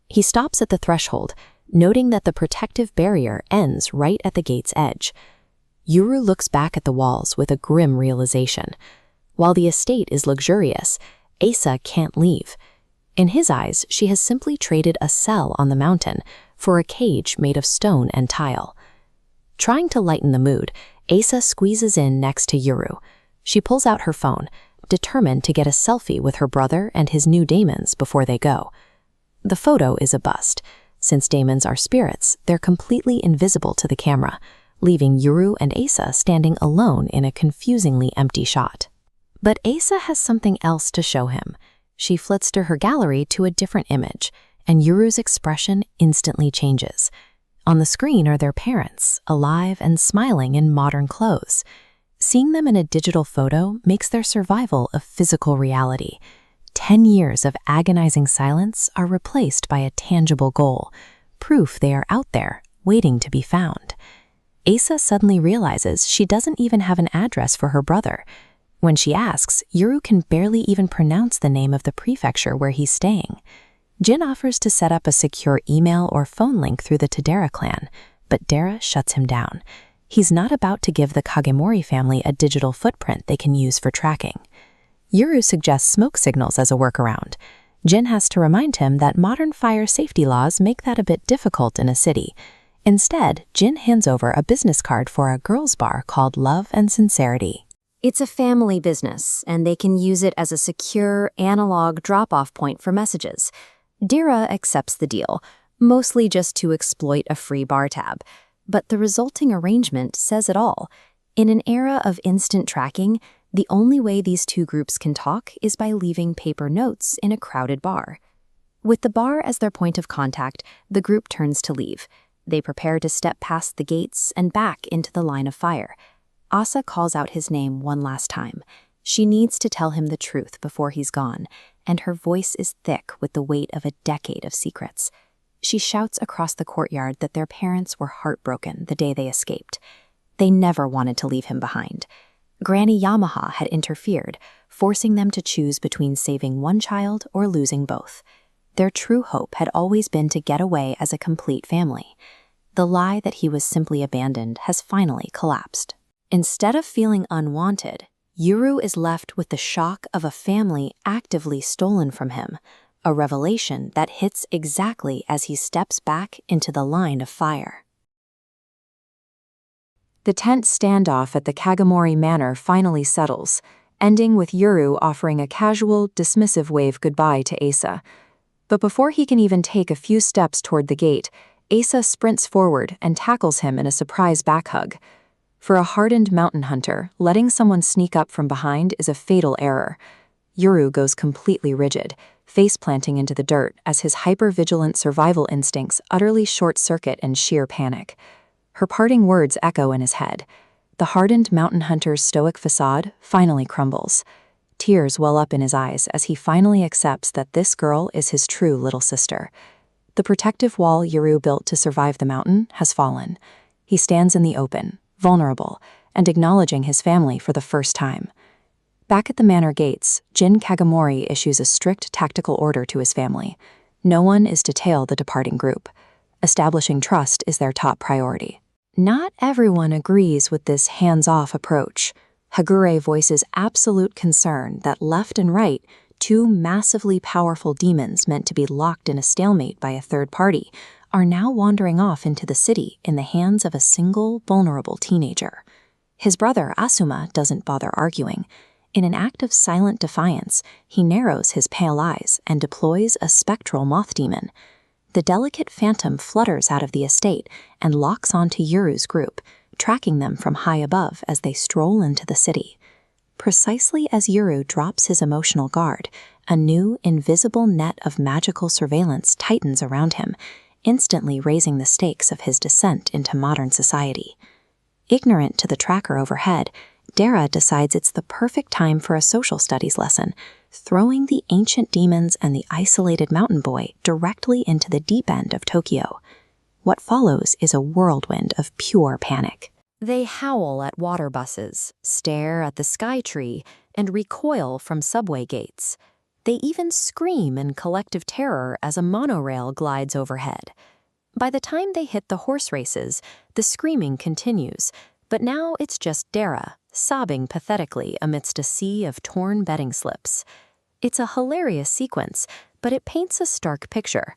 He stops at the threshold, noting that the protective barrier ends right at the gate's edge. Yuru looks back at the walls with a grim realization. While the estate is luxurious, Asa can't leave. In his eyes, she has simply traded a cell on the mountain for a cage made of stone and tile. Trying to lighten the mood, Asa squeezes in next to Yuru. She pulls out her phone, determined to get a selfie with her brother and his new Daemons before they go. The photo is a bust. Since Daemons are spirits, they're completely invisible to the camera, leaving Yuru and Asa standing alone in a confusingly empty shot. But Asa has something else to show him. She flits to her gallery to a different image, and Yuru's expression instantly changes. On the screen are their parents, alive and smiling in modern clothes. Seeing them in a digital photo makes their survival a physical reality. 10 years of agonizing silence are replaced by a tangible goal, proof they are out there, waiting to be found. Asa suddenly realizes she doesn't even have an address for her brother. When she asks, Yuru can barely even pronounce the name of the prefecture where he's staying. Jin offers to set up a secure email or phone link through the Tadera clan, but Dara shuts him down. He's not about to give the Kagemori family a digital footprint they can use for tracking. Yuru suggests smoke signals as a workaround. Jin has to remind him that modern fire safety laws make that a bit difficult in a city. Instead, Jin hands over a business card for a girls' bar called Love and Sincerity. It's a family business, and they can use it as a secure, analog drop-off point for messages. Dira accepts the deal, mostly just to exploit a free bar tab. But the resulting arrangement says it all. In an era of instant tracking, the only way these two groups can talk is by leaving paper notes in a crowded bar. With the bar as their point of contact, the group turns to leave. They prepare to step past the gates and back into the line of fire. Asa calls out his name one last time. She needs to tell him the truth before he's gone, and her voice is thick with the weight of a decade of secrets. She shouts across the courtyard that their parents were heartbroken the day they escaped. They never wanted to leave him behind. Granny Yamaha had interfered, forcing them to choose between saving one child or losing both. Their true hope had always been to get away as a complete family. The lie that he was simply abandoned has finally collapsed. Instead of feeling unwanted, Yuru is left with the shock of a family actively stolen from him, a revelation that hits exactly as he steps back into the line of fire. The tense standoff at the Kagemori Manor finally settles, ending with Yuru offering a casual, dismissive wave goodbye to Asa. But before he can even take a few steps toward the gate, Asa sprints forward and tackles him in a surprise back hug. For a hardened mountain hunter, letting someone sneak up from behind is a fatal error. Yuru goes completely rigid, face-planting into the dirt as his hyper-vigilant survival instincts utterly short-circuit in sheer panic. Her parting words echo in his head. The hardened mountain hunter's stoic facade finally crumbles. Tears well up in his eyes as he finally accepts that this girl is his true little sister. The protective wall Yuru built to survive the mountain has fallen. He stands in the open, vulnerable, and acknowledging his family for the first time. Back at the manor gates, Jin Kagemori issues a strict tactical order to his family. No one is to tail the departing group. Establishing trust is their top priority. Not everyone agrees with this hands-off approach. Hagure voices absolute concern that left and right, two massively powerful demons meant to be locked in a stalemate by a third party, are now wandering off into the city in the hands of a single, vulnerable teenager. His brother, Asuma, doesn't bother arguing. In an act of silent defiance, he narrows his pale eyes and deploys a spectral moth demon. The delicate phantom flutters out of the estate and locks onto Yuru's group, tracking them from high above as they stroll into the city. Precisely as Yuru drops his emotional guard, a new, invisible net of magical surveillance tightens around him, instantly raising the stakes of his descent into modern society. Ignorant to the tracker overhead, Dara decides it's the perfect time for a social studies lesson, throwing the ancient demons and the isolated mountain boy directly into the deep end of Tokyo. What follows is a whirlwind of pure panic. They howl at water buses, stare at the sky tree, and recoil from subway gates. They even scream in collective terror as a monorail glides overhead. By the time they hit the horse races, the screaming continues, But now it's just Dara, sobbing pathetically amidst a sea of torn bedding slips. It's a hilarious sequence, but it paints a stark picture.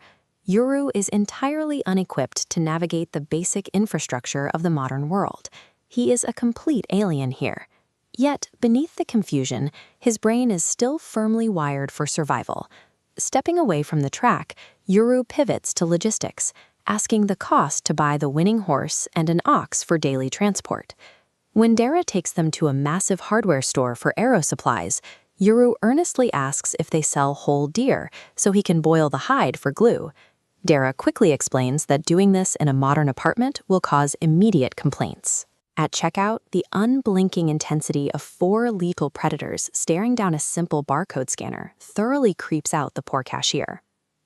Yuru is entirely unequipped to navigate the basic infrastructure of the modern world. He is a complete alien here. Yet, beneath the confusion, his brain is still firmly wired for survival. Stepping away from the track, Yuru pivots to logistics, asking the cost to buy the winning horse and an ox for daily transport. When Dara takes them to a massive hardware store for arrow supplies, Yuru earnestly asks if they sell whole deer so he can boil the hide for glue. Dara quickly explains that doing this in a modern apartment will cause immediate complaints. At checkout, the unblinking intensity of 4 lethal predators staring down a simple barcode scanner thoroughly creeps out the poor cashier.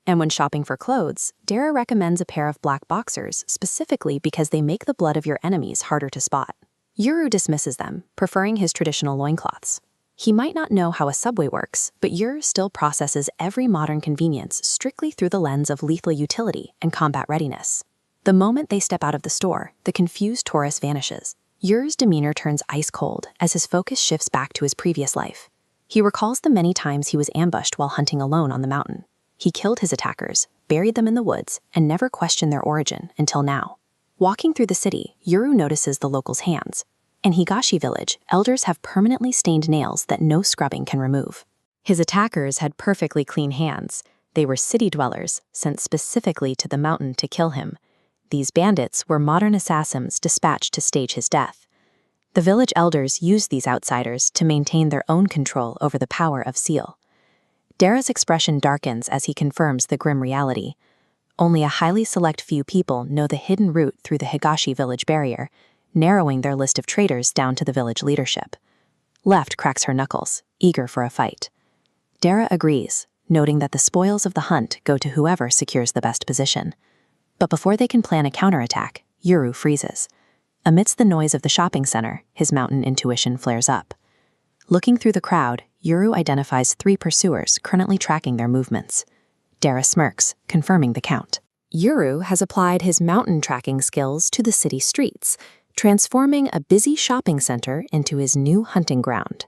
And when shopping for clothes, Dara recommends a pair of black boxers specifically because they make the blood of your enemies harder to spot. Yuru dismisses them, preferring his traditional loincloths. He might not know how a subway works, but Yuru still processes every modern convenience strictly through the lens of lethal utility and combat readiness. The moment they step out of the store, the confused tourist vanishes. Yuru's demeanor turns ice cold as his focus shifts back to his previous life. He recalls the many times he was ambushed while hunting alone on the mountain. He killed his attackers, buried them in the woods, and never questioned their origin until now. Walking through the city, Yuru notices the locals' hands. In Higashi village, elders have permanently stained nails that no scrubbing can remove. His attackers had perfectly clean hands. They were city dwellers, sent specifically to the mountain to kill him. These bandits were modern assassins dispatched to stage his death. The village elders used these outsiders to maintain their own control over the power of Seal. Dara's expression darkens as he confirms the grim reality. Only a highly select few people know the hidden route through the Higashi village barrier, narrowing their list of traitors down to the village leadership. Left cracks her knuckles, eager for a fight. Dara agrees, noting that the spoils of the hunt go to whoever secures the best position. But before they can plan a counterattack, Yuru freezes. Amidst the noise of the shopping center, his mountain intuition flares up. Looking through the crowd, Yuru identifies 3 pursuers currently tracking their movements. Dara smirks, confirming the count. Yuru has applied his mountain tracking skills to the city streets, transforming a busy shopping center into his new hunting ground.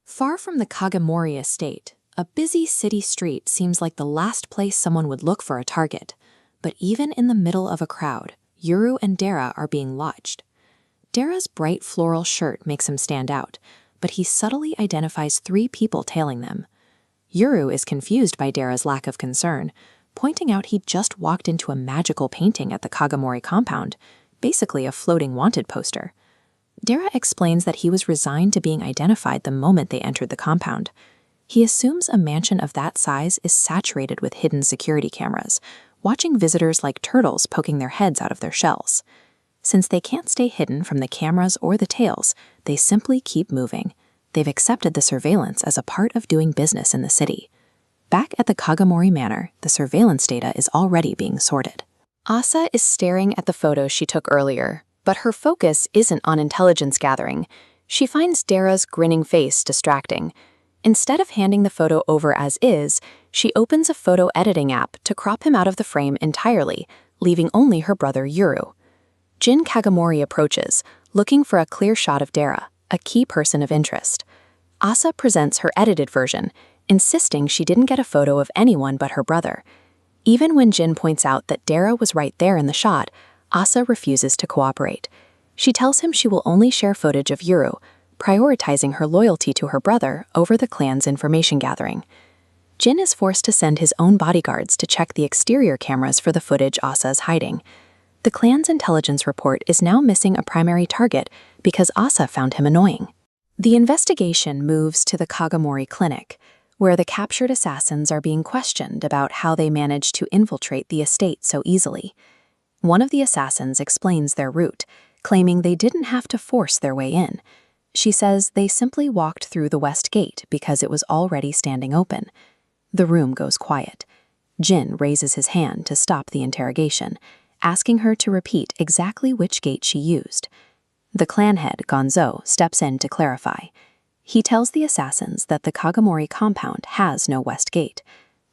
Far from the Kagamori estate, a busy city street seems like the last place someone would look for a target. But even in the middle of a crowd, Yuru and Dara are being watched. Dara's bright floral shirt makes him stand out, but he subtly identifies 3 people tailing them. Yuru is confused by Dara's lack of concern, pointing out he just walked into a magical painting at the Kagamori compound, basically a floating wanted poster. Dara explains that he was resigned to being identified the moment they entered the compound. He assumes a mansion of that size is saturated with hidden security cameras, watching visitors like turtles poking their heads out of their shells. Since they can't stay hidden from the cameras or the tails, they simply keep moving. They've accepted the surveillance as a part of doing business in the city. Back at the Kagamori Manor, the surveillance data is already being sorted. Asa is staring at the photos she took earlier, but her focus isn't on intelligence gathering. She finds Dara's grinning face distracting. Instead of handing the photo over as is, she opens a photo editing app to crop him out of the frame entirely, leaving only her brother Yuru. Jin Kagamori approaches, looking for a clear shot of Dara, a key person of interest. Asa presents her edited version, insisting she didn't get a photo of anyone but her brother. Even when Jin points out that Dara was right there in the shot, Asa refuses to cooperate. She tells him she will only share footage of Yuru, prioritizing her loyalty to her brother over the clan's information gathering. Jin is forced to send his own bodyguards to check the exterior cameras for the footage Asa is hiding. The clan's intelligence report is now missing a primary target because Asa found him annoying. The investigation moves to the Kagamori clinic, where the captured assassins are being questioned about how they managed to infiltrate the estate so easily. One of the assassins explains their route, claiming they didn't have to force their way in. She says they simply walked through the west gate because it was already standing open. The room goes quiet. Jin raises his hand to stop the interrogation, asking her to repeat exactly which gate she used. The clan head, Gonzo, steps in to clarify. He tells the assassins that the Kagamori compound has no west gate.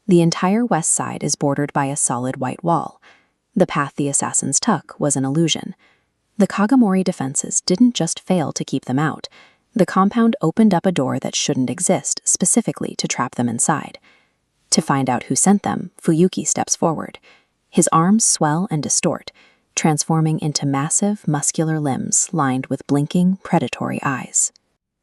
The entire west side is bordered by a solid white wall. The path the assassins took was an illusion. The Kagemori defenses didn't just fail to keep them out. The compound opened up a door that shouldn't exist, specifically to trap them inside. To find out who sent them, Fuyuki steps forward. His arms swell and distort, transforming into massive, muscular limbs lined with blinking, predatory eyes.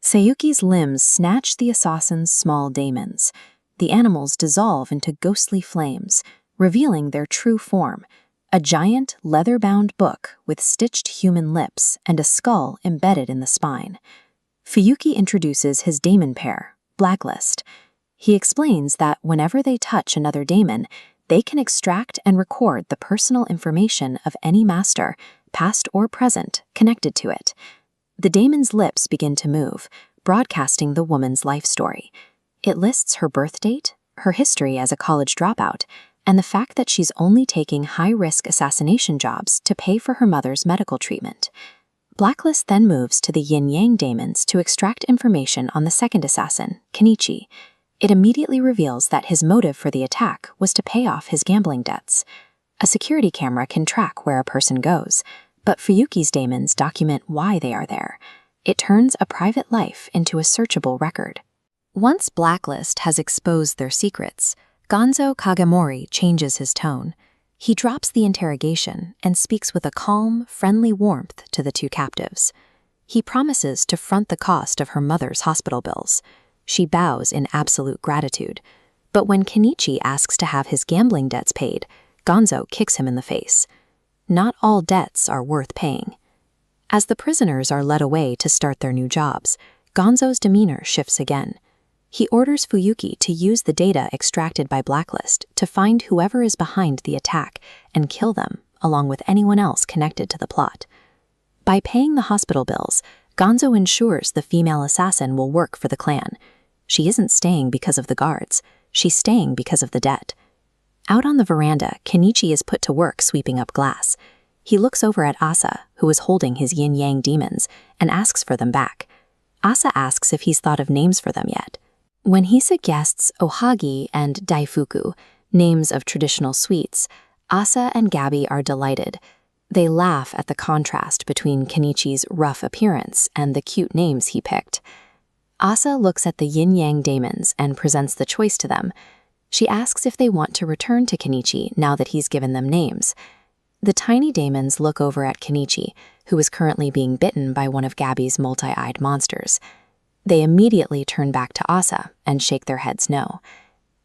Seiyuki's limbs snatch the assassin's small daemons. The animals dissolve into ghostly flames, revealing their true form, a giant, leather-bound book with stitched human lips and a skull embedded in the spine. Fuyuki introduces his daemon pair, Blacklist. He explains that whenever they touch another daemon, they can extract and record the personal information of any master, past or present, connected to it. The daemon's lips begin to move, broadcasting the woman's life story. It lists her birth date, her history as a college dropout, and the fact that she's only taking high-risk assassination jobs to pay for her mother's medical treatment. Blacklist then moves to the yin-yang daemons to extract information on the second assassin, Kenichi. It immediately reveals that his motive for the attack was to pay off his gambling debts. A security camera can track where a person goes, but Fuyuki's daemons document why they are there. It turns a private life into a searchable record. Once Blacklist has exposed their secrets, Gonzo Kagemori changes his tone. He drops the interrogation and speaks with a calm, friendly warmth to the two captives. He promises to front the cost of her mother's hospital bills. She bows in absolute gratitude. But when Kenichi asks to have his gambling debts paid, Gonzo kicks him in the face. Not all debts are worth paying. As the prisoners are led away to start their new jobs, Gonzo's demeanor shifts again. He orders Fuyuki to use the data extracted by Blacklist to find whoever is behind the attack and kill them, along with anyone else connected to the plot. By paying the hospital bills, Gonzo ensures the female assassin will work for the clan. She isn't staying because of the guards. She's staying because of the debt. Out on the veranda, Kenichi is put to work sweeping up glass. He looks over at Asa, who is holding his yin-yang demons, and asks for them back. Asa asks if he's thought of names for them yet. When he suggests ohagi and daifuku, names of traditional sweets, Asa and Gabi are delighted. They laugh at the contrast between Kenichi's rough appearance and the cute names he picked. Asa looks at the yin-yang daemons and presents the choice to them. She asks if they want to return to Kenichi now that he's given them names. The tiny daemons look over at Kenichi, who is currently being bitten by one of Gabi's multi-eyed monsters. They immediately turn back to Asa and shake their heads no.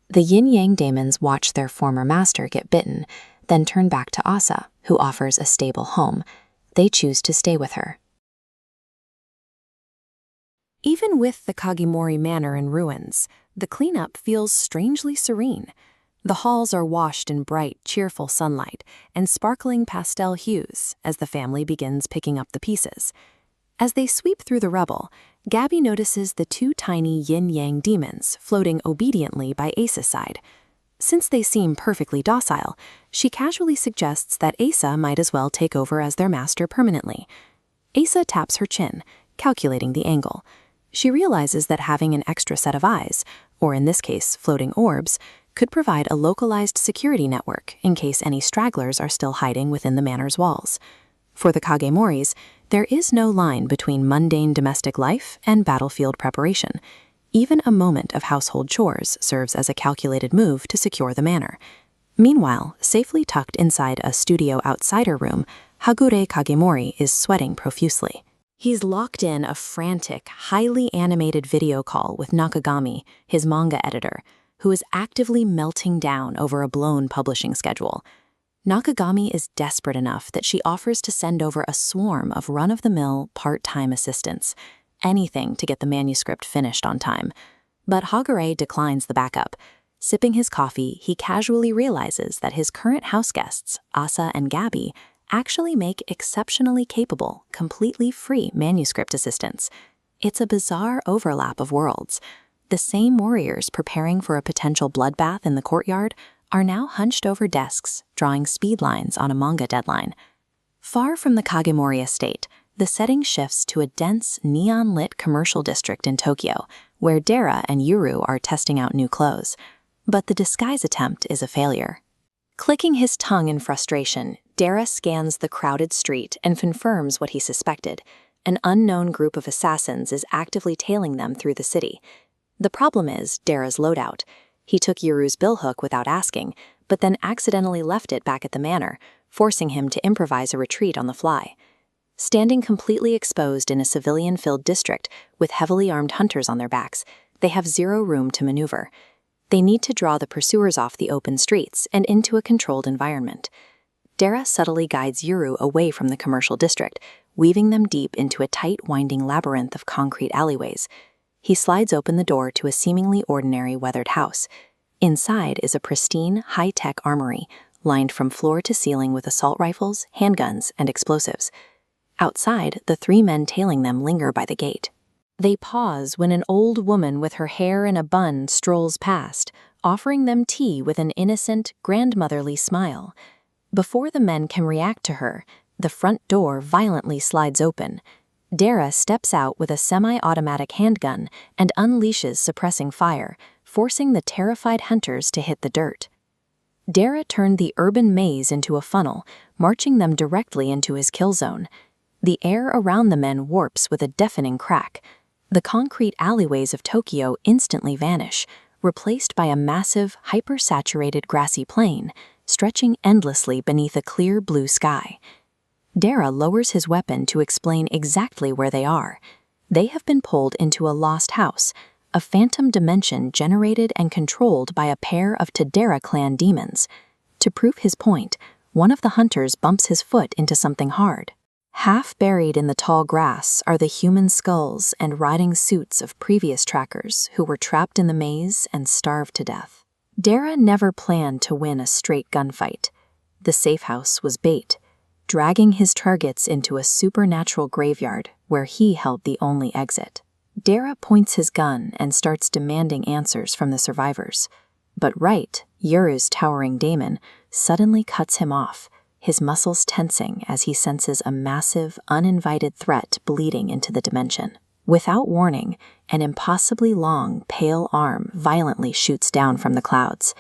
The yin-yang daemons watch their former master get bitten, then turn back to Asa, who offers a stable home. They choose to stay with her. Even with the Kagemori Manor in ruins, the cleanup feels strangely serene. The halls are washed in bright, cheerful sunlight and sparkling pastel hues as the family begins picking up the pieces. As they sweep through the rubble, Gabi notices the two tiny yin-yang demons floating obediently by Asa's side. Since they seem perfectly docile, she casually suggests that Asa might as well take over as their master permanently. Asa taps her chin, calculating the angle. She realizes that having an extra set of eyes, or in this case floating orbs, could provide a localized security network in case any stragglers are still hiding within the manor's walls. For the Kagemoris, there is no line between mundane domestic life and battlefield preparation. Even a moment of household chores serves as a calculated move to secure the manor. Meanwhile, safely tucked inside a studio outsider room, Hagure Kagemori is sweating profusely. He's locked in a frantic, highly animated video call with Nakagami, his manga editor, who is actively melting down over a blown publishing schedule. Nakagami is desperate enough that she offers to send over a swarm of run-of-the-mill, part-time assistants, anything to get the manuscript finished on time. But Hagure declines the backup. Sipping his coffee, he casually realizes that his current house guests, Asa and Gabi, actually make exceptionally capable, completely free manuscript assistants. It's a bizarre overlap of worlds. The same warriors preparing for a potential bloodbath in the courtyard are now hunched over desks, drawing speed lines on a manga deadline. Far from the Kagemori estate, the setting shifts to a dense, neon-lit commercial district in Tokyo, where Dara and Yuru are testing out new clothes. But the disguise attempt is a failure. Clicking his tongue in frustration, Dara scans the crowded street and confirms what he suspected. An unknown group of assassins is actively tailing them through the city. The problem is Dara's loadout. He took Yuru's billhook without asking, but then accidentally left it back at the manor, forcing him to improvise a retreat on the fly. Standing completely exposed in a civilian-filled district with heavily armed hunters on their backs, they have zero room to maneuver. They need to draw the pursuers off the open streets and into a controlled environment. Dara subtly guides Yuru away from the commercial district, weaving them deep into a tight, winding labyrinth of concrete alleyways. He slides open the door to a seemingly ordinary weathered house. Inside is a pristine, high-tech armory, lined from floor to ceiling with assault rifles, handguns, and explosives. Outside, the three men tailing them linger by the gate. They pause when an old woman with her hair in a bun strolls past, offering them tea with an innocent, grandmotherly smile. Before the men can react to her, the front door violently slides open. Dara steps out with a semi-automatic handgun and unleashes suppressing fire, forcing the terrified hunters to hit the dirt. Dara turned the urban maze into a funnel, marching them directly into his kill zone. The air around the men warps with a deafening crack. The concrete alleyways of Tokyo instantly vanish, replaced by a massive, hyper-saturated grassy plain, stretching endlessly beneath a clear blue sky. Dara lowers his weapon to explain exactly where they are. They have been pulled into a lost house, a phantom dimension generated and controlled by a pair of Tadera clan demons. To prove his point, one of the hunters bumps his foot into something hard. Half buried in the tall grass are the human skulls and rotting suits of previous trackers who were trapped in the maze and starved to death. Dara never planned to win a straight gunfight. The safe house was bait, dragging his targets into a supernatural graveyard where he held the only exit. Dara points his gun and starts demanding answers from the survivors. But Wright, Yuru's towering daemon, suddenly cuts him off, his muscles tensing as he senses a massive, uninvited threat bleeding into the dimension. Without warning, an impossibly long, pale arm violently shoots down from the clouds.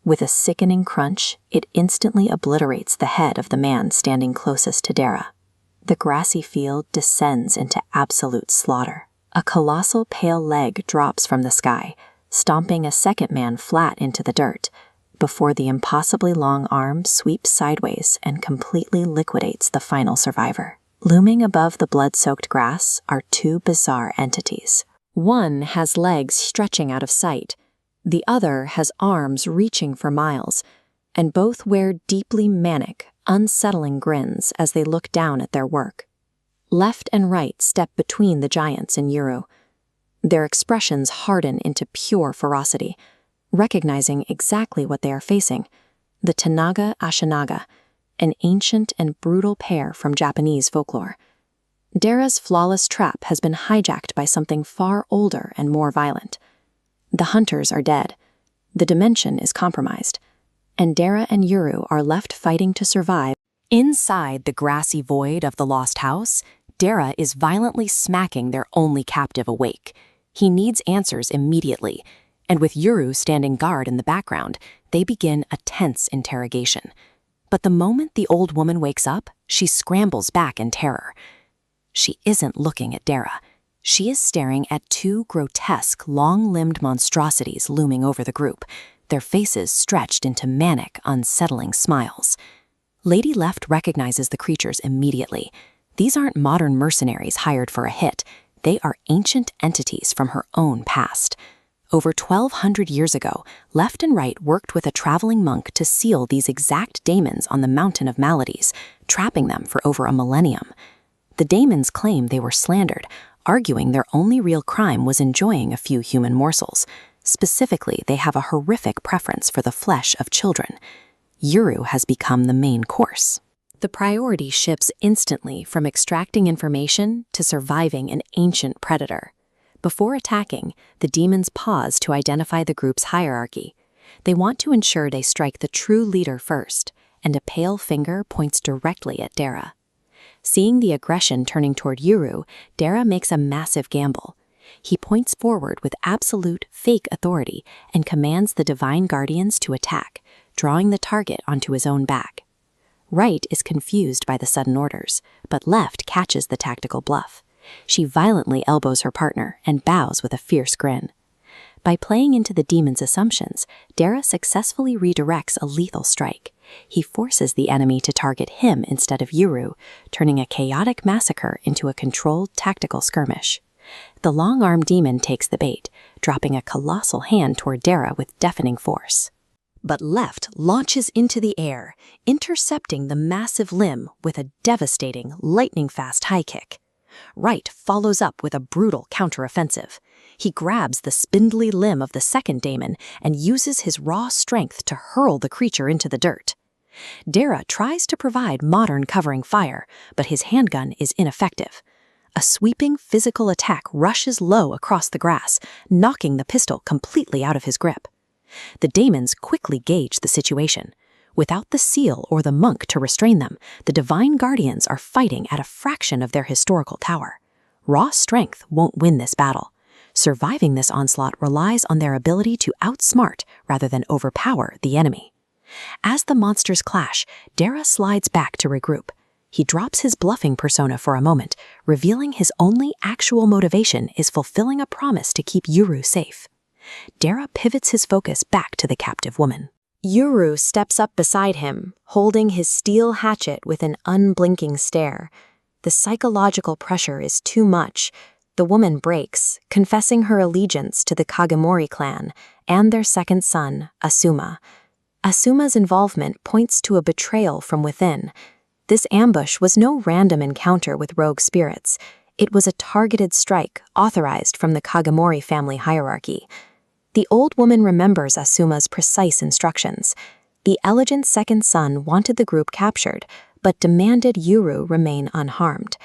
With a sickening crunch, it instantly obliterates the head of the man standing closest to Dara. The grassy field descends into absolute slaughter. A colossal pale leg drops from the sky, stomping a second man flat into the dirt, before the impossibly long arm sweeps sideways and completely liquidates the final survivor. Looming above the blood-soaked grass are two bizarre entities. One has legs stretching out of sight. The other has arms reaching for miles, and both wear deeply manic, unsettling grins as they look down at their work. Left and right step between the giants and Yuru. Their expressions harden into pure ferocity, recognizing exactly what they are facing: the Tanaga Ashinaga, an ancient and brutal pair from Japanese folklore. Dara's flawless trap has been hijacked by something far older and more violent. The hunters are dead, the dimension is compromised, and Dara and Yuru are left fighting to survive. Inside the grassy void of the lost house, Dara is violently smacking their only captive awake. He needs answers immediately, and with Yuru standing guard in the background, they begin a tense interrogation. But the moment the old woman wakes up, she scrambles back in terror. She isn't looking at Dara. She is staring at two grotesque, long-limbed monstrosities looming over the group, their faces stretched into manic, unsettling smiles. Lady Left recognizes the creatures immediately. These aren't modern mercenaries hired for a hit. They are ancient entities from her own past. Over 1,200 years ago, Left and Right worked with a traveling monk to seal these exact daemons on the Mountain of Maladies, trapping them for over a millennium. The daemons claim they were slandered, arguing their only real crime was enjoying a few human morsels. Specifically, they have a horrific preference for the flesh of children. Yuru has become the main course. The priority shifts instantly from extracting information to surviving an ancient predator. Before attacking, the demons pause to identify the group's hierarchy. They want to ensure they strike the true leader first, and a pale finger points directly at Dara. Seeing the aggression turning toward Yuru, Dara makes a massive gamble. He points forward with absolute, fake authority and commands the divine guardians to attack, drawing the target onto his own back. Right is confused by the sudden orders, but Left catches the tactical bluff. She violently elbows her partner and bows with a fierce grin. By playing into the demon's assumptions, Dara successfully redirects a lethal strike. He forces the enemy to target him instead of Yuru, turning a chaotic massacre into a controlled tactical skirmish. The long-armed demon takes the bait, dropping a colossal hand toward Dara with deafening force. But Left launches into the air, intercepting the massive limb with a devastating, lightning-fast high kick. Right follows up with a brutal counteroffensive. He grabs the spindly limb of the second daemon and uses his raw strength to hurl the creature into the dirt. Dara tries to provide modern covering fire, but his handgun is ineffective. A sweeping physical attack rushes low across the grass, knocking the pistol completely out of his grip. The daemons quickly gauge the situation. Without the seal or the monk to restrain them, the divine guardians are fighting at a fraction of their historical tower. Raw strength won't win this battle. Surviving this onslaught relies on their ability to outsmart rather than overpower the enemy. As the monsters clash, Dara slides back to regroup. He drops his bluffing persona for a moment, revealing his only actual motivation is fulfilling a promise to keep Yuru safe. Dara pivots his focus back to the captive woman. Yuru steps up beside him, holding his steel hatchet with an unblinking stare. The psychological pressure is too much. The woman breaks, confessing her allegiance to the Kagemori clan and their second son, Asuma. Asuma's involvement points to a betrayal from within. This ambush was no random encounter with rogue spirits. It was a targeted strike authorized from the Kagemori family hierarchy. The old woman remembers Asuma's precise instructions. The elegant second son wanted the group captured, but demanded Yuru remain unharmed.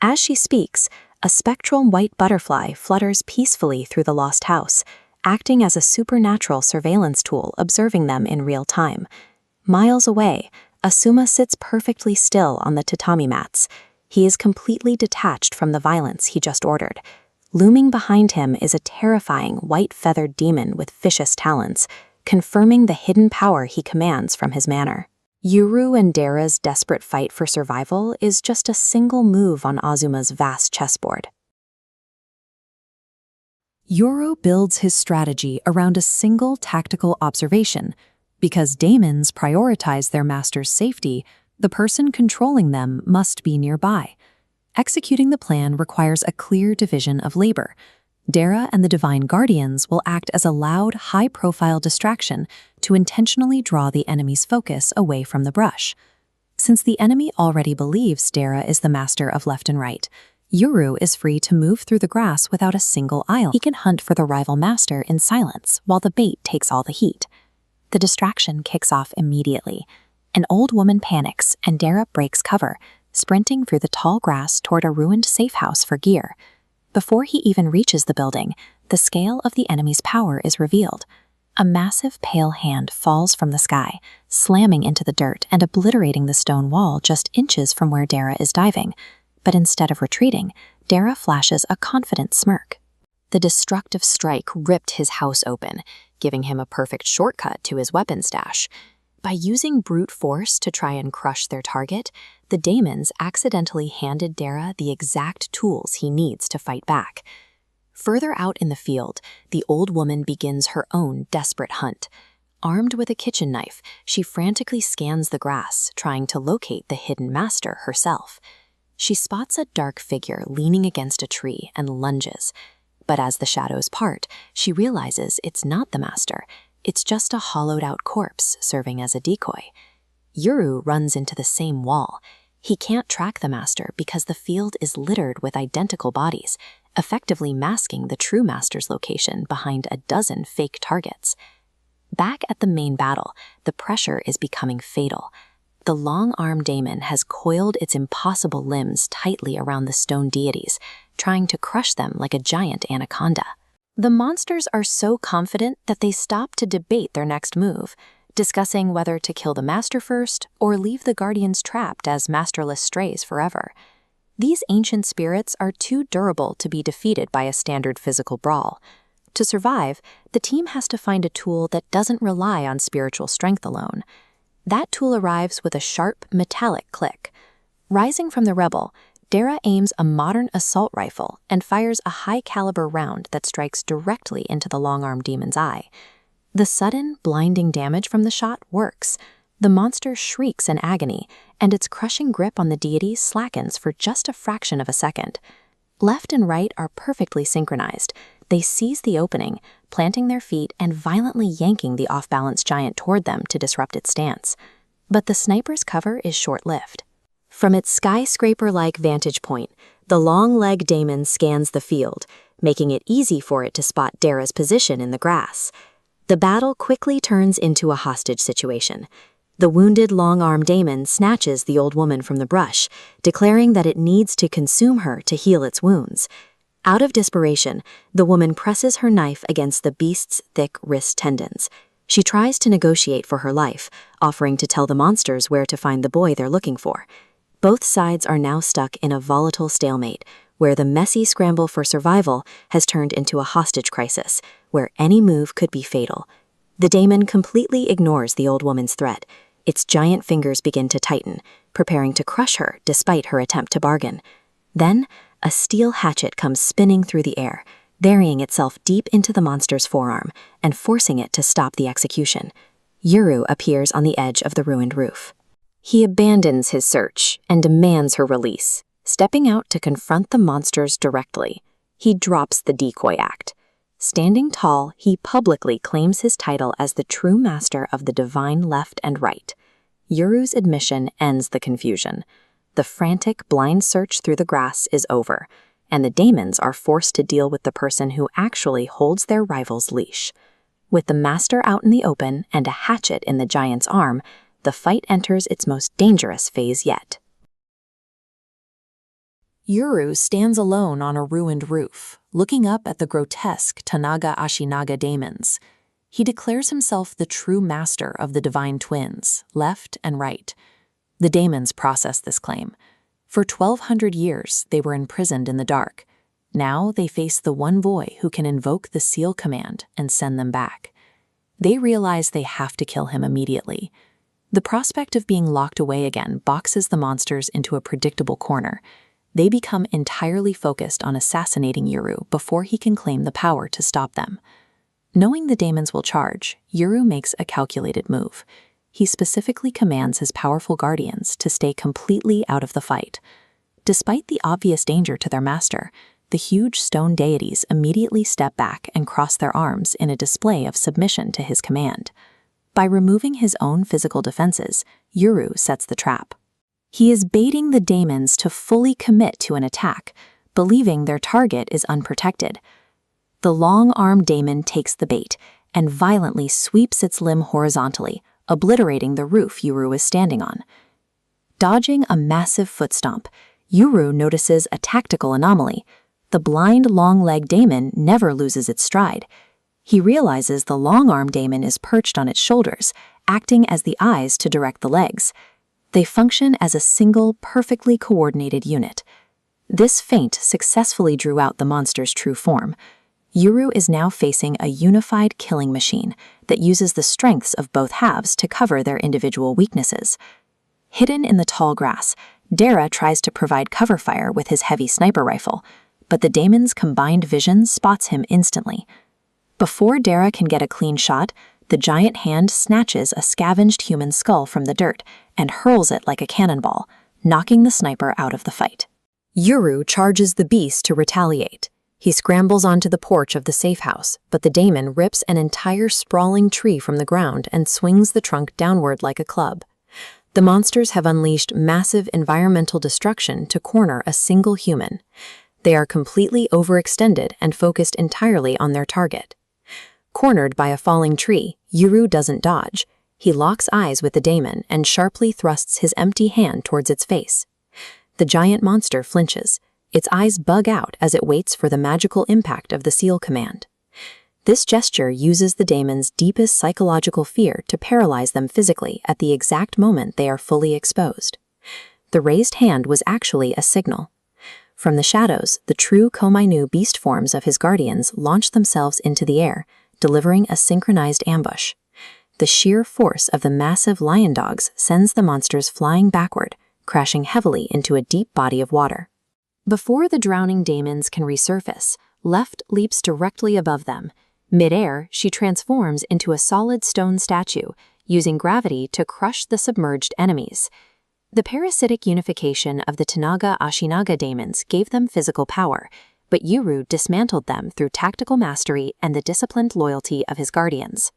As she speaks, a spectral white butterfly flutters peacefully through the lost house, acting as a supernatural surveillance tool observing them in real time. Miles away, Asuma sits perfectly still on the tatami mats. He is completely detached from the violence he just ordered. Looming behind him is a terrifying white-feathered demon with vicious talons, confirming the hidden power he commands from his manner. Yuru and Dara's desperate fight for survival is just a single move on Azuma's vast chessboard. Yoro builds his strategy around a single tactical observation. Because daemons prioritize their master's safety, the person controlling them must be nearby. Executing the plan requires a clear division of labor. Dara and the Divine Guardians will act as a loud, high-profile distraction to intentionally draw the enemy's focus away from the brush. Since the enemy already believes Dara is the master of left and right, Yuru is free to move through the grass without a single aisle. He can hunt for the rival master in silence while the bait takes all the heat. The distraction kicks off immediately. An old woman panics and Dara breaks cover, sprinting through the tall grass toward a ruined safe house for gear. Before he even reaches the building, the scale of the enemy's power is revealed. A massive pale hand falls from the sky, slamming into the dirt and obliterating the stone wall just inches from where Dara is diving. But instead of retreating, Dara flashes a confident smirk. The destructive strike ripped his house open, giving him a perfect shortcut to his weapon stash. By using brute force to try and crush their target, the daemons accidentally handed Dara the exact tools he needs to fight back. Further out in the field, the old woman begins her own desperate hunt. Armed with a kitchen knife, she frantically scans the grass, trying to locate the hidden master herself. She spots a dark figure leaning against a tree and lunges. But as the shadows part, she realizes it's not the master. It's just a hollowed-out corpse serving as a decoy. Yuru runs into the same wall. He can't track the master because the field is littered with identical bodies, effectively masking the true master's location behind a dozen fake targets. Back at the main battle, the pressure is becoming fatal. The long-armed daemon has coiled its impossible limbs tightly around the stone deities, trying to crush them like a giant anaconda. The monsters are so confident that they stop to debate their next move, discussing whether to kill the master first or leave the guardians trapped as masterless strays forever. These ancient spirits are too durable to be defeated by a standard physical brawl. To survive, the team has to find a tool that doesn't rely on spiritual strength alone. That tool arrives with a sharp, metallic click. Rising from the rebel, Dara aims a modern assault rifle and fires a high-caliber round that strikes directly into the long-armed demon's eye. The sudden, blinding damage from the shot works. The monster shrieks in agony, and its crushing grip on the deity slackens for just a fraction of a second. Left and right are perfectly synchronized. They seize the opening, planting their feet and violently yanking the off-balance giant toward them to disrupt its stance. But the sniper's cover is short-lived. From its skyscraper-like vantage point, the long-legged Daemon scans the field, making it easy for it to spot Dara's position in the grass. The battle quickly turns into a hostage situation. The wounded long-armed Daemon snatches the old woman from the brush, declaring that it needs to consume her to heal its wounds. Out of desperation, the woman presses her knife against the beast's thick wrist tendons. She tries to negotiate for her life, offering to tell the monsters where to find the boy they're looking for. Both sides are now stuck in a volatile stalemate, where the messy scramble for survival has turned into a hostage crisis, where any move could be fatal. The Daemon completely ignores the old woman's threat. Its giant fingers begin to tighten, preparing to crush her despite her attempt to bargain. Then, a steel hatchet comes spinning through the air, burying itself deep into the monster's forearm and forcing it to stop the execution. Yuru appears on the edge of the ruined roof. He abandons his search and demands her release, stepping out to confront the monsters directly. He drops the decoy act. Standing tall, he publicly claims his title as the true master of the divine left and right. Yuru's admission ends the confusion. The frantic, blind search through the grass is over, and the Daemons are forced to deal with the person who actually holds their rival's leash. With the master out in the open and a hatchet in the giant's arm, the fight enters its most dangerous phase yet. Yuru stands alone on a ruined roof, looking up at the grotesque Tanaga Ashinaga Daemons. He declares himself the true master of the divine twins, left and right. The Daemons process this claim. For 1,200 years, they were imprisoned in the dark. Now they face the one boy who can invoke the seal command and send them back. They realize they have to kill him immediately. The prospect of being locked away again boxes the monsters into a predictable corner. They become entirely focused on assassinating Yuru before he can claim the power to stop them. Knowing the Daemons will charge, Yuru makes a calculated move. He specifically commands his powerful guardians to stay completely out of the fight. Despite the obvious danger to their master, the huge stone deities immediately step back and cross their arms in a display of submission to his command. By removing his own physical defenses, Yuru sets the trap. He is baiting the Daemons to fully commit to an attack, believing their target is unprotected. The long-armed Daemon takes the bait and violently sweeps its limb horizontally, obliterating the roof Yuru is standing on. Dodging a massive foot stomp, Yuru notices a tactical anomaly. The blind long-legged Daemon never loses its stride. He realizes the long-armed Daemon is perched on its shoulders, acting as the eyes to direct the legs. They function as a single, perfectly coordinated unit. This feint successfully drew out the monster's true form. Yuru is now facing a unified killing machine that uses the strengths of both halves to cover their individual weaknesses. Hidden in the tall grass, Dara tries to provide cover fire with his heavy sniper rifle, but the Daemon's combined vision spots him instantly. Before Dara can get a clean shot, the giant hand snatches a scavenged human skull from the dirt and hurls it like a cannonball, knocking the sniper out of the fight. Yuru charges the beast to retaliate. He scrambles onto the porch of the safe house, but the Daemon rips an entire sprawling tree from the ground and swings the trunk downward like a club. The monsters have unleashed massive environmental destruction to corner a single human. They are completely overextended and focused entirely on their target. Cornered by a falling tree, Yuru doesn't dodge. He locks eyes with the Daemon and sharply thrusts his empty hand towards its face. The giant monster flinches. Its eyes bug out as it waits for the magical impact of the seal command. This gesture uses the Daemon's deepest psychological fear to paralyze them physically at the exact moment they are fully exposed. The raised hand was actually a signal. From the shadows, the true Komainu beast forms of his guardians launch themselves into the air, delivering a synchronized ambush. The sheer force of the massive lion dogs sends the monsters flying backward, crashing heavily into a deep body of water. Before the drowning Daemons can resurface, Left leaps directly above them. Mid-air, she transforms into a solid stone statue, using gravity to crush the submerged enemies. The parasitic unification of the Tanaga-Ashinaga Daemons gave them physical power, but Yuru dismantled them through tactical mastery and the disciplined loyalty of his guardians.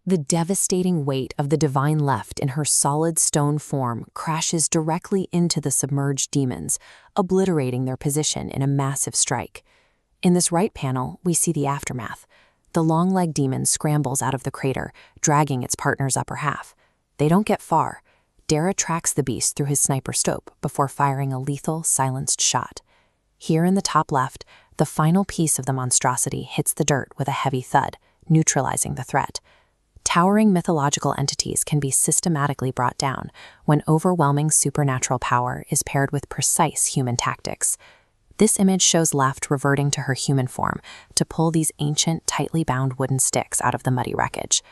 The devastating weight of the divine Left in her solid stone form crashes directly into the submerged demons, obliterating their position in a massive strike. In this right panel, we see the aftermath. The long-legged demon scrambles out of the crater, dragging its partner's upper half. They don't get far. Dara tracks the beast through his sniper scope before firing a lethal, silenced shot. Here in the top left, the final piece of the monstrosity hits the dirt with a heavy thud, neutralizing the threat. Towering mythological entities can be systematically brought down when overwhelming supernatural power is paired with precise human tactics. This image shows Left reverting to her human form to pull these ancient, tightly bound wooden sticks out of the muddy wreckage.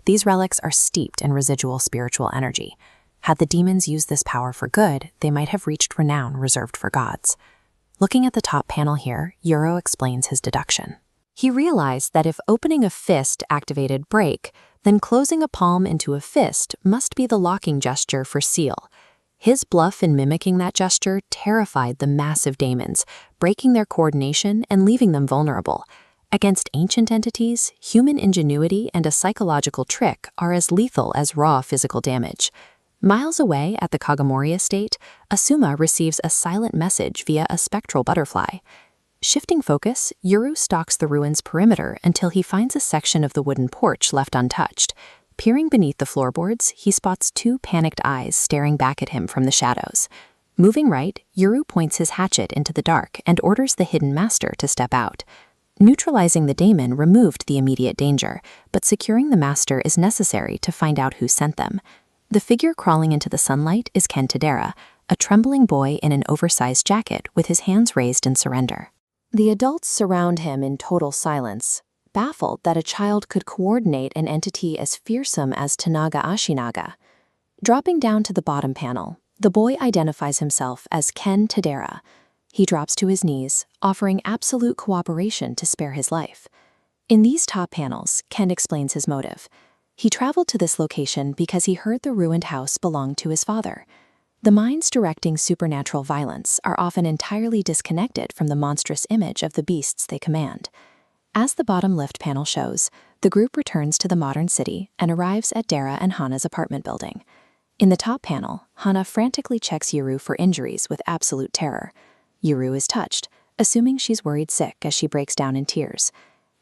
These relics are steeped in residual spiritual energy. Had the demons used this power for good, they might have reached renown reserved for gods. Looking at the top panel here, Yuro explains his deduction. He realized that if opening a fist activated break, then closing a palm into a fist must be the locking gesture for seal. His bluff in mimicking that gesture terrified the massive Daemons, breaking their coordination and leaving them vulnerable. Against ancient entities, human ingenuity and a psychological trick are as lethal as raw physical damage. Miles away at the Kagamori estate, Asuma receives a silent message via a spectral butterfly. Shifting focus, Yuru stalks the ruin's perimeter until he finds a section of the wooden porch left untouched. Peering beneath the floorboards, he spots two panicked eyes staring back at him from the shadows. Moving right, Yuru points his hatchet into the dark and orders the hidden master to step out. Neutralizing the daemon removed the immediate danger, but securing the master is necessary to find out who sent them. The figure crawling into the sunlight is Ken Tadera, a trembling boy in an oversized jacket with his hands raised in surrender. The adults surround him in total silence, baffled that a child could coordinate an entity as fearsome as Tanaga-Ashinaga. Dropping down to the bottom panel, the boy identifies himself as Ken Tadera. He drops to his knees, offering absolute cooperation to spare his life. In these top panels, Ken explains his motive. He traveled to this location because he heard the ruined house belonged to his father. The minds directing supernatural violence are often entirely disconnected from the monstrous image of the beasts they command. As the bottom left panel shows, the group returns to the modern city and arrives at Dara and Hana's apartment building. In the top panel, Hana frantically checks Yuru for injuries with absolute terror. Yuru is touched, assuming she's worried sick as she breaks down in tears.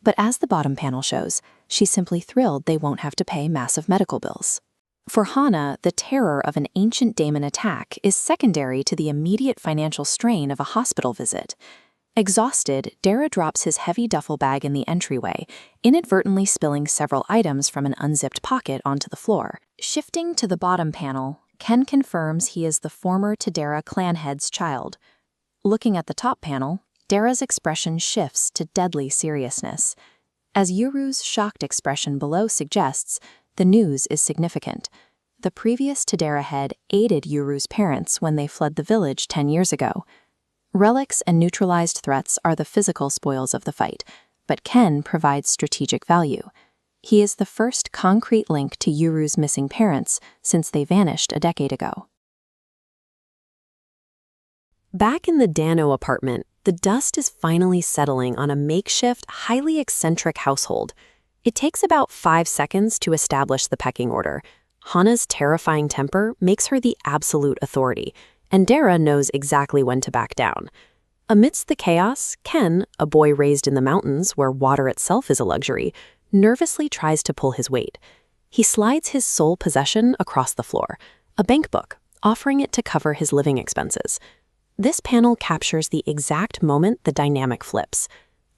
But as the bottom panel shows, she's simply thrilled they won't have to pay massive medical bills. For Hana, the terror of an ancient daemon attack is secondary to the immediate financial strain of a hospital visit. Exhausted, Dara drops his heavy duffel bag in the entryway, inadvertently spilling several items from an unzipped pocket onto the floor. Shifting to the bottom panel, Ken confirms he is the former Tadera clan head's child. Looking at the top panel, Dara's expression shifts to deadly seriousness. As Yuru's shocked expression below suggests, the news is significant. The previous Tadera head aided Yuru's parents when they fled the village 10 years ago. Relics and neutralized threats are the physical spoils of the fight, but Ken provides strategic value. He is the first concrete link to Yuru's missing parents since they vanished a decade ago. Back in the Dano apartment, the dust is finally settling on a makeshift, highly eccentric household. It takes about 5 seconds to establish the pecking order. Hana's terrifying temper makes her the absolute authority, and Dara knows exactly when to back down. Amidst the chaos, Ken, a boy raised in the mountains where water itself is a luxury, nervously tries to pull his weight. He slides his sole possession across the floor, a bank book, offering it to cover his living expenses. This panel captures the exact moment the dynamic flips.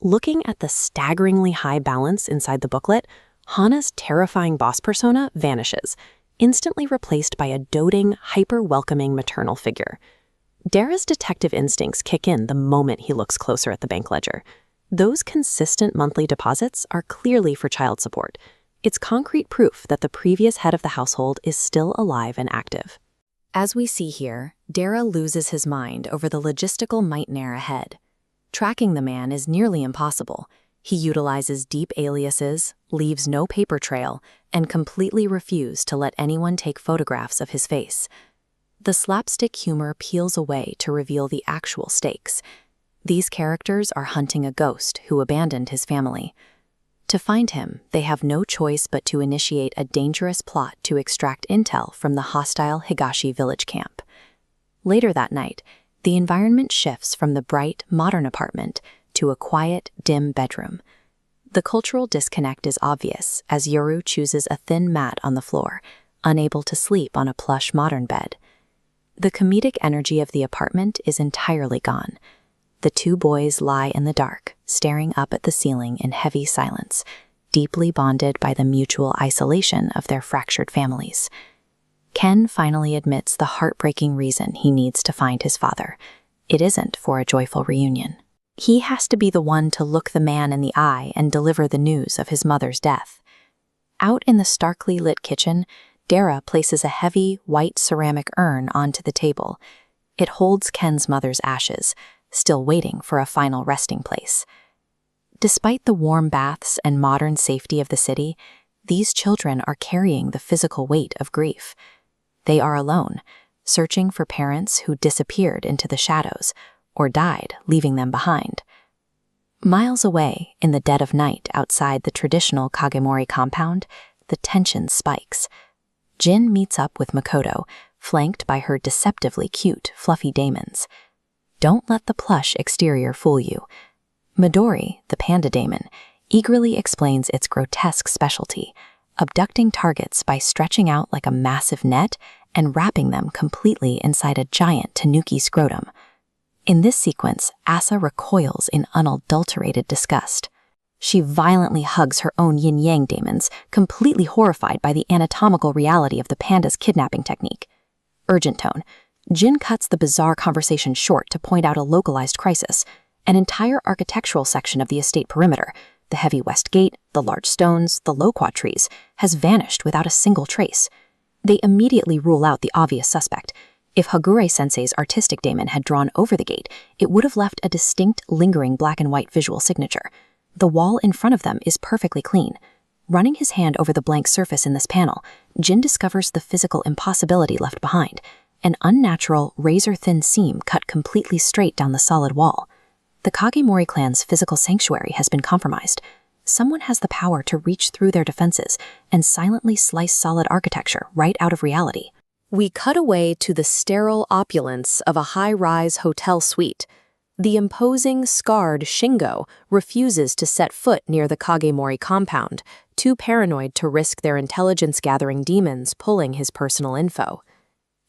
Looking at the staggeringly high balance inside the booklet, Hana's terrifying boss persona vanishes, instantly replaced by a doting, hyper-welcoming maternal figure. Dara's detective instincts kick in the moment he looks closer at the bank ledger. Those consistent monthly deposits are clearly for child support. It's concrete proof that the previous head of the household is still alive and active. As we see here, Dara loses his mind over the logistical nightmare ahead. Tracking the man is nearly impossible. He utilizes deep aliases, leaves no paper trail, and completely refuses to let anyone take photographs of his face. The slapstick humor peels away to reveal the actual stakes. These characters are hunting a ghost who abandoned his family. To find him, they have no choice but to initiate a dangerous plot to extract intel from the hostile Higashi village camp. Later that night, the environment shifts from the bright, modern apartment to a quiet, dim bedroom. The cultural disconnect is obvious as Yoru chooses a thin mat on the floor, unable to sleep on a plush modern bed. The comedic energy of the apartment is entirely gone. The two boys lie in the dark, staring up at the ceiling in heavy silence, deeply bonded by the mutual isolation of their fractured families. Ken finally admits the heartbreaking reason he needs to find his father. It isn't for a joyful reunion. He has to be the one to look the man in the eye and deliver the news of his mother's death. Out in the starkly lit kitchen, Dara places a heavy, white ceramic urn onto the table. It holds Ken's mother's ashes, still waiting for a final resting place. Despite the warm baths and modern safety of the city, these children are carrying the physical weight of grief. They are alone, searching for parents who disappeared into the shadows or died, leaving them behind. Miles away, in the dead of night outside the traditional Kagemori compound, the tension spikes. Jin meets up with Makoto, flanked by her deceptively cute, fluffy Daemons. Don't let the plush exterior fool you. Midori, the panda daemon, eagerly explains its grotesque specialty, abducting targets by stretching out like a massive net and wrapping them completely inside a giant tanuki scrotum. In this sequence, Asa recoils in unadulterated disgust. She violently hugs her own yin-yang daemons, completely horrified by the anatomical reality of the panda's kidnapping technique. Urgent tone. Jin cuts the bizarre conversation short to point out a localized crisis. An entire architectural section of the estate perimeter, the heavy west gate, the large stones, the loquat trees, has vanished without a single trace. They immediately rule out the obvious suspect. If Hagure-sensei's artistic daemon had drawn over the gate, it would have left a distinct, lingering black and white visual signature. The wall in front of them is perfectly clean. Running his hand over the blank surface in this panel, Jin discovers the physical impossibility left behind. An unnatural, razor-thin seam cut completely straight down the solid wall. The Kagemori clan's physical sanctuary has been compromised. Someone has the power to reach through their defenses and silently slice solid architecture right out of reality. We cut away to the sterile opulence of a high-rise hotel suite. The imposing, scarred Shingo refuses to set foot near the Kagemori compound, too paranoid to risk their intelligence-gathering demons pulling his personal info.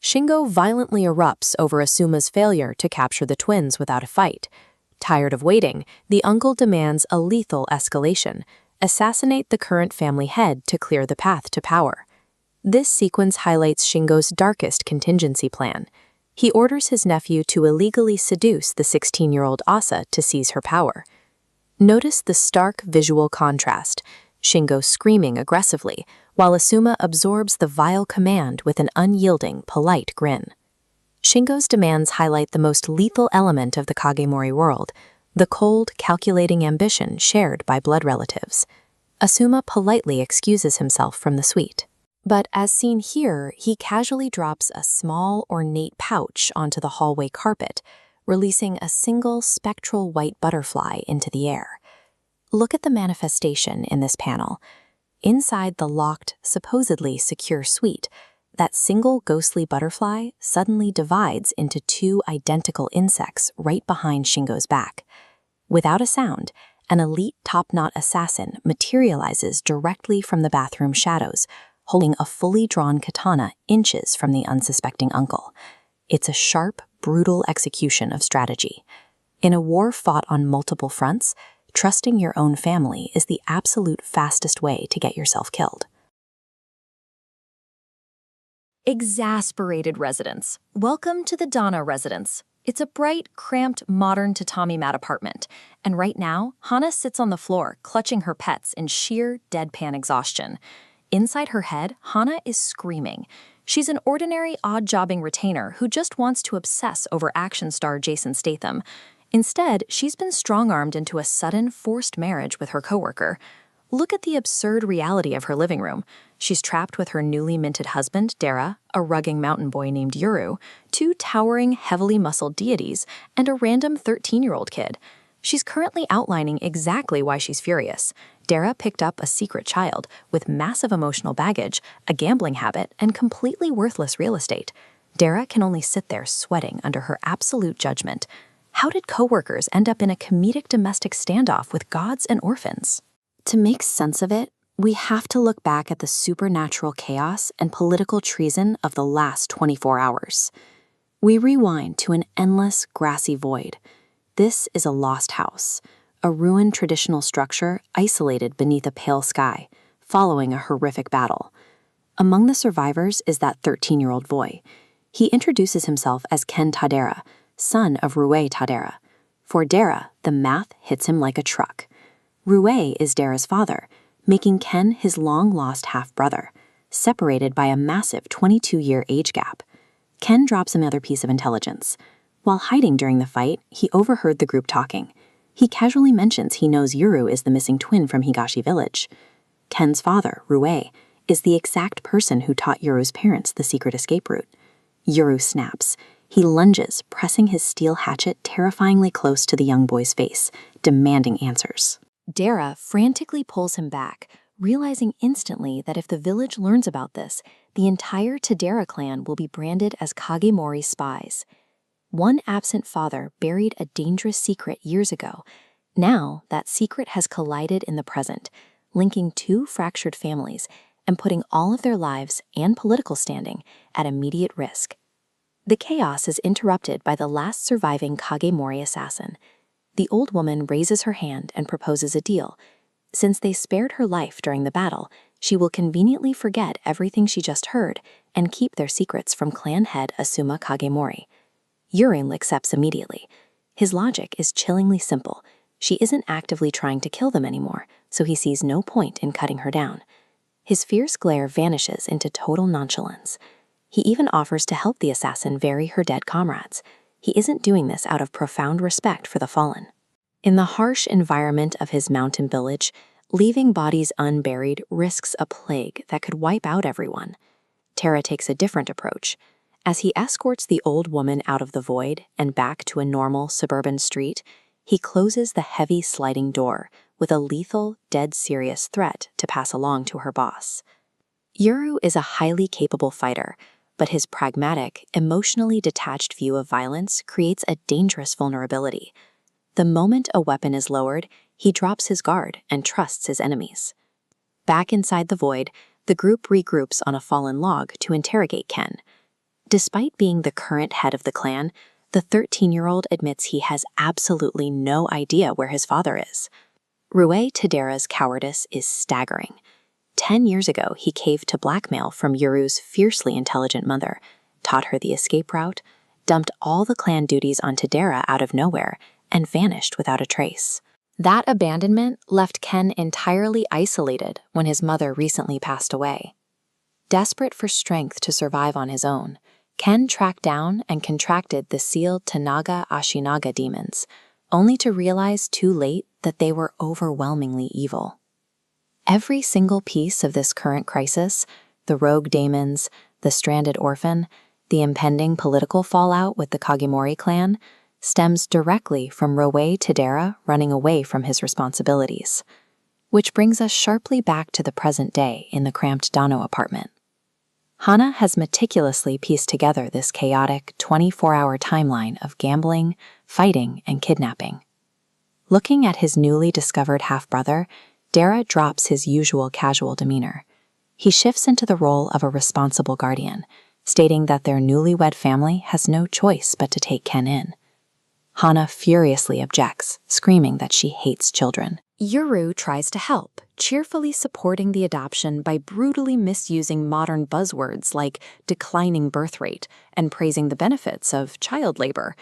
Shingo violently erupts over Asuma's failure to capture the twins without a fight. Tired of waiting, the uncle demands a lethal escalation: assassinate the current family head to clear the path to power. This sequence highlights Shingo's darkest contingency plan. He orders his nephew to illegally seduce the 16-year-old Asa to seize her power. Notice the stark visual contrast: Shingo screaming aggressively, while Asuma absorbs the vile command with an unyielding, polite grin. Shingo's demands highlight the most lethal element of the Kagemori world, the cold, calculating ambition shared by blood relatives. Asuma politely excuses himself from the suite. But as seen here, he casually drops a small, ornate pouch onto the hallway carpet, releasing a single spectral white butterfly into the air. Look at the manifestation in this panel. Inside the locked, supposedly secure suite, that single ghostly butterfly suddenly divides into two identical insects right behind Shingo's back. Without a sound, an elite top-knot assassin materializes directly from the bathroom shadows, holding a fully drawn katana inches from the unsuspecting uncle. It's a sharp, brutal execution of strategy. In a war fought on multiple fronts, trusting your own family is the absolute fastest way to get yourself killed. Exasperated residents, welcome to the Donna residence. It's a bright, cramped, modern tatami mat apartment, and right now, Hana sits on the floor, clutching her pets in sheer, deadpan exhaustion. Inside her head, Hana is screaming. She's an ordinary, odd-jobbing retainer who just wants to obsess over action star Jason Statham. Instead, she's been strong-armed into a sudden, forced marriage with her coworker. Look at the absurd reality of her living room. She's trapped with her newly minted husband, Dara, a rugging mountain boy named Yuru, two towering, heavily muscled deities, and a random 13-year-old kid. She's currently outlining exactly why she's furious. Dara picked up a secret child with massive emotional baggage, a gambling habit, and completely worthless real estate. Dara can only sit there sweating under her absolute judgment. How did coworkers end up in a comedic domestic standoff with gods and orphans? To make sense of it, we have to look back at the supernatural chaos and political treason of the last 24 hours. We rewind to an endless, grassy void. This is a lost house, a ruined traditional structure isolated beneath a pale sky, following a horrific battle. Among the survivors is that 13-year-old boy. He introduces himself as Ken Tadera, son of Rue Tadera. For Dara, the math hits him like a truck. Rue is Dara's father, making Ken his long-lost half-brother, separated by a massive 22-year age gap. Ken drops another piece of intelligence. While hiding during the fight, he overheard the group talking. He casually mentions he knows Yuru is the missing twin from Higashi Village. Ken's father, Rue, is the exact person who taught Yuru's parents the secret escape route. Yuru snaps. He lunges, pressing his steel hatchet terrifyingly close to the young boy's face, demanding answers. Dara frantically pulls him back, realizing instantly that if the village learns about this, the entire Tadera clan will be branded as Kagemori spies. One absent father buried a dangerous secret years ago. Now, that secret has collided in the present, linking two fractured families and putting all of their lives and political standing at immediate risk. The chaos is interrupted by the last surviving Kagemori assassin. The old woman raises her hand and proposes a deal. Since they spared her life during the battle, she will conveniently forget everything she just heard and keep their secrets from clan head Asuma Kagemori. Yurin accepts immediately. His logic is chillingly simple. She isn't actively trying to kill them anymore, so he sees no point in cutting her down. His fierce glare vanishes into total nonchalance. He even offers to help the assassin bury her dead comrades. He isn't doing this out of profound respect for the fallen. In the harsh environment of his mountain village, leaving bodies unburied risks a plague that could wipe out everyone. Tara takes a different approach. As he escorts the old woman out of the void and back to a normal suburban street, he closes the heavy sliding door with a lethal, dead-serious threat to pass along to her boss. Yuru is a highly capable fighter, but his pragmatic, emotionally detached view of violence creates a dangerous vulnerability. The moment a weapon is lowered, he drops his guard and trusts his enemies. Back inside the void, the group regroups on a fallen log to interrogate Ken. Despite being the current head of the clan, the 13-year-old admits he has absolutely no idea where his father is. Rue Tadera's cowardice is staggering. 10 years ago, he caved to blackmail from Yuru's fiercely intelligent mother, taught her the escape route, dumped all the clan duties on Tadera out of nowhere, and vanished without a trace. That abandonment left Ken entirely isolated when his mother recently passed away. Desperate for strength to survive on his own, Ken tracked down and contracted the sealed Tanaga Ashinaga demons, only to realize too late that they were overwhelmingly evil. Every single piece of this current crisis, the rogue Daemons, the stranded orphan, the impending political fallout with the Kagemori clan, stems directly from Rue Tadera running away from his responsibilities. Which brings us sharply back to the present day in the cramped Dano apartment. Hana has meticulously pieced together this chaotic 24-hour timeline of gambling, fighting, and kidnapping. Looking at his newly discovered half-brother, Dara drops his usual casual demeanor. He shifts into the role of a responsible guardian, stating that their newlywed family has no choice but to take Ken in. Hana furiously objects, screaming that she hates children. Yuru tries to help, cheerfully supporting the adoption by brutally misusing modern buzzwords like declining birth rate and praising the benefits of child labor.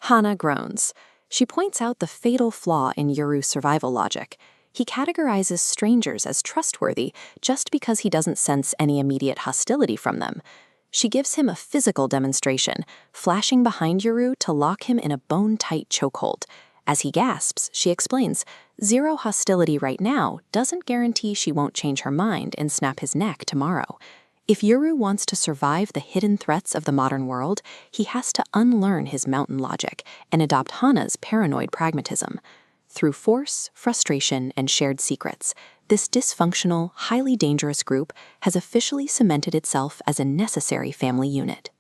Hana groans. She points out the fatal flaw in Yuru's survival logic. He categorizes strangers as trustworthy just because he doesn't sense any immediate hostility from them. She gives him a physical demonstration, flashing behind Yuru to lock him in a bone-tight chokehold. As he gasps, she explains, zero hostility right now doesn't guarantee she won't change her mind and snap his neck tomorrow. If Yuru wants to survive the hidden threats of the modern world, he has to unlearn his mountain logic and adopt Hana's paranoid pragmatism. Through force, frustration, and shared secrets, this dysfunctional, highly dangerous group has officially cemented itself as a necessary family unit.